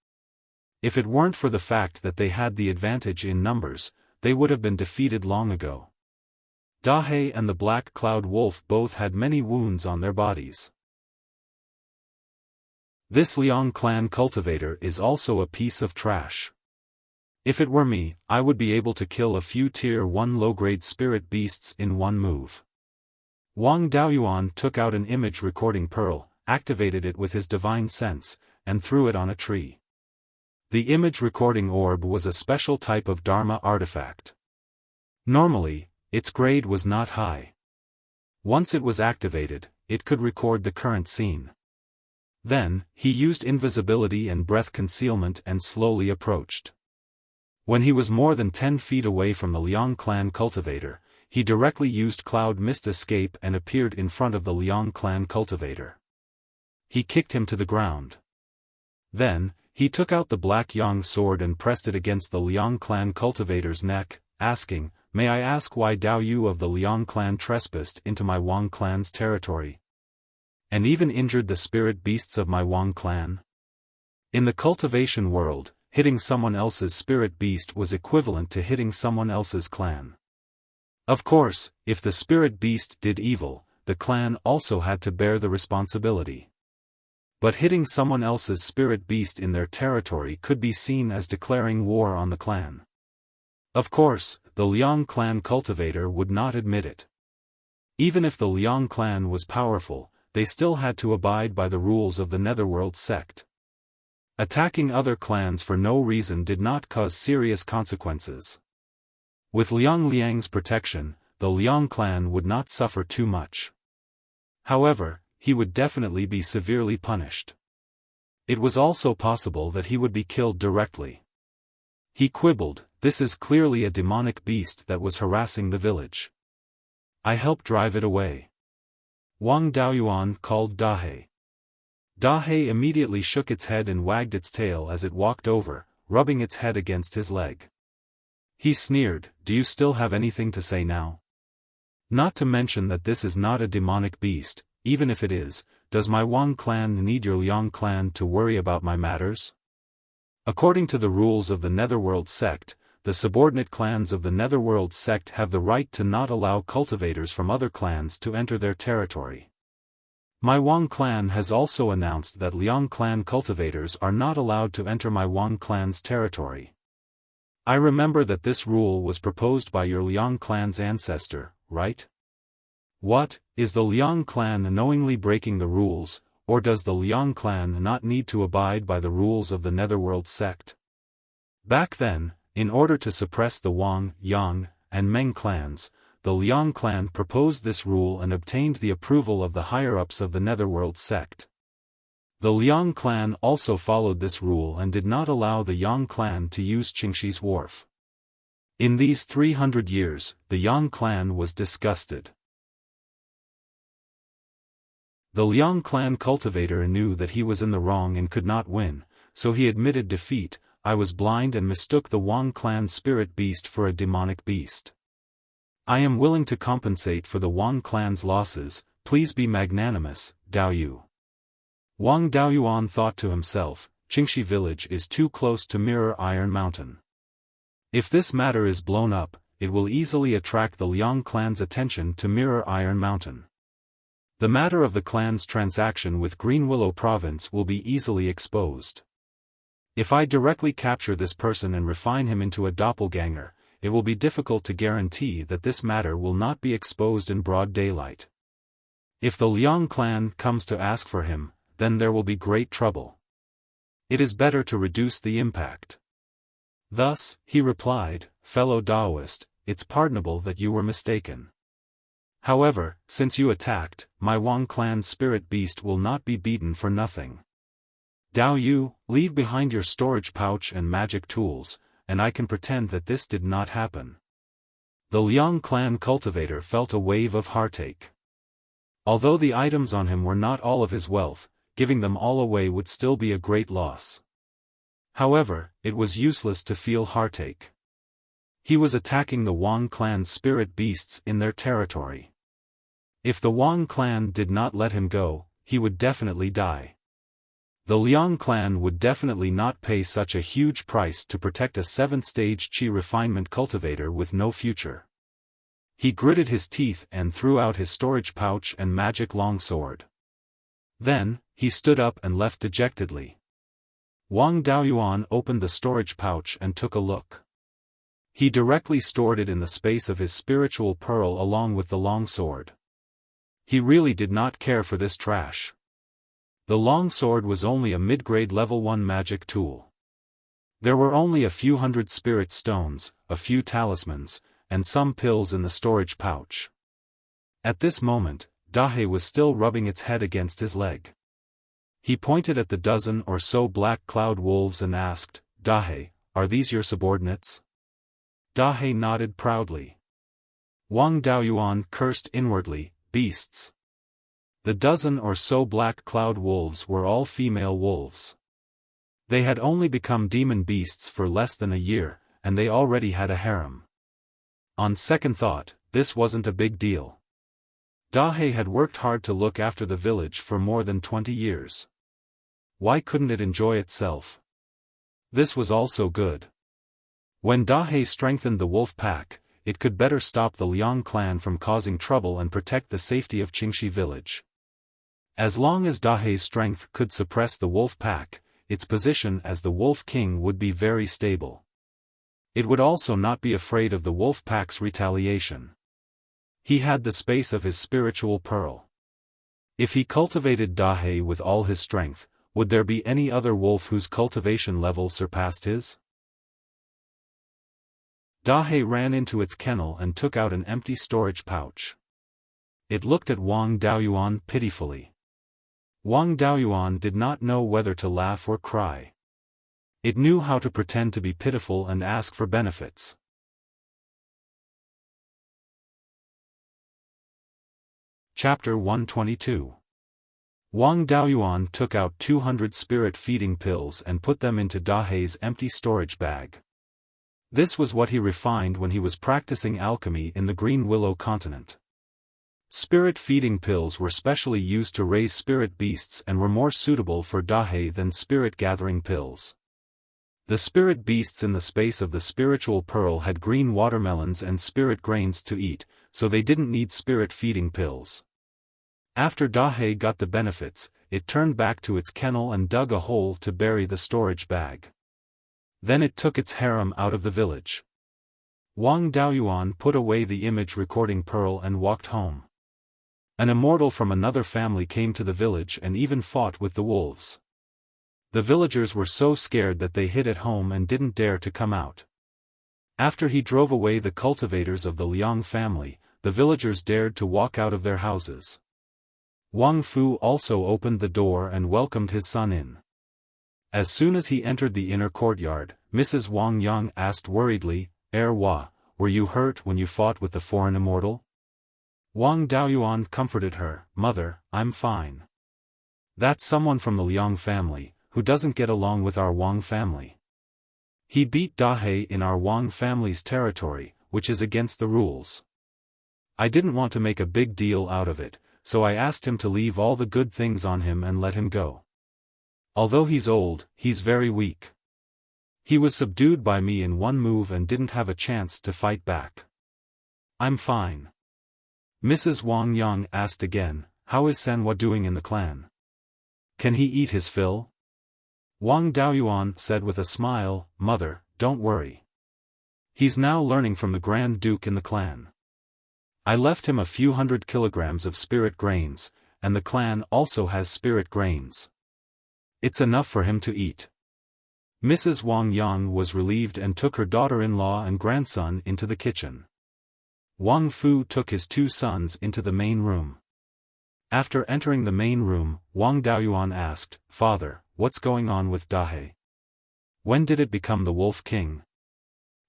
If it weren't for the fact that they had the advantage in numbers, they would have been defeated long ago. Dahe and the black cloud wolf both had many wounds on their bodies. This Liang clan cultivator is also a piece of trash. If it were me, I would be able to kill a few tier 1 low-grade spirit beasts in one move. Wang Daoyuan took out an image recording pearl, activated it with his divine sense, and threw it on a tree. The image recording orb was a special type of Dharma artifact. Normally, its grade was not high. Once it was activated, it could record the current scene. Then, he used invisibility and breath concealment and slowly approached. When he was more than 10 feet away from the Liang clan cultivator, he directly used cloud mist escape and appeared in front of the Liang clan cultivator. he kicked him to the ground. Then, he took out the black Yang sword and pressed it against the Liang clan cultivator's neck, asking, "May I ask why Dao Yu of the Liang clan trespassed into my Wang clan's territory? And even injured the spirit beasts of my Wang clan?" In the cultivation world, hitting someone else's spirit beast was equivalent to hitting someone else's clan. Of course, if the spirit beast did evil, the clan also had to bear the responsibility. But hitting someone else's spirit beast in their territory could be seen as declaring war on the clan. Of course, the Liang clan cultivator would not admit it. Even if the Liang clan was powerful, they still had to abide by the rules of the Netherworld sect. Attacking other clans for no reason did not cause serious consequences. With Liang Liang's protection, the Liang clan would not suffer too much. However, he would definitely be severely punished. It was also possible that he would be killed directly. He quibbled, "This is clearly a demonic beast that was harassing the village. I helped drive it away." Wang Daoyuan called Dahe. Dahe immediately shook its head and wagged its tail as it walked over, rubbing its head against his leg. He sneered, "Do you still have anything to say now? Not to mention that this is not a demonic beast. Even if it is, does my Wang clan need your Liang clan to worry about my matters?" According to the rules of the Netherworld sect, the subordinate clans of the Netherworld sect have the right to not allow cultivators from other clans to enter their territory. My Wang clan has also announced that Liang clan cultivators are not allowed to enter my Wang clan's territory. I remember that this rule was proposed by your Liang clan's ancestor, right? What, is the Liang clan knowingly breaking the rules, or does the Liang clan not need to abide by the rules of the Netherworld sect? Back then, in order to suppress the Wang, Yang, and Meng clans, the Liang clan proposed this rule and obtained the approval of the higher-ups of the Netherworld sect. The Liang clan also followed this rule and did not allow the Yang clan to use Qingshi's wharf. In these 300 years, the Yang clan was disgusted. The Liang clan cultivator knew that he was in the wrong and could not win, so he admitted defeat. "I was blind and mistook the Wang clan spirit beast for a demonic beast. I am willing to compensate for the Wang clan's losses. Please be magnanimous, Dao Yu." Wang Daoyuan thought to himself, "Qingshi village is too close to Mirror Iron Mountain. If this matter is blown up, it will easily attract the Liang clan's attention to Mirror Iron Mountain. The matter of the clan's transaction with Green Willow Province will be easily exposed. If I directly capture this person and refine him into a doppelganger, it will be difficult to guarantee that this matter will not be exposed in broad daylight. If the Liang clan comes to ask for him, then there will be great trouble. It is better to reduce the impact." Thus, he replied, "Fellow Daoist, it's pardonable that you were mistaken. However, since you attacked, my Wang clan's spirit beast will not be beaten for nothing. Dao Yu, leave behind your storage pouch and magic tools, and I can pretend that this did not happen." The Liang clan cultivator felt a wave of heartache. Although the items on him were not all of his wealth, giving them all away would still be a great loss. However, it was useless to feel heartache. He was attacking the Wang clan's spirit beasts in their territory. If the Wang clan did not let him go, he would definitely die. The Liang clan would definitely not pay such a huge price to protect a 7th-stage Qi refinement cultivator with no future. He gritted his teeth and threw out his storage pouch and magic longsword. Then, he stood up and left dejectedly. Wang Daoyuan opened the storage pouch and took a look. He directly stored it in the space of his spiritual pearl along with the longsword. He really did not care for this trash. The longsword was only a mid-grade level 1 magic tool. There were only a few hundred spirit stones, a few talismans, and some pills in the storage pouch. At this moment, Dahe was still rubbing its head against his leg. He pointed at the dozen or so black cloud wolves and asked, "Dahe, are these your subordinates?" Dahe nodded proudly. Wang Daoyuan cursed inwardly, "Beasts. The dozen or so black cloud wolves were all female wolves. They had only become demon beasts for less than a year, and they already had a harem. On second thought, this wasn't a big deal. Dahe had worked hard to look after the village for more than 20 years. Why couldn't it enjoy itself? This was also good. When Dahe strengthened the wolf pack, it could better stop the Liang clan from causing trouble and protect the safety of Qingxi village. As long as Dahe's strength could suppress the wolf pack, its position as the Wolf King would be very stable. It would also not be afraid of the wolf pack's retaliation. He had the space of his spiritual pearl. If he cultivated Dahe with all his strength, would there be any other wolf whose cultivation level surpassed his? Dahe ran into its kennel and took out an empty storage pouch. It looked at Wang Daoyuan pitifully. Wang Daoyuan did not know whether to laugh or cry. It knew how to pretend to be pitiful and ask for benefits. Chapter 122. Wang Daoyuan took out 200 spirit-feeding pills and put them into Dahe's empty storage bag. This was what he refined when he was practicing alchemy in the Green Willow continent. Spirit-feeding pills were specially used to raise spirit beasts and were more suitable for Dahe than spirit-gathering pills. The spirit beasts in the space of the spiritual pearl had green watermelons and spirit grains to eat, so they didn't need spirit-feeding pills. After Dahe got the benefits, it turned back to its kennel and dug a hole to bury the storage bag. Then it took its harem out of the village. Wang Daoyuan put away the image recording pearl and walked home. An immortal from another family came to the village and even fought with the wolves. The villagers were so scared that they hid at home and didn't dare to come out. After he drove away the cultivators of the Liang family, the villagers dared to walk out of their houses. Wang Fu also opened the door and welcomed his son in. As soon as he entered the inner courtyard, Mrs. Wang Yang asked worriedly, Hua, were you hurt when you fought with the foreign immortal? Wang Daoyuan comforted her, Mother, I'm fine. That's someone from the Liang family, who doesn't get along with our Wang family. He beat Dahe in our Wang family's territory, which is against the rules. I didn't want to make a big deal out of it, so I asked him to leave all the good things on him and let him go. Although he's old, he's very weak. He was subdued by me in one move and didn't have a chance to fight back. I'm fine. Mrs. Wang Yang asked again, how is Senhua doing in the clan? Can he eat his fill? Wang Daoyuan said with a smile, Mother, don't worry. He's now learning from the Grand Duke in the clan. I left him a few 100 kilograms of spirit grains, and the clan also has spirit grains. It's enough for him to eat. Mrs. Wang Yang was relieved and took her daughter-in-law and grandson into the kitchen. Wang Fu took his two sons into the main room. After entering the main room, Wang Daoyuan asked, Father, what's going on with Dahe? When did it become the Wolf King?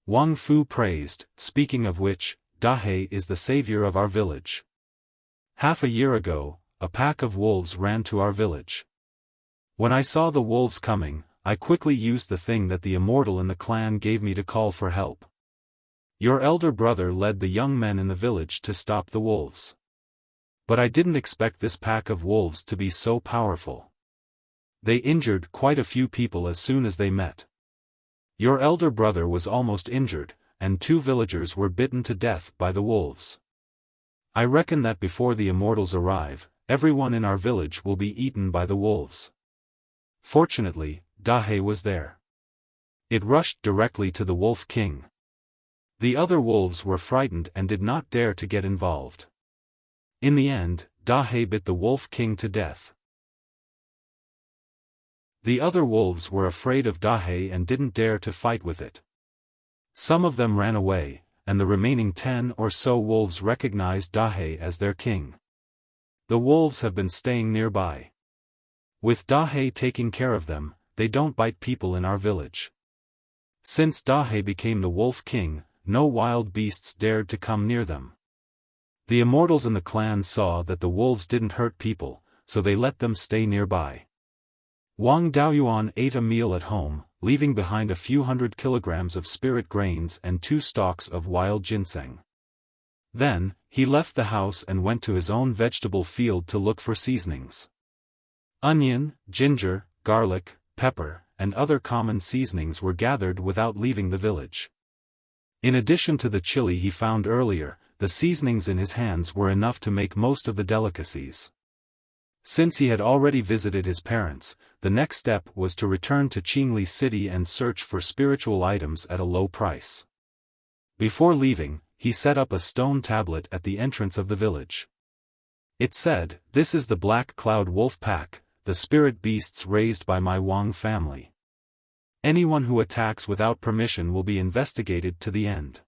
Wang Fu praised, speaking of which, Dahe is the savior of our village. Half a year ago, a pack of wolves ran to our village. When I saw the wolves coming, I quickly used the thing that the immortal in the clan gave me to call for help. Your elder brother led the young men in the village to stop the wolves. But I didn't expect this pack of wolves to be so powerful. They injured quite a few people as soon as they met. Your elder brother was almost injured, and 2 villagers were bitten to death by the wolves. I reckon that before the immortals arrive, everyone in our village will be eaten by the wolves. Fortunately, Dahe was there. It rushed directly to the Wolf King. The other wolves were frightened and did not dare to get involved. In the end, Dahe bit the Wolf King to death. The other wolves were afraid of Dahe and didn't dare to fight with it. Some of them ran away, and the remaining 10 or so wolves recognized Dahe as their king. The wolves have been staying nearby. With Dahe taking care of them, they don't bite people in our village. Since Dahe became the Wolf King, no wild beasts dared to come near them. The immortals in the clan saw that the wolves didn't hurt people, so they let them stay nearby. Wang Daoyuan ate a meal at home, leaving behind a few hundred kilograms of spirit grains and 2 stalks of wild ginseng. Then, he left the house and went to his own vegetable field to look for seasonings. Onion, ginger, garlic, pepper, and other common seasonings were gathered without leaving the village. In addition to the chili he found earlier, the seasonings in his hands were enough to make most of the delicacies. Since he had already visited his parents, the next step was to return to Qingli City and search for spiritual items at a low price. Before leaving, he set up a stone tablet at the entrance of the village. It said, "This is the Black Cloud Wolf Pack, the spirit beasts raised by my Wang family. Anyone who attacks without permission will be investigated to the end."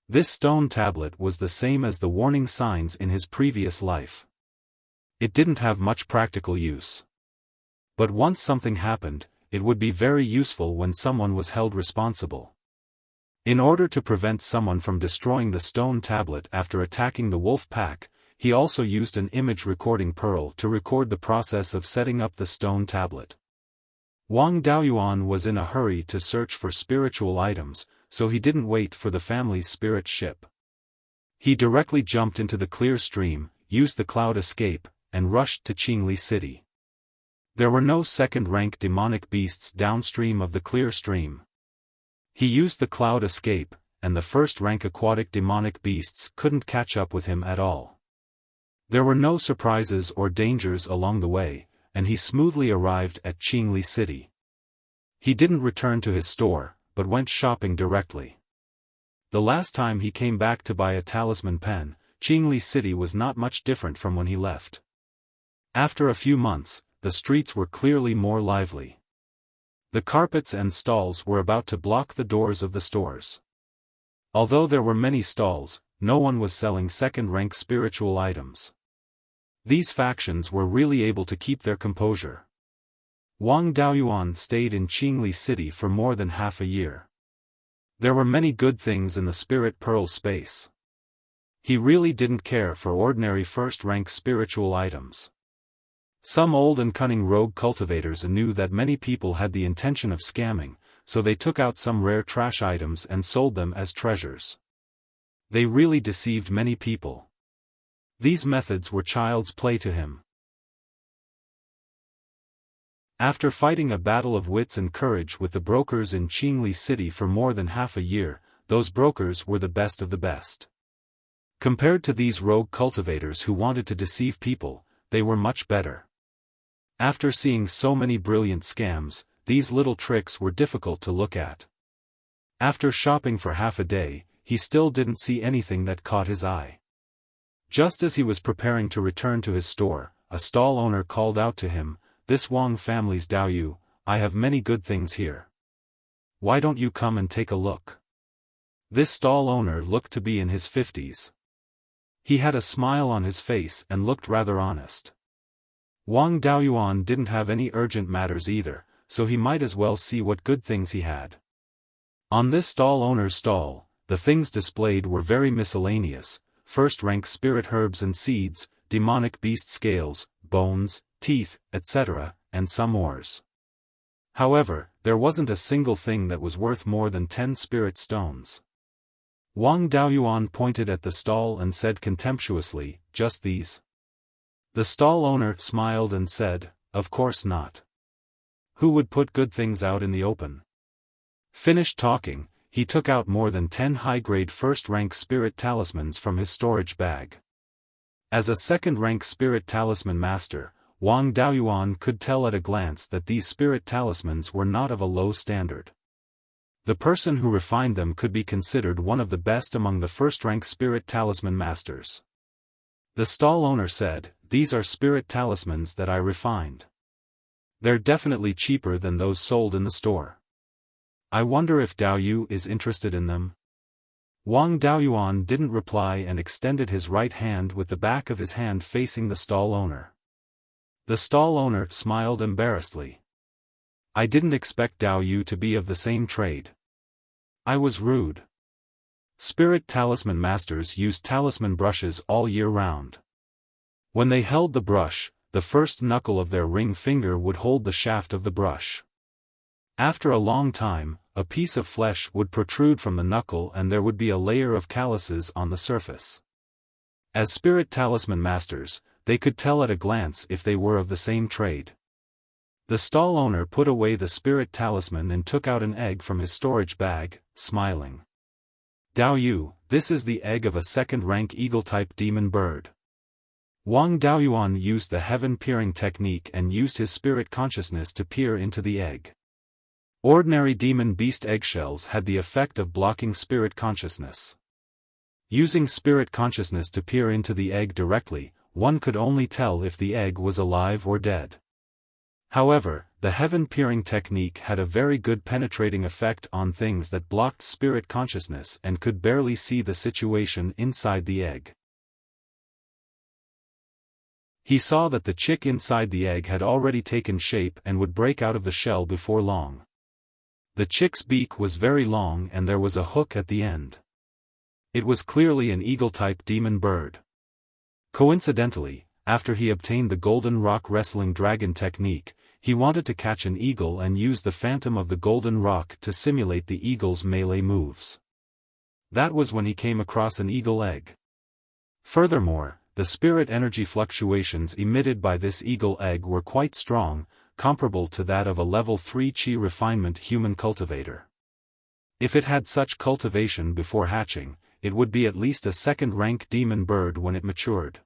This stone tablet was the same as the warning signs in his previous life. It didn't have much practical use. But once something happened, it would be very useful when someone was held responsible. In order to prevent someone from destroying the stone tablet after attacking the wolf pack, he also used an image recording pearl to record the process of setting up the stone tablet. Wang Daoyuan was in a hurry to search for spiritual items, so he didn't wait for the family's spirit ship. He directly jumped into the clear stream, used the cloud escape, and rushed to Qingli City. There were no second-rank demonic beasts downstream of the clear stream. He used the cloud escape, and the first-rank aquatic demonic beasts couldn't catch up with him at all. There were no surprises or dangers along the way, and he smoothly arrived at Qingli City. He didn't return to his store, but went shopping directly. The last time he came back to buy a talisman pen, Qingli City was not much different from when he left. After a few months, the streets were clearly more lively. The carpets and stalls were about to block the doors of the stores. Although there were many stalls, no one was selling second-rank spiritual items. These factions were really able to keep their composure. Wang Daoyuan stayed in Qingli City for more than half a year. There were many good things in the spirit pearl space. He really didn't care for ordinary first-rank spiritual items. Some old and cunning rogue cultivators knew that many people had the intention of scamming, so they took out some rare trash items and sold them as treasures. They really deceived many people. These methods were child's play to him. After fighting a battle of wits and courage with the brokers in Qingli City for more than half a year, those brokers were the best of the best. Compared to these rogue cultivators who wanted to deceive people, they were much better. After seeing so many brilliant scams, these little tricks were difficult to look at. After shopping for half a day, he still didn't see anything that caught his eye. Just as he was preparing to return to his store, a stall owner called out to him, "This Wang family's Daoyu, I have many good things here. Why don't you come and take a look?" This stall owner looked to be in his 50s. He had a smile on his face and looked rather honest. Wang Daoyuan didn't have any urgent matters either, so he might as well see what good things he had. On this stall owner's stall, the things displayed were very miscellaneous: first-rank spirit herbs and seeds, demonic beast scales, bones, teeth, etc., and some ores. However, there wasn't a single thing that was worth more than 10 spirit stones. Wang Daoyuan pointed at the stall and said contemptuously, "Just these?" The stall owner smiled and said, "Of course not. Who would put good things out in the open?" Finished talking, he took out more than 10 high-grade first-rank spirit talismans from his storage bag. As a second-rank spirit talisman master, Wang Daoyuan could tell at a glance that these spirit talismans were not of a low standard. The person who refined them could be considered one of the best among the first-rank spirit talisman masters. The stall owner said, "These are spirit talismans that I refined. They're definitely cheaper than those sold in the store. I wonder if Daoyu is interested in them?" Wang Daoyuan didn't reply and extended his right hand with the back of his hand facing the stall owner. The stall owner smiled embarrassedly. "I didn't expect Daoyu to be of the same trade. I was rude." Spirit talisman masters use talisman brushes all year round. When they held the brush, the first knuckle of their ring finger would hold the shaft of the brush. After a long time, a piece of flesh would protrude from the knuckle and there would be a layer of calluses on the surface. As spirit talisman masters, they could tell at a glance if they were of the same trade. The stall owner put away the spirit talisman and took out an egg from his storage bag, smiling. "Dao Yu, this is the egg of a second-rank eagle-type demon bird." Wang Daoyuan used the heaven-peering technique and used his spirit consciousness to peer into the egg. Ordinary demon beast eggshells had the effect of blocking spirit consciousness. Using spirit consciousness to peer into the egg directly, one could only tell if the egg was alive or dead. However, the heaven-peering technique had a very good penetrating effect on things that blocked spirit consciousness and could barely see the situation inside the egg. He saw that the chick inside the egg had already taken shape and would break out of the shell before long. The chick's beak was very long and there was a hook at the end. It was clearly an eagle-type demon bird. Coincidentally, after he obtained the golden rock wrestling dragon technique, he wanted to catch an eagle and use the phantom of the golden rock to simulate the eagle's melee moves. That was when he came across an eagle egg. Furthermore, the spirit energy fluctuations emitted by this eagle egg were quite strong, comparable to that of a level 3 Qi refinement human cultivator. If it had such cultivation before hatching, it would be at least a second-rank demon bird when it matured.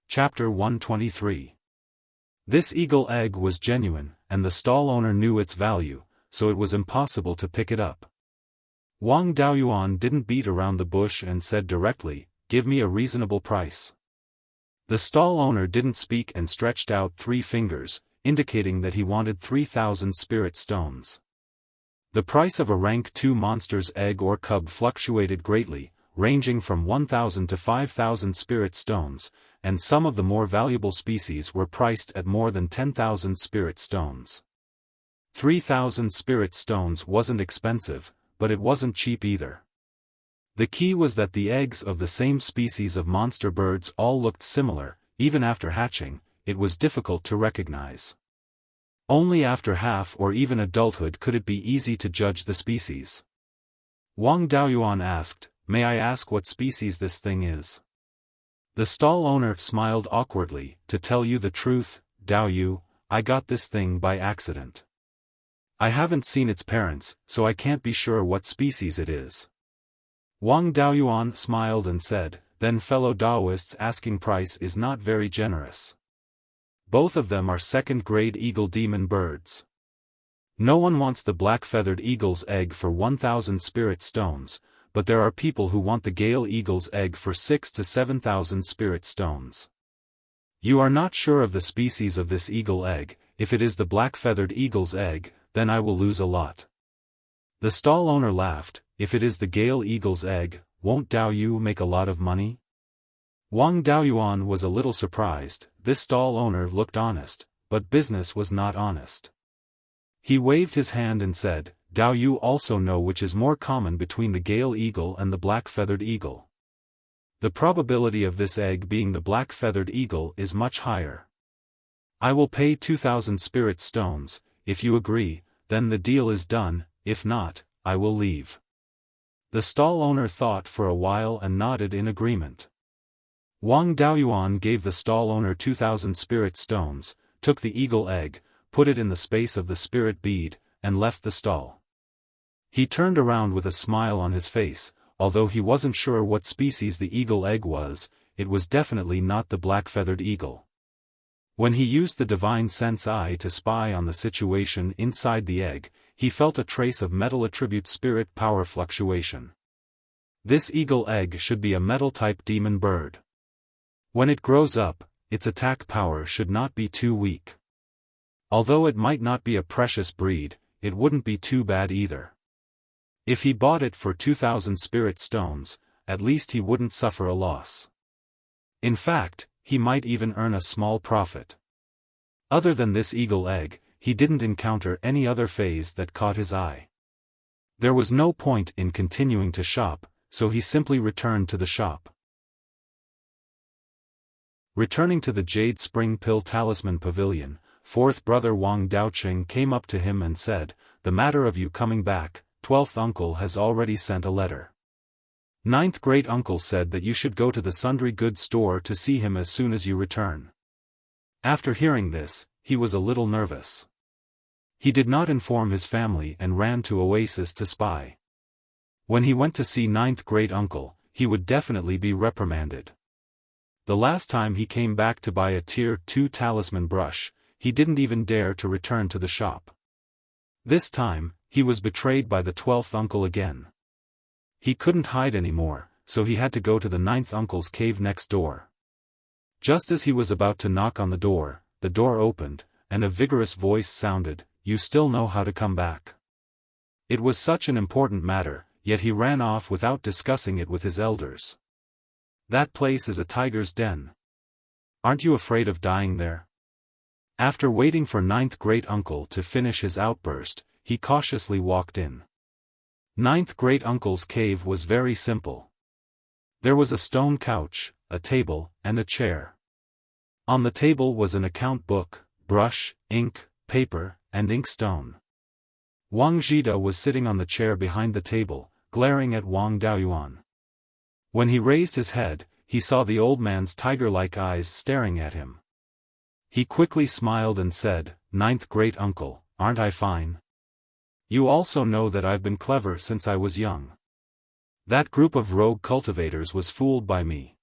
Chapter 123. This eagle egg was genuine, and the stall owner knew its value, so it was impossible to pick it up. Wang Daoyuan didn't beat around the bush and said directly, "Give me a reasonable price." The stall owner didn't speak and stretched out 3 fingers, indicating that he wanted 3,000 spirit stones. The price of a rank 2 monster's egg or cub fluctuated greatly, ranging from 1,000 to 5,000 spirit stones, and some of the more valuable species were priced at more than 10,000 spirit stones. 3,000 spirit stones wasn't expensive, but it wasn't cheap either. The key was that the eggs of the same species of monster birds all looked similar. Even after hatching, it was difficult to recognize. Only after half or even adulthood could it be easy to judge the species. Wang Daoyuan asked, "May I ask what species this thing is?" The stall owner smiled awkwardly. "To tell you the truth, Dao Yu, I got this thing by accident. I haven't seen its parents, so I can't be sure what species it is." Wang Daoyuan smiled and said, "Then fellow Daoists' asking price is not very generous. Both of them are second-grade eagle demon birds. No one wants the black-feathered eagle's egg for 1,000 spirit stones, but there are people who want the Gale eagle's egg for 6,000 to 7,000 spirit stones. You are not sure of the species of this eagle egg. If it is the black-feathered eagle's egg, then I will lose a lot." The stall owner laughed. "If it is the Gale eagle's egg, won't Dao Yu make a lot of money?" Wang Daoyuan was a little surprised. This stall owner looked honest, but business was not honest. He waved his hand and said, "Dao Yu also know which is more common between the Gale eagle and the black-feathered eagle. The probability of this egg being the black-feathered eagle is much higher. I will pay 2,000 spirit stones. If you agree, then the deal is done. If not, I will leave." The stall owner thought for a while and nodded in agreement. Wang Daoyuan gave the stall owner 2,000 spirit stones, took the eagle egg, put it in the space of the spirit bead, and left the stall. He turned around with a smile on his face. Although he wasn't sure what species the eagle egg was, it was definitely not the black-feathered eagle. When he used the divine sense eye to spy on the situation inside the egg, he felt a trace of metal attribute spirit power fluctuation. This eagle egg should be a metal-type demon bird. When it grows up, its attack power should not be too weak. Although it might not be a precious breed, it wouldn't be too bad either. If he bought it for 2,000 spirit stones, at least he wouldn't suffer a loss. In fact, he might even earn a small profit. Other than this eagle egg, he didn't encounter any other phase that caught his eye. There was no point in continuing to shop, so he simply returned to the shop. Returning to the Jade Spring Pill Talisman Pavilion, fourth brother Wang Daoqing came up to him and said, "The matter of you coming back, 12th uncle has already sent a letter. 9th great uncle said that you should go to the sundry goods store to see him as soon as you return." After hearing this, he was a little nervous. He did not inform his family and ran to Oasis to spy. When he went to see 9th great uncle, he would definitely be reprimanded. The last time he came back to buy a tier 2 talisman brush, he didn't even dare to return to the shop. This time, he was betrayed by the 12th uncle again. He couldn't hide anymore, so he had to go to the 9th uncle's cave next door. Just as he was about to knock on the door opened, and a vigorous voice sounded, "You still know how to come back." It was such an important matter, yet he ran off without discussing it with his elders. "That place is a tiger's den. Aren't you afraid of dying there?" After waiting for 9th great uncle to finish his outburst, he cautiously walked in. 9th great uncle's cave was very simple. There was a stone couch, a table, and a chair. On the table was an account book, brush, ink, paper, and inkstone. Wang Zhida was sitting on the chair behind the table, glaring at Wang Daoyuan. When he raised his head, he saw the old man's tiger-like eyes staring at him. He quickly smiled and said, "9th great uncle, aren't I fine? You also know that I've been clever since I was young. That group of rogue cultivators was fooled by me."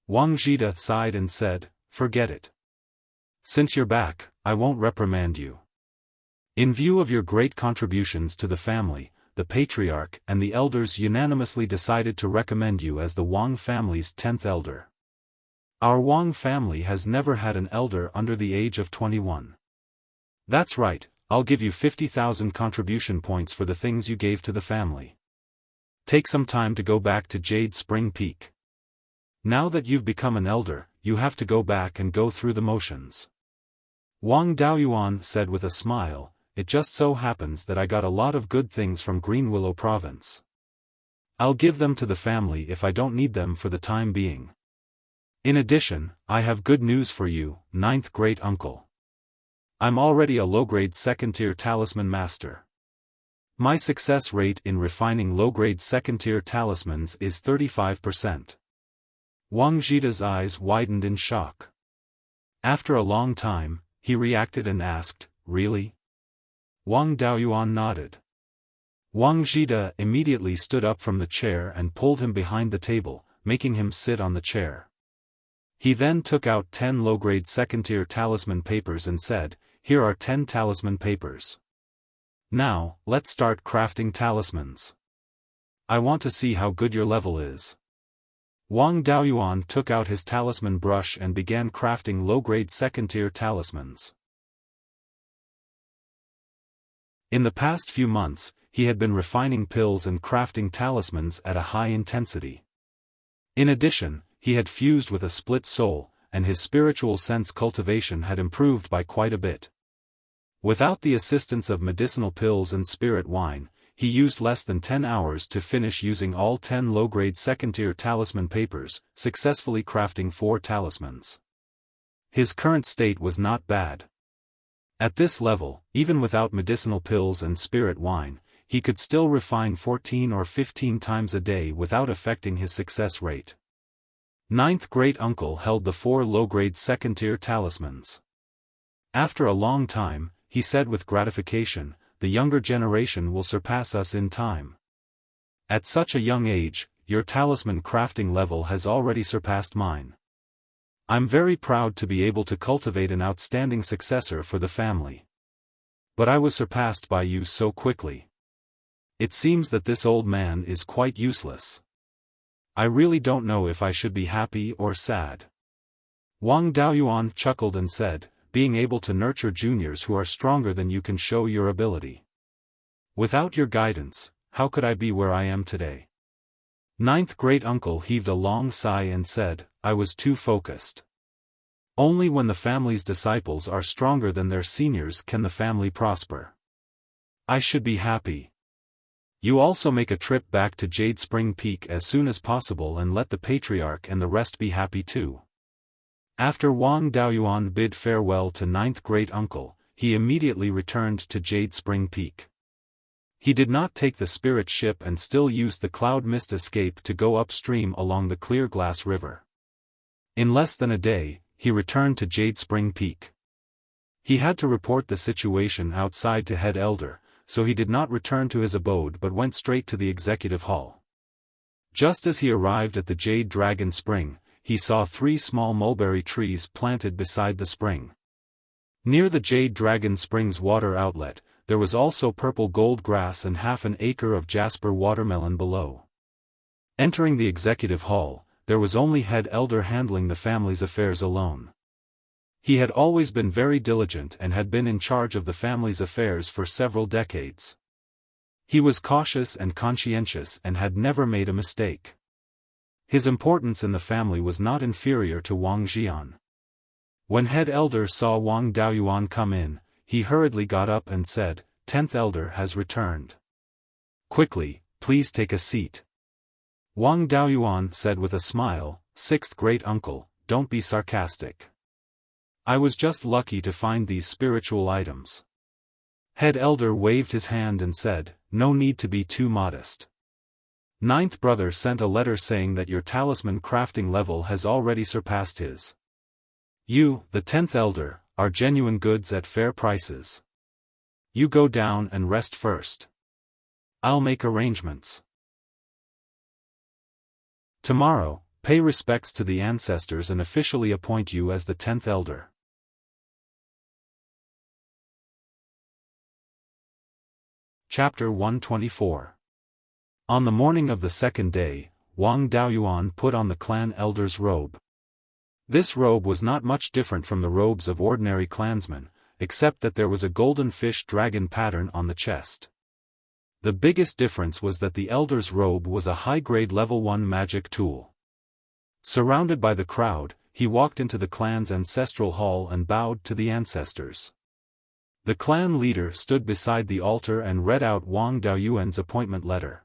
Wang Zhida sighed and said, "Forget it. Since you're back, I won't reprimand you. In view of your great contributions to the family, the patriarch and the elders unanimously decided to recommend you as the Wang family's 10th elder. Our Wang family has never had an elder under the age of 21. That's right, I'll give you 50,000 contribution points for the things you gave to the family. Take some time to go back to Jade Spring Peak. Now that you've become an elder, you have to go back and go through the motions." Wang Daoyuan said with a smile, "It just so happens that I got a lot of good things from Green Willow Province. I'll give them to the family if I don't need them for the time being. In addition, I have good news for you, 9th great uncle. I'm already a low-grade 2nd-tier talisman master. My success rate in refining low-grade 2nd-tier talismans is 35%. Wang Zhida's eyes widened in shock. After a long time, he reacted and asked, "Really?" Wang Daoyuan nodded. Wang Zhida immediately stood up from the chair and pulled him behind the table, making him sit on the chair. He then took out 10 low-grade 2nd-tier talisman papers and said, "Here are 10 talisman papers. Now, let's start crafting talismans. I want to see how good your level is." Wang Daoyuan took out his talisman brush and began crafting low-grade 2nd-tier talismans. In the past few months, he had been refining pills and crafting talismans at a high intensity. In addition, he had fused with a split soul, and his spiritual sense cultivation had improved by quite a bit. Without the assistance of medicinal pills and spirit wine, he used less than 10 hours to finish using all 10 low-grade 2nd-tier talisman papers, successfully crafting 4 talismans. His current state was not bad. At this level, even without medicinal pills and spirit wine, he could still refine 14 or 15 times a day without affecting his success rate. 9th great uncle held the 4 low-grade 2nd-tier talismans. After a long time, he said with gratification, "The younger generation will surpass us in time. At such a young age, your talisman crafting level has already surpassed mine. I'm very proud to be able to cultivate an outstanding successor for the family. But I was surpassed by you so quickly. It seems that this old man is quite useless. I really don't know if I should be happy or sad." Wang Daoyuan chuckled and said, "Being able to nurture juniors who are stronger than you can show your ability. Without your guidance, how could I be where I am today?" 9th great uncle heaved a long sigh and said, "I was too focused. Only when the family's disciples are stronger than their seniors can the family prosper. I should be happy. You also make a trip back to Jade Spring Peak as soon as possible and let the patriarch and the rest be happy too. After Wang Daoyuan bid farewell to ninth great-uncle, he immediately returned to Jade Spring Peak. He did not take the spirit ship and still used the cloud mist escape to go upstream along the clear glass river. In less than a day, he returned to Jade Spring Peak. He had to report the situation outside to head elder, so he did not return to his abode but went straight to the executive hall. Just as he arrived at the Jade Dragon Spring, he saw 3 small mulberry trees planted beside the spring. Near the Jade Dragon Spring's water outlet, there was also purple gold grass and half an acre of jasper watermelon below. Entering the executive hall, there was only head elder handling the family's affairs alone. He had always been very diligent and had been in charge of the family's affairs for several decades. He was cautious and conscientious and had never made a mistake. His importance in the family was not inferior to Wang Xian. When head elder saw Wang Daoyuan come in, he hurriedly got up and said, "10th elder has returned. Quickly, please take a seat." Wang Daoyuan said with a smile, "6th great-uncle, don't be sarcastic. I was just lucky to find these spiritual items." Head elder waved his hand and said, "No need to be too modest. Ninth brother sent a letter saying that your talisman crafting level has already surpassed his. You, the 10th elder, are genuine goods at fair prices. You go down and rest first. I'll make arrangements. Tomorrow, pay respects to the ancestors and officially appoint you as the 10th elder." Chapter 124. On the morning of the second day, Wang Daoyuan put on the clan elder's robe. This robe was not much different from the robes of ordinary clansmen, except that there was a golden fish dragon pattern on the chest. The biggest difference was that the elder's robe was a high-grade level 1 magic tool. Surrounded by the crowd, he walked into the clan's ancestral hall and bowed to the ancestors. The clan leader stood beside the altar and read out Wang Daoyuan's appointment letter.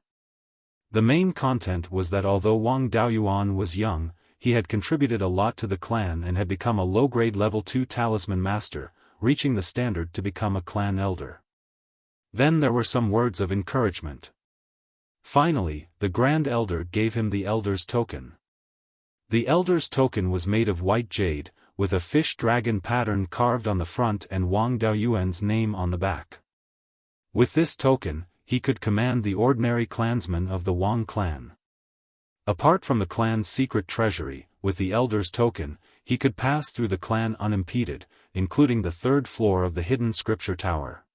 The main content was that although Wang Daoyuan was young, he had contributed a lot to the clan and had become a low-grade level 2 talisman master, reaching the standard to become a clan elder. Then there were some words of encouragement. Finally, the Grand Elder gave him the Elder's Token. The Elder's Token was made of white jade, with a fish dragon pattern carved on the front and Wang Daoyuan's name on the back. With this token, he could command the ordinary clansmen of the Wang clan. Apart from the clan's secret treasury, with the Elder's Token, he could pass through the clan unimpeded, including the 3rd floor of the hidden scripture tower.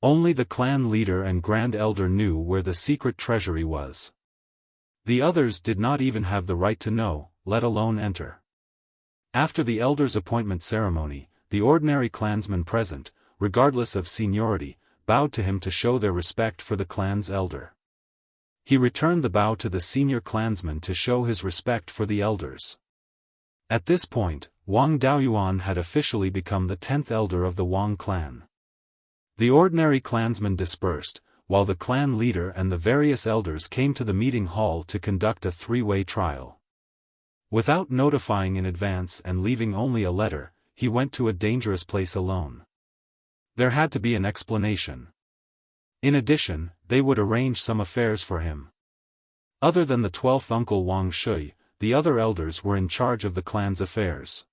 Only the clan leader and Grand Elder knew where the secret treasury was. The others did not even have the right to know, let alone enter. After the elder's appointment ceremony, the ordinary clansmen present, regardless of seniority, bowed to him to show their respect for the clan's elder. He returned the bow to the senior clansman to show his respect for the elders. At this point, Wang Daoyuan had officially become the 10th elder of the Wang clan. The ordinary clansmen dispersed, while the clan leader and the various elders came to the meeting hall to conduct a 3-way trial. Without notifying in advance and leaving only a letter, he went to a dangerous place alone. There had to be an explanation. In addition, they would arrange some affairs for him. Other than the 12th uncle Wang Shui, the other elders were in charge of the clan's affairs.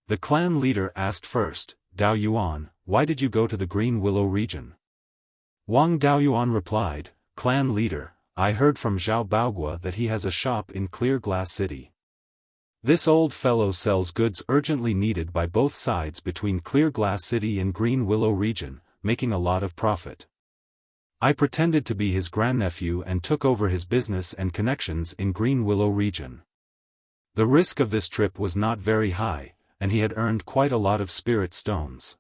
The clan leader asked first, "Daoyuan, why did you go to the Green Willow region?" Wang Daoyuan replied, "Clan leader, I heard from Zhao Baogua that he has a shop in Clear Glass City. This old fellow sells goods urgently needed by both sides between Clear Glass City and Green Willow region, making a lot of profit. I pretended to be his grandnephew and took over his business and connections in Green Willow region. The risk of this trip was not very high, and he had earned quite a lot of spirit stones.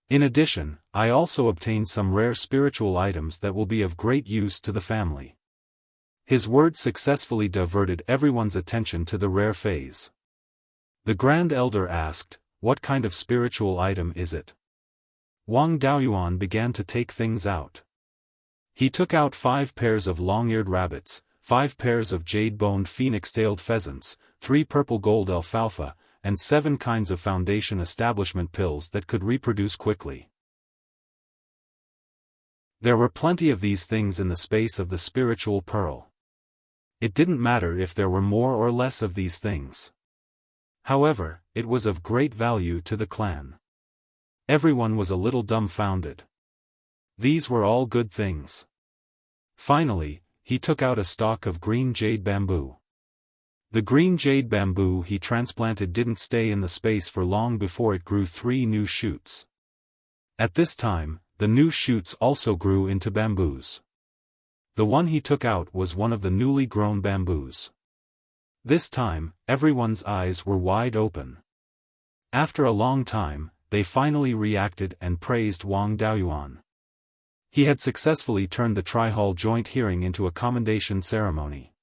In addition, I also obtained some rare spiritual items that will be of great use to the family." His words successfully diverted everyone's attention to the rare phase. The Grand Elder asked, "What kind of spiritual item is it?" Wang Daoyuan began to take things out. He took out 5 pairs of long-eared rabbits, 5 pairs of jade-boned phoenix-tailed pheasants, 3 purple gold alfalfa, and 7 kinds of foundation establishment pills that could reproduce quickly. There were plenty of these things in the space of the spiritual pearl. It didn't matter if there were more or less of these things. However, it was of great value to the clan. Everyone was a little dumbfounded. These were all good things. Finally, he took out a stalk of green jade bamboo. The green jade bamboo he transplanted didn't stay in the space for long before it grew 3 new shoots. At this time, the new shoots also grew into bamboos. The one he took out was one of the newly grown bamboos. This time, everyone's eyes were wide open. After a long time, they finally reacted and praised Wang Daoyuan. He had successfully turned the tri-hall joint hearing into a commendation ceremony.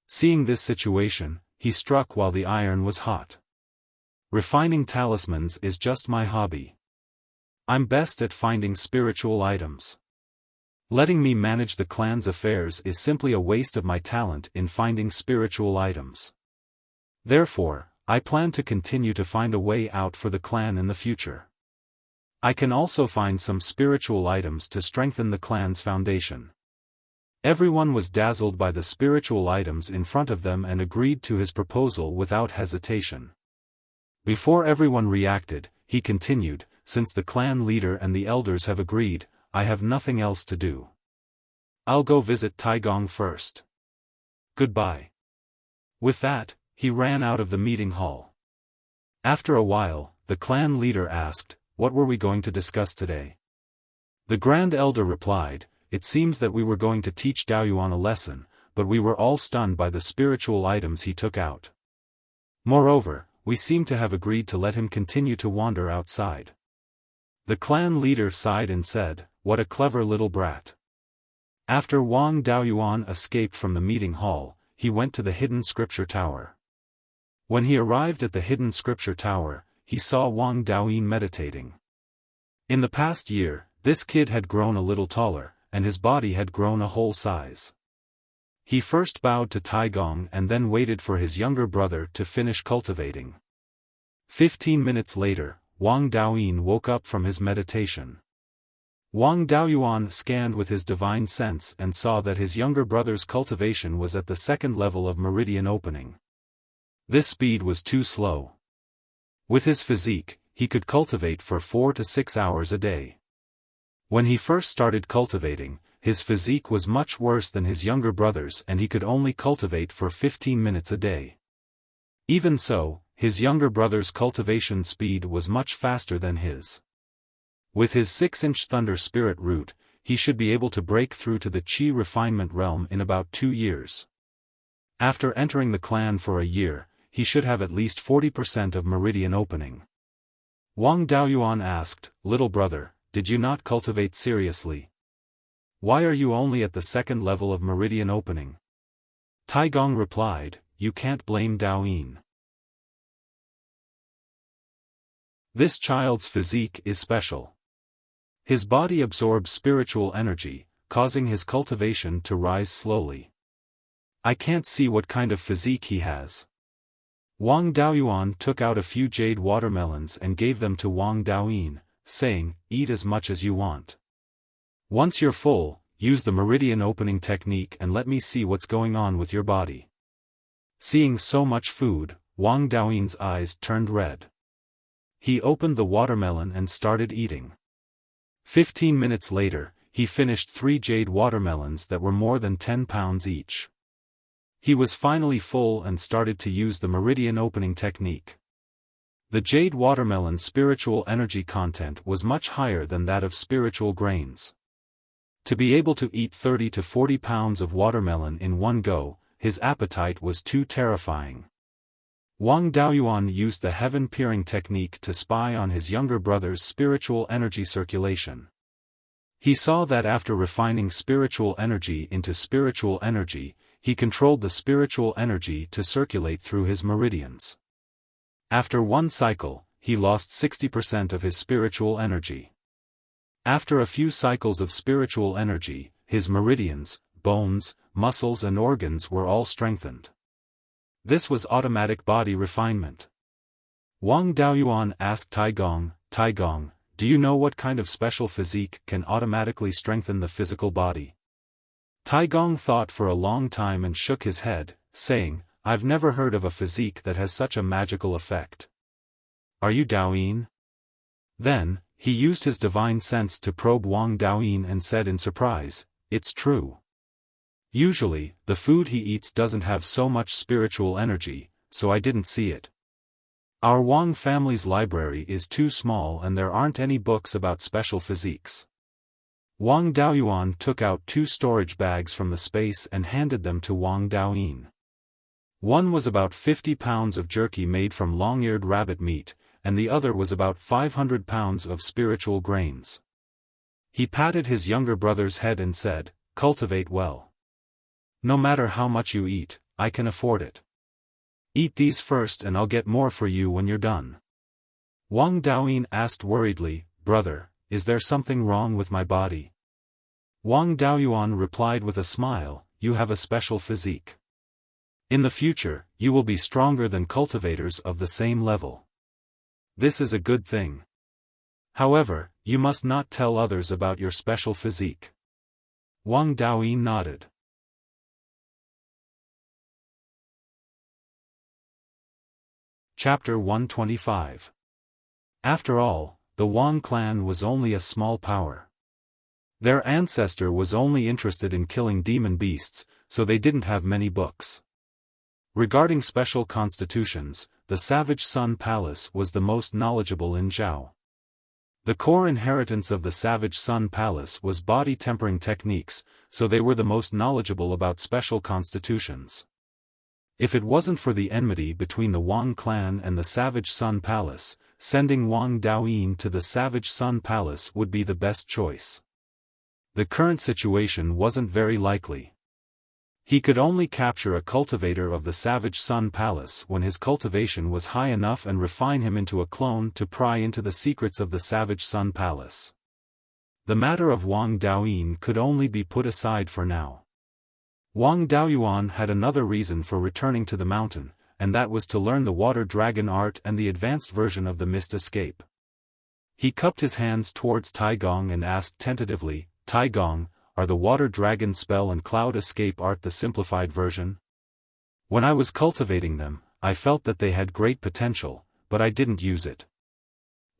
Seeing this situation, he struck while the iron was hot. Refining talismans is just my hobby. I'm best at finding spiritual items. Letting me manage the clan's affairs is simply a waste of my talent in finding spiritual items. Therefore, I plan to continue to find a way out for the clan in the future. I can also find some spiritual items to strengthen the clan's foundation. Everyone was dazzled by the spiritual items in front of them and agreed to his proposal without hesitation. Before everyone reacted, he continued, "Since the clan leader and the elders have agreed, I have nothing else to do. I'll go visit Taigong first. Goodbye." With that, he ran out of the meeting hall. After a while, the clan leader asked, "What were we going to discuss today?" The Grand Elder replied, "It seems that we were going to teach Daoyuan a lesson, but we were all stunned by the spiritual items he took out. Moreover, we seem to have agreed to let him continue to wander outside." The clan leader sighed and said, "What a clever little brat." After Wang Daoyuan escaped from the meeting hall, he went to the hidden scripture tower. When he arrived at the hidden scripture tower, he saw Wang Daoyin meditating. In the past year, this kid had grown a little taller, and his body had grown a whole size. He first bowed to Taigong and then waited for his younger brother to finish cultivating. 15 minutes later, Wang Daoyin woke up from his meditation. Wang Daoyuan scanned with his divine sense and saw that his younger brother's cultivation was at the 2nd level of meridian opening. This speed was too slow. With his physique, he could cultivate for 4 to 6 hours a day. When he first started cultivating, his physique was much worse than his younger brother's and he could only cultivate for 15 minutes a day. Even so, his younger brother's cultivation speed was much faster than his. With his 6-inch Thunder Spirit root, he should be able to break through to the Qi refinement realm in about 2 years. After entering the clan for a year, he should have at least 40% of meridian opening. Wang Daoyuan asked, "Little brother, did you not cultivate seriously? Why are you only at the 2nd level of meridian opening?" Taigong replied, "You can't blame Daoyin. This child's physique is special. His body absorbs spiritual energy, causing his cultivation to rise slowly. I can't see what kind of physique he has." Wang Daoyuan took out a few jade watermelons and gave them to Wang Daoyin, saying, "Eat as much as you want. Once you're full, use the meridian opening technique and let me see what's going on with your body." Seeing so much food, Wang Daoyin's eyes turned red. He opened the watermelon and started eating. 15 minutes later, he finished 3 jade watermelons that were more than 10 pounds each. He was finally full and started to use the meridian opening technique. The jade watermelon's spiritual energy content was much higher than that of spiritual grains. To be able to eat 30 to 40 pounds of watermelon in one go, his appetite was too terrifying. Wang Daoyuan used the heaven-peering technique to spy on his younger brother's spiritual energy circulation. He saw that after refining spiritual energy into spiritual energy, he controlled the spiritual energy to circulate through his meridians. After one cycle, he lost 60% of his spiritual energy. After a few cycles of spiritual energy, his meridians, bones, muscles and organs were all strengthened. This was automatic body refinement. Wang Daoyuan asked Taigong, "Taigong, do you know what kind of special physique can automatically strengthen the physical body?" Taigong thought for a long time and shook his head, saying, "I've never heard of a physique that has such a magical effect." "Are you Daoyin?" Then, he used his divine sense to probe Wang Daoyin and said in surprise, "It's true. Usually, the food he eats doesn't have so much spiritual energy, so I didn't see it. Our Wang family's library is too small and there aren't any books about special physiques." Wang Daoyuan took out 2 storage bags from the space and handed them to Wang Daoyin. One was about 50 pounds of jerky made from long-eared rabbit meat, and the other was about 500 pounds of spiritual grains. He patted his younger brother's head and said, "Cultivate well. No matter how much you eat, I can afford it. Eat these first and I'll get more for you when you're done." Wang Daoyin asked worriedly, "Brother, is there something wrong with my body?" Wang Daoyuan replied with a smile, "You have a special physique. In the future, you will be stronger than cultivators of the same level. This is a good thing. However, you must not tell others about your special physique." Wang Daoyin nodded. Chapter 125. After all, the Wang clan was only a small power. Their ancestor was only interested in killing demon beasts, so they didn't have many books. Regarding special constitutions, the Savage Sun Palace was the most knowledgeable in Zhao. The core inheritance of the Savage Sun Palace was body tempering techniques, so they were the most knowledgeable about special constitutions. If it wasn't for the enmity between the Wang clan and the Savage Sun Palace, sending Wang Daoyin to the Savage Sun Palace would be the best choice. The current situation wasn't very likely. He could only capture a cultivator of the Savage Sun Palace when his cultivation was high enough and refine him into a clone to pry into the secrets of the Savage Sun Palace. The matter of Wang Daoyin could only be put aside for now. Wang Daoyuan had another reason for returning to the mountain, and that was to learn the water dragon art and the advanced version of the mist escape. He cupped his hands towards Taigong and asked tentatively, "Taigong, are the water dragon spell and cloud escape art the simplified version? When I was cultivating them, I felt that they had great potential, but I didn't use it."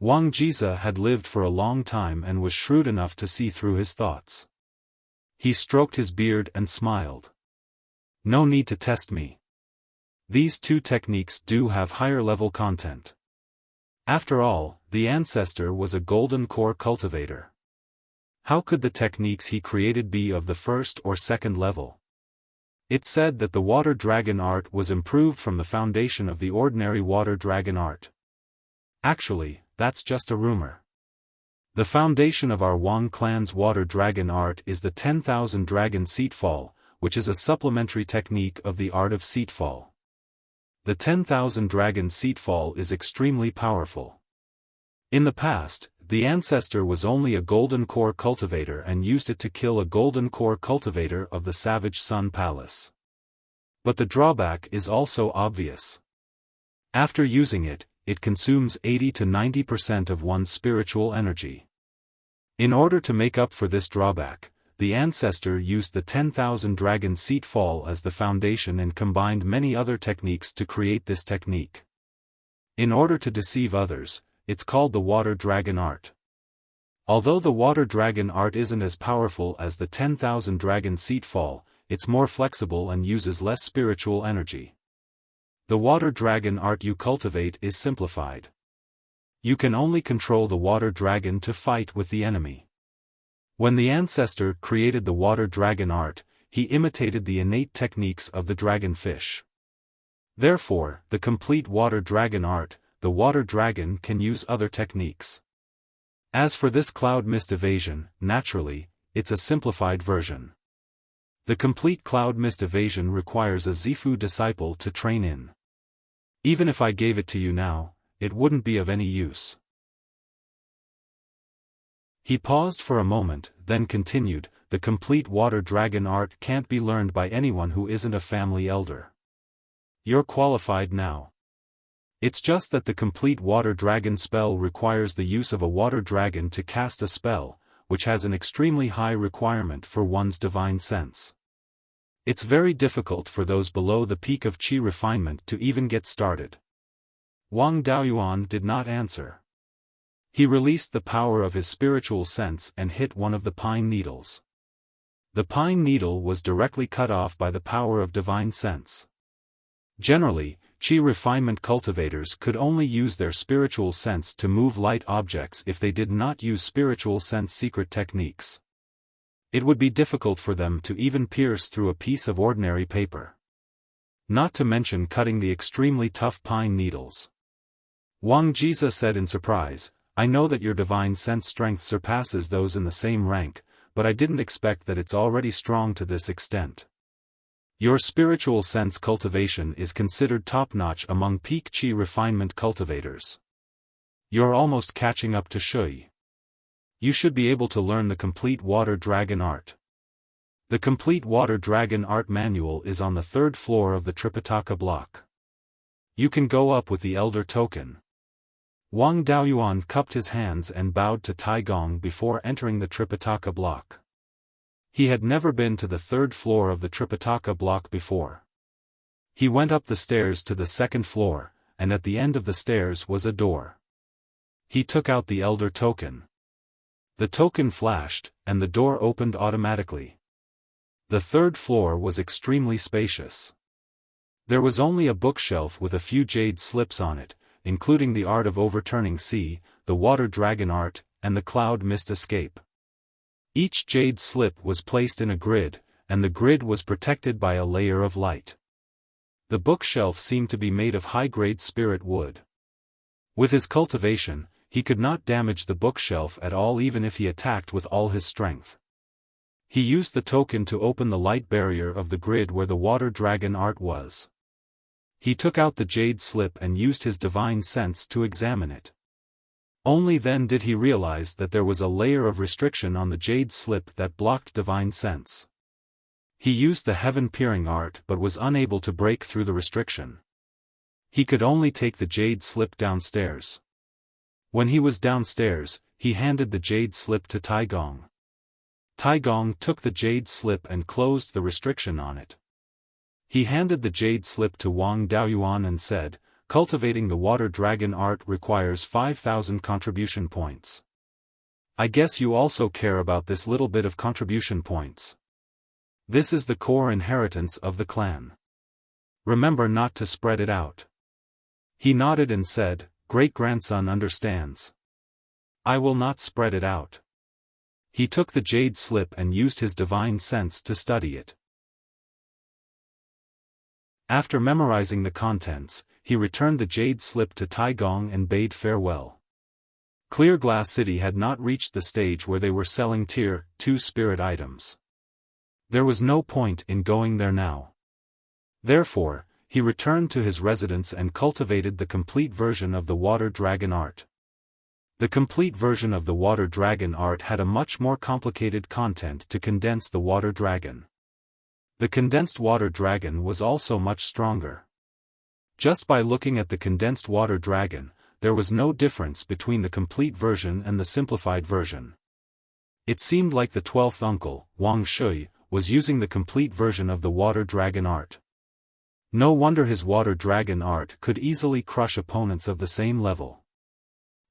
Wang Jiza had lived for a long time and was shrewd enough to see through his thoughts. He stroked his beard and smiled. "No need to test me. These 2 techniques do have higher level content. After all, the ancestor was a golden core cultivator. How could the techniques he created be of the 1st or 2nd level? It said that the water dragon art was improved from the foundation of the ordinary water dragon art. Actually, that's just a rumor. The foundation of our Wang clan's water dragon art is the 10,000 dragon seatfall, which is a supplementary technique of the art of seatfall. The 10,000 dragon seatfall is extremely powerful. In the past, the ancestor was only a golden core cultivator and used it to kill a golden core cultivator of the Savage Sun Palace. But the drawback is also obvious. After using it, it consumes 80 to 90% of one's spiritual energy. In order to make up for this drawback, the ancestor used the 10,000 dragon seatfall as the foundation and combined many other techniques to create this technique. In order to deceive others, it's called the water dragon art. Although the water dragon art isn't as powerful as the 10,000 dragon seatfall, it's more flexible and uses less spiritual energy. The water dragon art you cultivate is simplified. You can only control the water dragon to fight with the enemy. When the ancestor created the water dragon art, he imitated the innate techniques of the dragonfish. Therefore, the complete water dragon art, the water dragon can use other techniques. As for this cloud mist evasion, naturally, it's a simplified version. The complete cloud mist evasion requires a Zifu disciple to train in. Even if I gave it to you now, it wouldn't be of any use. He paused for a moment, then continued, the complete water dragon art can't be learned by anyone who isn't a family elder. You're qualified now. It's just that the complete water dragon spell requires the use of a water dragon to cast a spell, which has an extremely high requirement for one's divine sense. It's very difficult for those below the peak of qi refinement to even get started. Wang Daoyuan did not answer. He released the power of his spiritual sense and hit one of the pine needles. The pine needle was directly cut off by the power of divine sense. Generally, qi refinement cultivators could only use their spiritual sense to move light objects if they did not use spiritual sense secret techniques. It would be difficult for them to even pierce through a piece of ordinary paper. Not to mention cutting the extremely tough pine needles. Wang Jiza said in surprise, I know that your divine sense strength surpasses those in the same rank, but I didn't expect that it's already strong to this extent. Your spiritual sense cultivation is considered top-notch among peak qi refinement cultivators. You're almost catching up to Shui. You should be able to learn the complete water dragon art. The complete water dragon art manual is on the 3rd floor of the Tripitaka block. You can go up with the elder token. Wang Daoyuan cupped his hands and bowed to Taigong before entering the Tripitaka block. He had never been to the 3rd floor of the Tripitaka block before. He went up the stairs to the 2nd floor, and at the end of the stairs was a door. He took out the elder token. The token flashed, and the door opened automatically. The 3rd floor was extremely spacious. There was only a bookshelf with a few jade slips on it, including the art of overturning sea, the water dragon art, and the cloud mist escape. Each jade slip was placed in a grid, and the grid was protected by a layer of light. The bookshelf seemed to be made of high-grade spirit wood. With his cultivation, he could not damage the bookshelf at all even if he attacked with all his strength. He used the token to open the light barrier of the grid where the water dragon art was. He took out the jade slip and used his divine sense to examine it. Only then did he realize that there was a layer of restriction on the jade slip that blocked divine sense. He used the heaven-peering art but was unable to break through the restriction. He could only take the jade slip downstairs. When he was downstairs, he handed the jade slip to Taigong. Taigong took the jade slip and closed the restriction on it. He handed the jade slip to Wang Daoyuan and said, cultivating the water dragon art requires 5,000 contribution points. I guess you also care about this little bit of contribution points. This is the core inheritance of the clan. Remember not to spread it out. He nodded and said, great-grandson understands. I will not spread it out. He took the jade slip and used his divine sense to study it. After memorizing the contents, he returned the jade slip to Taigong and bade farewell. Clear Glass City had not reached the stage where they were selling Tier 2 spirit items. There was no point in going there now. Therefore, he returned to his residence and cultivated the complete version of the water dragon art. The complete version of the water dragon art had a much more complicated content to condense the water dragon. The condensed water dragon was also much stronger. Just by looking at the condensed water dragon, there was no difference between the complete version and the simplified version. It seemed like the 12th uncle, Wang Shui, was using the complete version of the water dragon art. No wonder his water dragon art could easily crush opponents of the same level.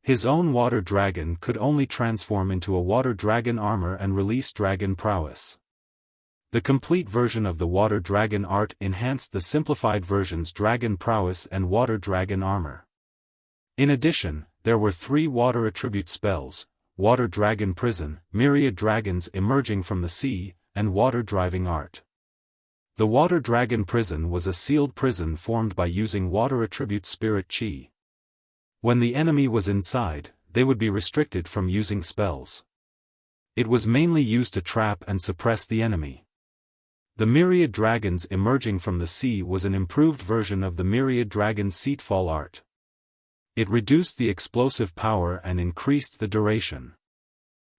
His own water dragon could only transform into a water dragon armor and release dragon prowess. The complete version of the water dragon art enhanced the simplified version's dragon prowess and water dragon armor. In addition, there were 3 water attribute spells: water dragon prison, myriad dragons emerging from the sea, and water driving art. The water dragon prison was a sealed prison formed by using water attribute spirit chi. When the enemy was inside, they would be restricted from using spells. It was mainly used to trap and suppress the enemy. The myriad dragons emerging from the sea was an improved version of the myriad dragon seatfall art. It reduced the explosive power and increased the duration.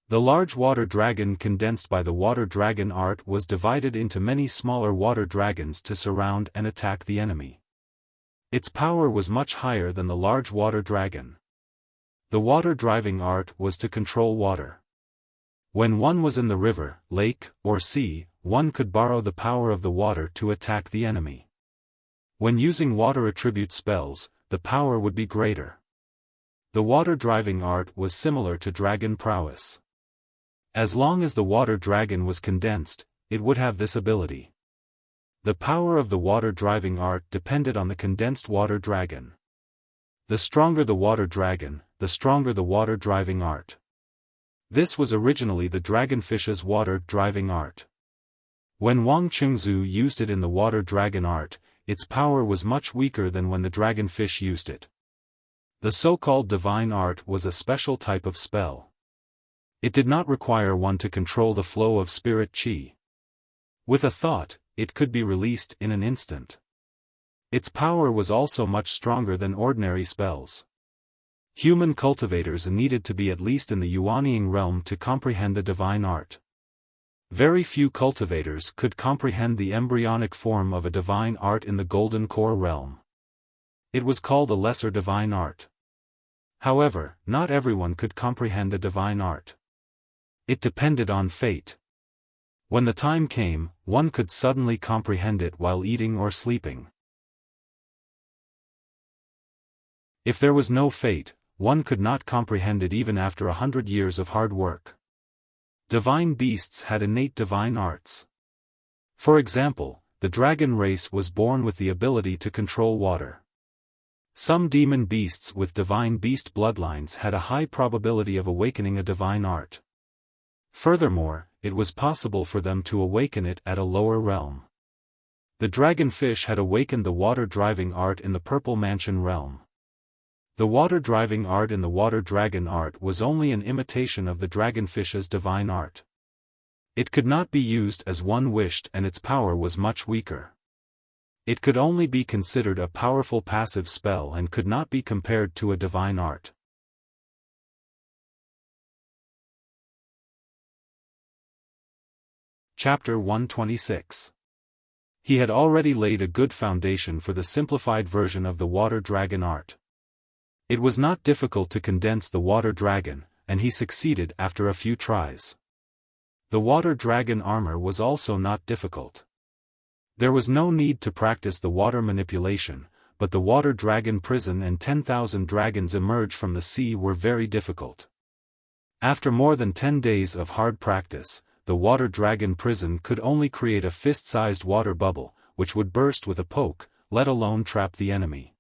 The large water dragon condensed by the water dragon art was divided into many smaller water dragons to surround and attack the enemy. Its power was much higher than the large water dragon. The water driving art was to control water. When one was in the river, lake, or sea, one could borrow the power of the water to attack the enemy. When using water attribute spells, the power would be greater. The water driving art was similar to dragon prowess. As long as the water dragon was condensed, it would have this ability. The power of the water driving art depended on the condensed water dragon. The stronger the water dragon, the stronger the water driving art. This was originally the dragonfish's water driving art. When Wang Qingzu used it in the water dragon art, its power was much weaker than when the dragonfish used it. The so-called divine art was a special type of spell. It did not require one to control the flow of spirit qi. With a thought, it could be released in an instant. Its power was also much stronger than ordinary spells. Human cultivators needed to be at least in the Yuanying realm to comprehend the divine art. Very few cultivators could comprehend the embryonic form of a divine art in the Golden Core realm. It was called a lesser divine art. However, not everyone could comprehend a divine art. It depended on fate. When the time came, one could suddenly comprehend it while eating or sleeping. If there was no fate, one could not comprehend it even after 100 years of hard work. Divine beasts had innate divine arts. For example, the dragon race was born with the ability to control water. Some demon beasts with divine beast bloodlines had a high probability of awakening a divine art. Furthermore, it was possible for them to awaken it at a lower realm. The dragonfish had awakened the water driving art in the Purple Mansion realm. The water driving art in the water dragon art was only an imitation of the dragonfish's divine art. It could not be used as one wished and its power was much weaker. It could only be considered a powerful passive spell and could not be compared to a divine art. Chapter 126. He had already laid a good foundation for the simplified version of the water dragon art. It was not difficult to condense the water dragon, and he succeeded after a few tries. The water dragon armor was also not difficult. There was no need to practice the water manipulation, but the water dragon prison and 10,000 dragons emerge from the sea were very difficult. After more than 10 days of hard practice, the water dragon prison could only create a fist-sized water bubble, which would burst with a poke, let alone trap the enemy.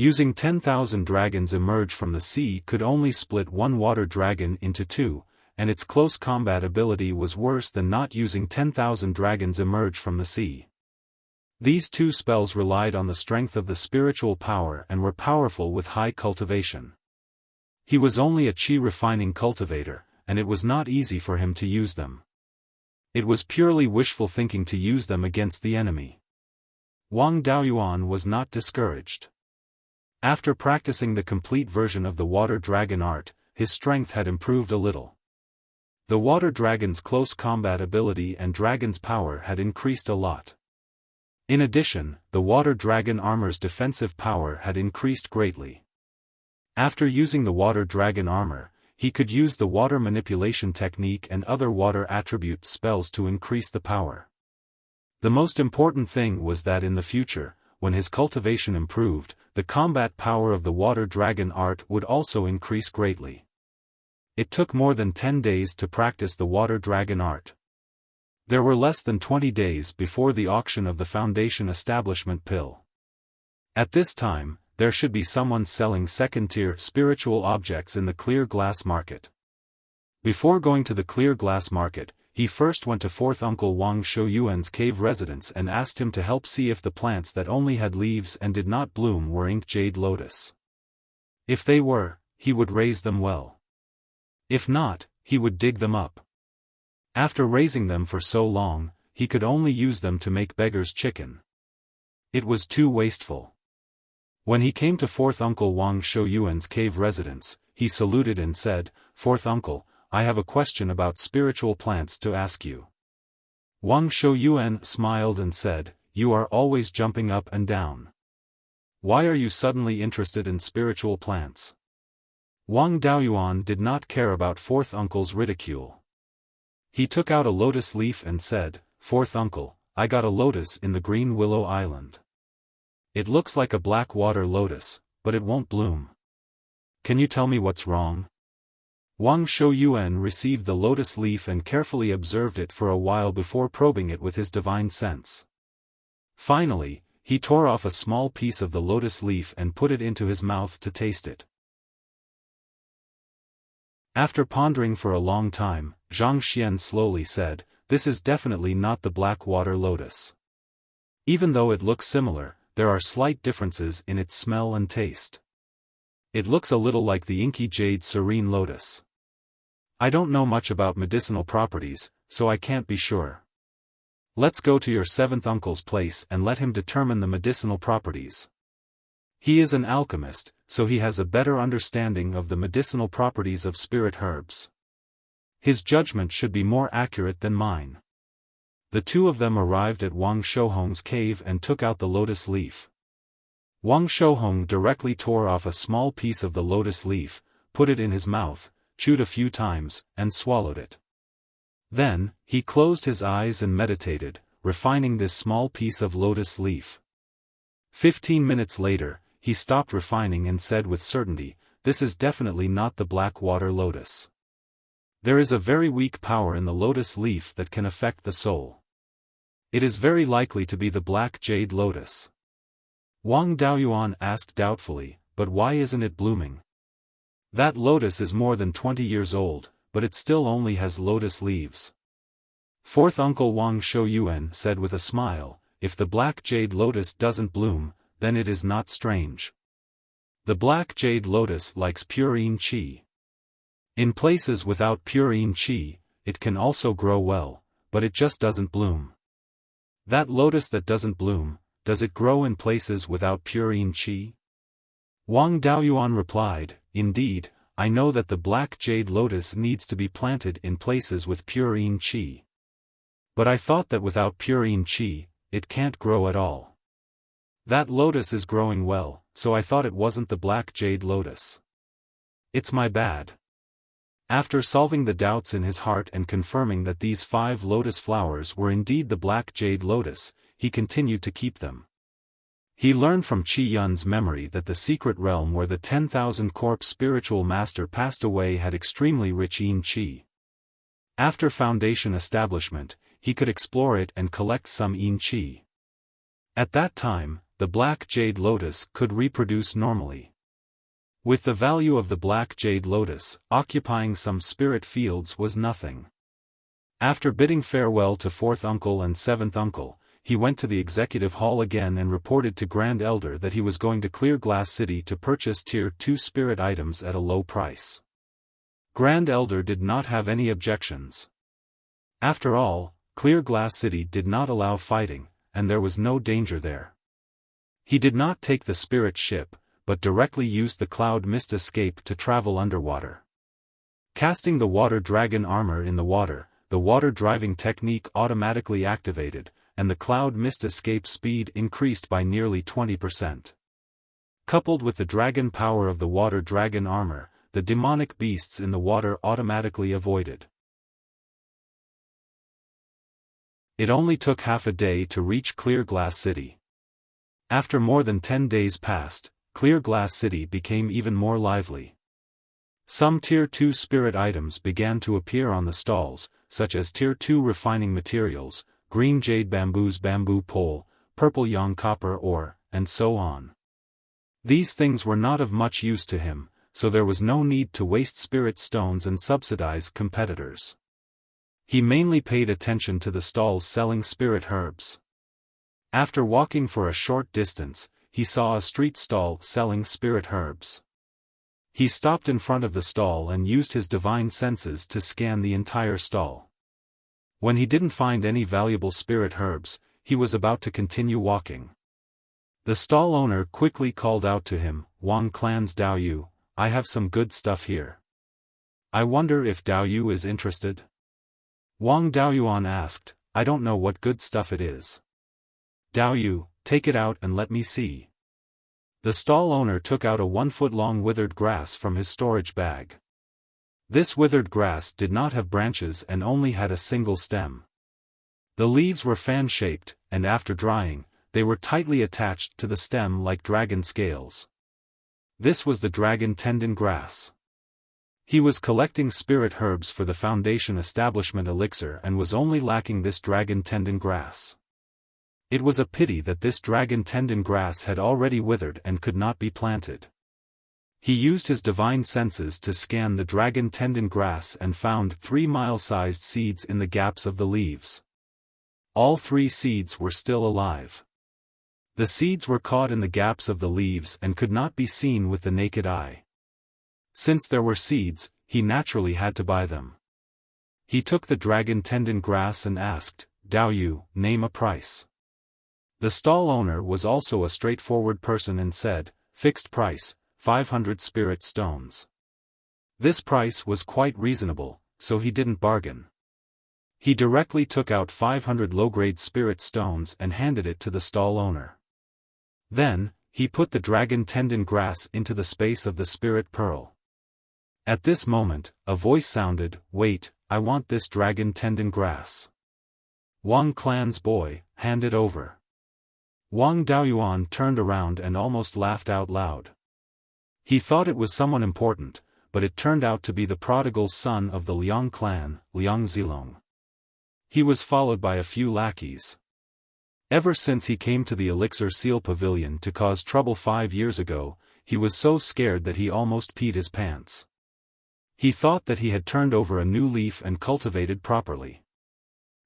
Using 10,000 dragons emerge from the sea could only split one water dragon into two, and its close combat ability was worse than not using 10,000 dragons emerge from the sea. These two spells relied on the strength of the spiritual power and were powerful with high cultivation. He was only a chi refining cultivator, and it was not easy for him to use them. It was purely wishful thinking to use them against the enemy. Wang Daoyuan was not discouraged. After practicing the complete version of the water dragon art, his strength had improved a little. The water dragon's close combat ability and dragon's power had increased a lot. In addition, the water dragon armor's defensive power had increased greatly. After using the water dragon armor, he could use the water manipulation technique and other water attribute spells to increase the power. The most important thing was that in the future, when his cultivation improved, the combat power of the water dragon art would also increase greatly. It took more than 10 days to practice the water dragon art. There were less than 20 days before the auction of the foundation establishment pill. At this time, there should be someone selling second-tier spiritual objects in the clear glass market. Before going to the clear glass market, he first went to fourth uncle Wang Shouyuan's cave residence and asked him to help see if the plants that only had leaves and did not bloom were ink jade lotus. If they were, he would raise them well. If not, he would dig them up. After raising them for so long, he could only use them to make beggar's chicken. It was too wasteful. When he came to fourth uncle Wang Shouyuan's cave residence, he saluted and said, "Fourth uncle, I have a question about spiritual plants to ask you." Wang Shouyuan smiled and said, "You are always jumping up and down. Why are you suddenly interested in spiritual plants?" Wang Daoyuan did not care about fourth uncle's ridicule. He took out a lotus leaf and said, "Fourth uncle, I got a lotus in the Green Willow Island. It looks like a black water lotus, but it won't bloom. Can you tell me what's wrong?" Wang Shouyuan received the lotus leaf and carefully observed it for a while before probing it with his divine sense. Finally, he tore off a small piece of the lotus leaf and put it into his mouth to taste it. After pondering for a long time, Zhang Xian slowly said, "This is definitely not the black water lotus. Even though it looks similar, there are slight differences in its smell and taste. It looks a little like the inky jade serene lotus. I don't know much about medicinal properties, so I can't be sure. Let's go to your seventh uncle's place and let him determine the medicinal properties. He is an alchemist, so he has a better understanding of the medicinal properties of spirit herbs. His judgment should be more accurate than mine." The two of them arrived at Wang Shouhong's cave and took out the lotus leaf. Wang Shouhong directly tore off a small piece of the lotus leaf, put it in his mouth, chewed a few times, and swallowed it. Then, he closed his eyes and meditated, refining this small piece of lotus leaf. 15 minutes later, he stopped refining and said with certainty, "This is definitely not the black water lotus. There is a very weak power in the lotus leaf that can affect the soul. It is very likely to be the black jade lotus." Wang Daoyuan asked doubtfully, "But why isn't it blooming? That lotus is more than 20 years old, but it still only has lotus leaves." Fourth uncle Wang Shouyuan said with a smile, "If the black jade lotus doesn't bloom, then it is not strange. The black jade lotus likes purine qi. In places without purine qi, it can also grow well, but it just doesn't bloom. That lotus that doesn't bloom, does it grow in places without purine qi?" Wang Daoyuan replied, "Indeed, I know that the black jade lotus needs to be planted in places with purine qi. But I thought that without purine qi, it can't grow at all. That lotus is growing well, so I thought it wasn't the black jade lotus. It's my bad." After solving the doubts in his heart and confirming that these 5 lotus flowers were indeed the black jade lotus, he continued to keep them. He learned from Qi Yun's memory that the secret realm where the 10,000 corpse spiritual master passed away had extremely rich yin qi. After foundation establishment, he could explore it and collect some yin qi. At that time, the black jade lotus could reproduce normally. With the value of the black jade lotus, occupying some spirit fields was nothing. After bidding farewell to fourth uncle and seventh uncle, he went to the executive hall again and reported to Grand Elder that he was going to Clear Glass City to purchase Tier 2 spirit items at a low price. Grand Elder did not have any objections. After all, Clear Glass City did not allow fighting, and there was no danger there. He did not take the spirit ship, but directly used the cloud mist escape to travel underwater. Casting the water dragon armor in the water driving technique automatically activated, and the cloud mist escape speed increased by nearly 20%. Coupled with the dragon power of the water dragon armor, the demonic beasts in the water automatically avoided. It only took half a day to reach Clear Glass City. After more than 10 days passed, Clear Glass City became even more lively. Some Tier 2 spirit items began to appear on the stalls, such as Tier 2 refining materials, green jade bamboo's bamboo pole, purple yang copper ore, and so on. These things were not of much use to him, so there was no need to waste spirit stones and subsidize competitors. He mainly paid attention to the stalls selling spirit herbs. After walking for a short distance, he saw a street stall selling spirit herbs. He stopped in front of the stall and used his divine senses to scan the entire stall. When he didn't find any valuable spirit herbs, he was about to continue walking. The stall owner quickly called out to him, "Wang Clan's Dao Yu, I have some good stuff here. I wonder if Dao Yu is interested?" Wang Daoyuan asked, "I don't know what good stuff it is." "Dao Yu, take it out and let me see." The stall owner took out a 1-foot-long withered grass from his storage bag. This withered grass did not have branches and only had a single stem. The leaves were fan-shaped, and after drying, they were tightly attached to the stem like dragon scales. This was the dragon tendon grass. He was collecting spirit herbs for the Foundation establishment elixir and was only lacking this dragon tendon grass. It was a pity that this dragon tendon grass had already withered and could not be planted. He used his divine senses to scan the dragon tendon grass and found 3 mile-sized seeds in the gaps of the leaves. All 3 seeds were still alive. The seeds were caught in the gaps of the leaves and could not be seen with the naked eye. Since there were seeds, he naturally had to buy them. He took the dragon tendon grass and asked, "Dao Yu, name a price." The stall owner was also a straightforward person and said, "Fixed price, 500 spirit stones." This price was quite reasonable, so he didn't bargain. He directly took out 500 low-grade spirit stones and handed it to the stall owner. Then, he put the dragon tendon grass into the space of the spirit pearl. At this moment, a voice sounded, "Wait, I want this dragon tendon grass." "Wang Clan's boy, hand it over." Wang Daoyuan turned around and almost laughed out loud. He thought it was someone important, but it turned out to be the prodigal son of the Liang clan, Liang Zilong. He was followed by a few lackeys. Ever since he came to the Elixir Seal Pavilion to cause trouble 5 years ago, he was so scared that he almost peed his pants. He thought that he had turned over a new leaf and cultivated properly.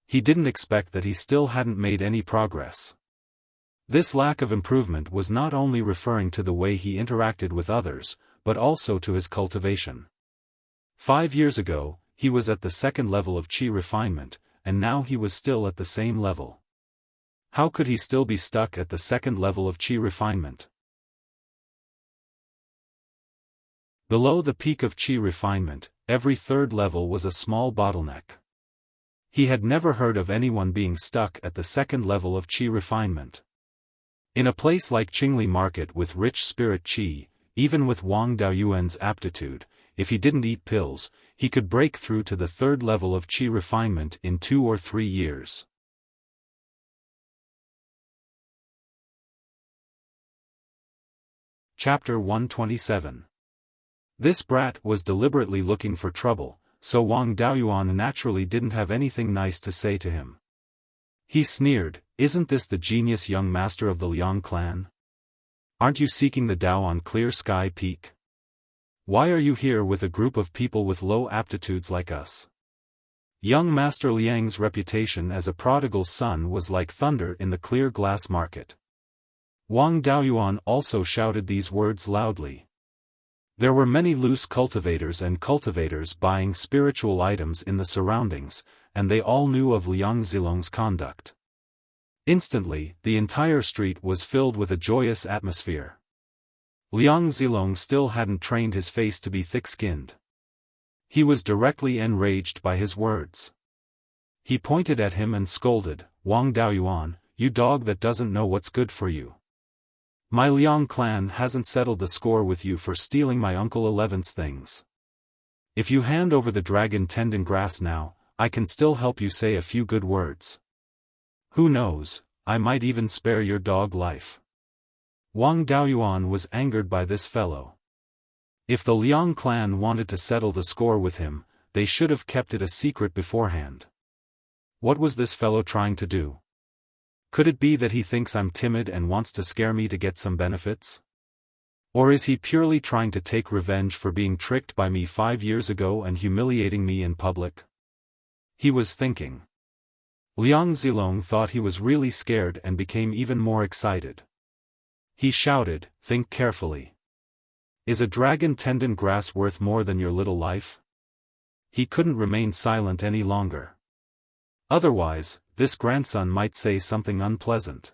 He didn't expect that he still hadn't made any progress. This lack of improvement was not only referring to the way he interacted with others, but also to his cultivation. 5 years ago, he was at the 2nd level of Qi refinement, and now he was still at the same level. How could he still be stuck at the 2nd level of Qi refinement? Below the peak of Qi refinement, every 3rd level was a small bottleneck. He had never heard of anyone being stuck at the 2nd level of Qi refinement. In a place like Qingli Market with rich spirit Qi, even with Wang Daoyuan's aptitude, if he didn't eat pills, he could break through to the 3rd level of Qi refinement in 2 or 3 years. Chapter 127. This brat was deliberately looking for trouble, so Wang Daoyuan naturally didn't have anything nice to say to him. He sneered, "Isn't this the genius young master of the Liang clan? Aren't you seeking the Dao on Clear Sky Peak? Why are you here with a group of people with low aptitudes like us?" Young Master Liang's reputation as a prodigal son was like thunder in the clear glass market. Wang Daoyuan also shouted these words loudly. There were many loose cultivators and cultivators buying spiritual items in the surroundings, and they all knew of Liang Zilong's conduct. Instantly, the entire street was filled with a joyous atmosphere. Liang Zilong still hadn't trained his face to be thick-skinned. He was directly enraged by his words. He pointed at him and scolded, "Wang Daoyuan, you dog that doesn't know what's good for you. My Liang clan hasn't settled the score with you for stealing my Uncle 11's things. If you hand over the dragon tendon grass now, I can still help you say a few good words. Who knows, I might even spare your dog life." Wang Daoyuan was angered by this fellow. If the Liang clan wanted to settle the score with him, they should have kept it a secret beforehand. What was this fellow trying to do? Could it be that he thinks I'm timid and wants to scare me to get some benefits? Or is he purely trying to take revenge for being tricked by me 5 years ago and humiliating me in public? He was thinking. Liang Zilong thought he was really scared and became even more excited. He shouted, "Think carefully. Is a dragon tendon grass worth more than your little life?" He couldn't remain silent any longer. Otherwise, this grandson might say something unpleasant.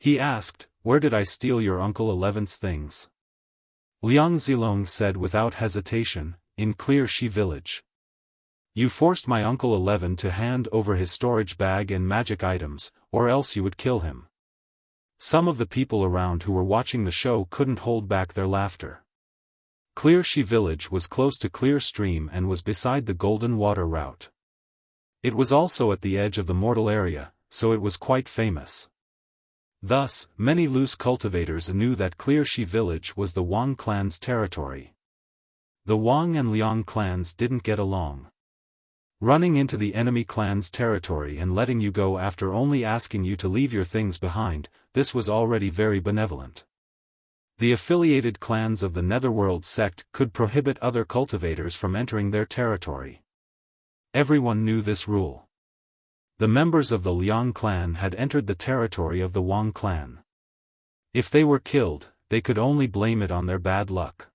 He asked, "Where did I steal your Uncle Eleven's things?" Liang Zilong said without hesitation, "In Clear Shi village. You forced my Uncle 11 to hand over his storage bag and magic items, or else you would kill him." Some of the people around who were watching the show couldn't hold back their laughter. Clear Shi village was close to Clear Stream and was beside the Golden Water route. It was also at the edge of the Mortal area, so it was quite famous. Thus, many loose cultivators knew that Clear Shi village was the Wang clan's territory. The Wang and Liang clans didn't get along. Running into the enemy clan's territory and letting you go after only asking you to leave your things behind, this was already very benevolent. The affiliated clans of the Netherworld sect could prohibit other cultivators from entering their territory. Everyone knew this rule. The members of the Liang clan had entered the territory of the Wang clan. If they were killed, they could only blame it on their bad luck.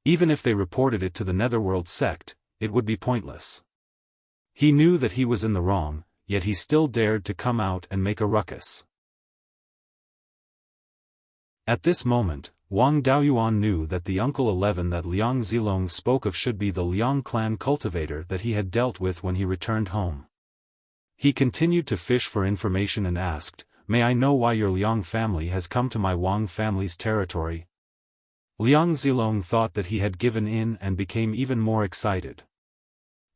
Even if they reported it to the Netherworld sect, it would be pointless. He knew that he was in the wrong, yet he still dared to come out and make a ruckus. At this moment, Wang Daoyuan knew that the Uncle 11 that Liang Zilong spoke of should be the Liang clan cultivator that he had dealt with when he returned home. He continued to fish for information and asked, "May I know why your Liang family has come to my Wang family's territory?" Liang Zilong thought that he had given in and became even more excited.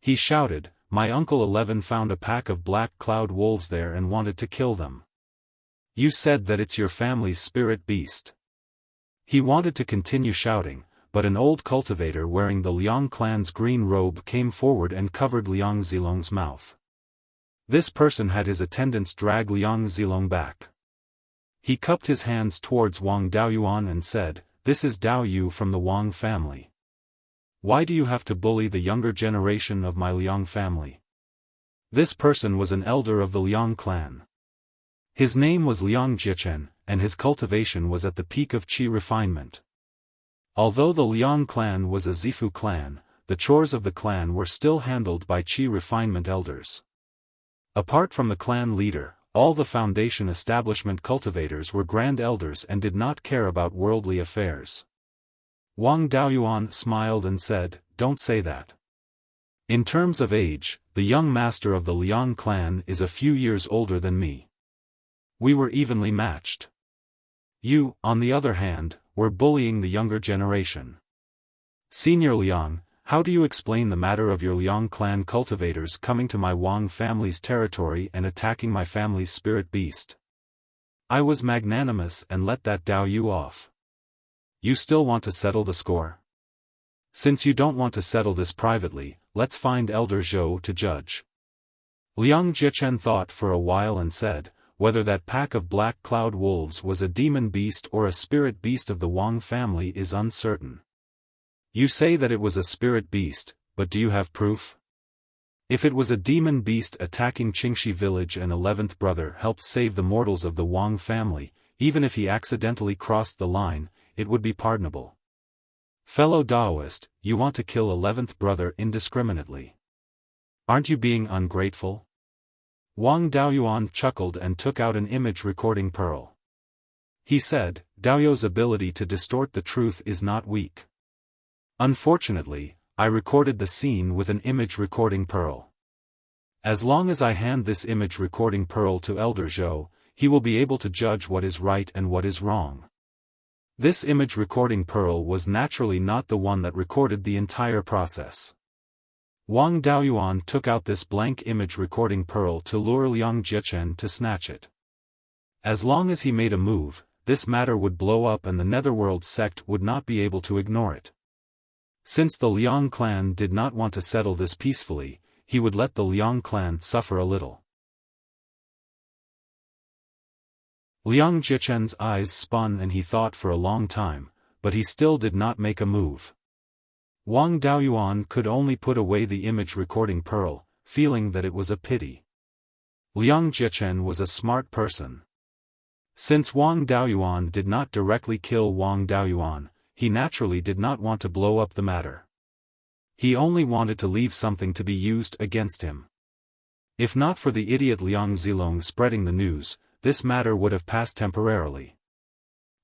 He shouted, "My Uncle 11 found a pack of black cloud wolves there and wanted to kill them. You said that it's your family's spirit beast." He wanted to continue shouting, but an old cultivator wearing the Liang clan's green robe came forward and covered Liang Zilong's mouth. This person had his attendants drag Liang Zilong back. He cupped his hands towards Wang Daoyuan and said, "This is Dao Yu from the Wang family. Why do you have to bully the younger generation of my Liang family?" This person was an elder of the Liang clan. His name was Liang Jichen, and his cultivation was at the peak of qi refinement. Although the Liang clan was a Zifu clan, the chores of the clan were still handled by qi refinement elders. Apart from the clan leader, all the foundation establishment cultivators were grand elders and did not care about worldly affairs. Wang Daoyuan smiled and said, "Don't say that. In terms of age, the young master of the Liang clan is a few years older than me. We were evenly matched. You, on the other hand, were bullying the younger generation. Senior Liang, how do you explain the matter of your Liang clan cultivators coming to my Wang family's territory and attacking my family's spirit beast? I was magnanimous and let that Dao Yu off. You still want to settle the score? Since you don't want to settle this privately, let's find Elder Zhou to judge." Liang Jichen thought for a while and said, "Whether that pack of black cloud wolves was a demon beast or a spirit beast of the Wang family is uncertain. You say that it was a spirit beast, but do you have proof? If it was a demon beast attacking Qingxi village and 11th brother helped save the mortals of the Wang family, even if he accidentally crossed the line, it would be pardonable. Fellow Daoist, you want to kill 11th brother indiscriminately. Aren't you being ungrateful?" Wang Daoyuan chuckled and took out an image recording pearl. He said, "Daoyu's ability to distort the truth is not weak. Unfortunately, I recorded the scene with an image recording pearl. As long as I hand this image recording pearl to Elder Zhou, he will be able to judge what is right and what is wrong." This image recording pearl was naturally not the one that recorded the entire process. Wang Daoyuan took out this blank image recording pearl to lure Liang Jichen to snatch it. As long as he made a move, this matter would blow up and the Netherworld sect would not be able to ignore it. Since the Liang clan did not want to settle this peacefully, he would let the Liang clan suffer a little. Liang Jichen's eyes spun and he thought for a long time, but he still did not make a move. Wang Daoyuan could only put away the image recording pearl, feeling that it was a pity. Liang Jichen was a smart person. Since Wang Daoyuan did not directly kill Wang Daoyuan, he naturally did not want to blow up the matter. He only wanted to leave something to be used against him. If not for the idiot Liang Zilong spreading the news, this matter would have passed temporarily.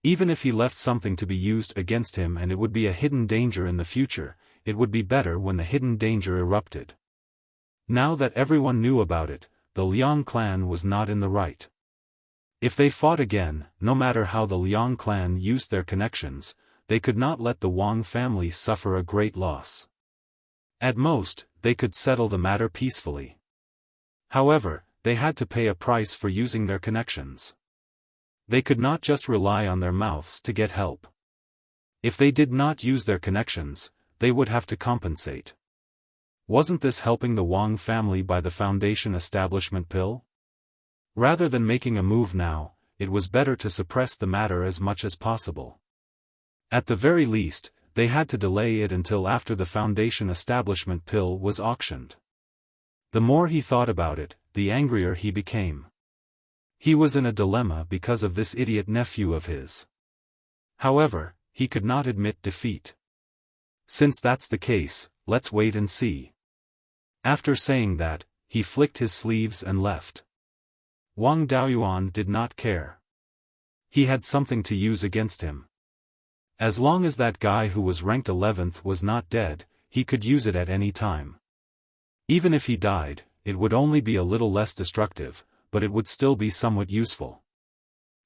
Even if he left something to be used against him and it would be a hidden danger in the future, it would be better when the hidden danger erupted. Now that everyone knew about it, the Liang clan was not in the right. If they fought again, no matter how the Liang clan used their connections, they could not let the Wang family suffer a great loss. At most, they could settle the matter peacefully. However, they had to pay a price for using their connections. They could not just rely on their mouths to get help. If they did not use their connections, they would have to compensate. Wasn't this helping the Wang family by the foundation establishment pill? Rather than making a move now, it was better to suppress the matter as much as possible. At the very least, they had to delay it until after the foundation establishment pill was auctioned. The more he thought about it, the angrier he became. He was in a dilemma because of this idiot nephew of his. However, he could not admit defeat. Since that's the case, let's wait and see. After saying that, he flicked his sleeves and left. Wang Daoyuan did not care. He had something to use against him. As long as that guy who was ranked 11th was not dead, he could use it at any time. Even if he died, it would only be a little less destructive, but it would still be somewhat useful.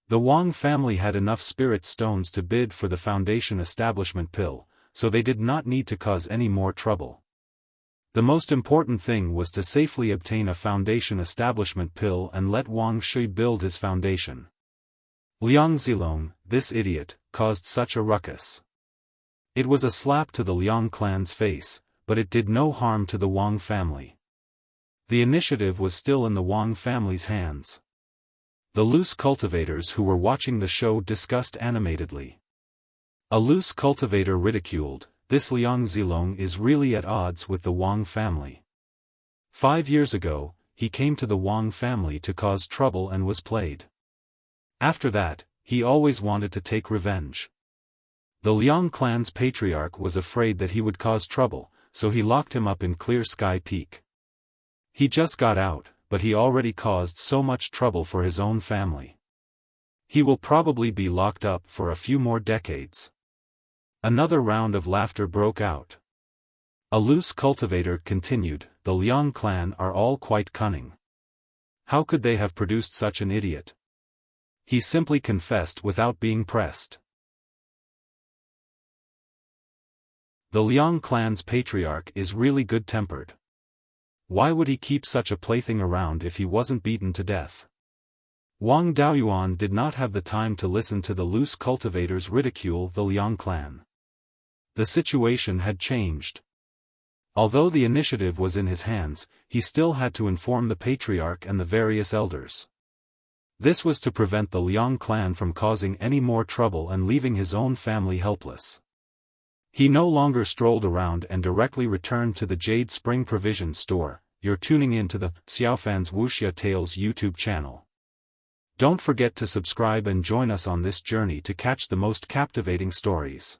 The Wang family had enough spirit stones to bid for the foundation establishment pill, so they did not need to cause any more trouble. The most important thing was to safely obtain a foundation establishment pill and let Wang Shui build his foundation. Liang Zilong, this idiot, caused such a ruckus. It was a slap to the Liang clan's face, but it did no harm to the Wang family. The initiative was still in the Wang family's hands. The loose cultivators who were watching the show discussed animatedly. A loose cultivator ridiculed, "This Liang Zilong is really at odds with the Wang family. 5 years ago, he came to the Wang family to cause trouble and was played. After that, he always wanted to take revenge. The Liang clan's patriarch was afraid that he would cause trouble, so he locked him up in Clear Sky Peak. He just got out, but he already caused so much trouble for his own family. He will probably be locked up for a few more decades." Another round of laughter broke out. A loose cultivator continued, "The Liang clan are all quite cunning. How could they have produced such an idiot? He simply confessed without being pressed. The Liang clan's patriarch is really good-tempered. Why would he keep such a plaything around if he wasn't beaten to death?" Wang Daoyuan did not have the time to listen to the loose cultivators ridicule the Liang clan. The situation had changed. Although the initiative was in his hands, he still had to inform the patriarch and the various elders. This was to prevent the Liang clan from causing any more trouble and leaving his own family helpless. He no longer strolled around and directly returned to the Jade Spring Provision store. You're tuning in to the Xiaofan's Wuxia Tales YouTube channel. Don't forget to subscribe and join us on this journey to catch the most captivating stories.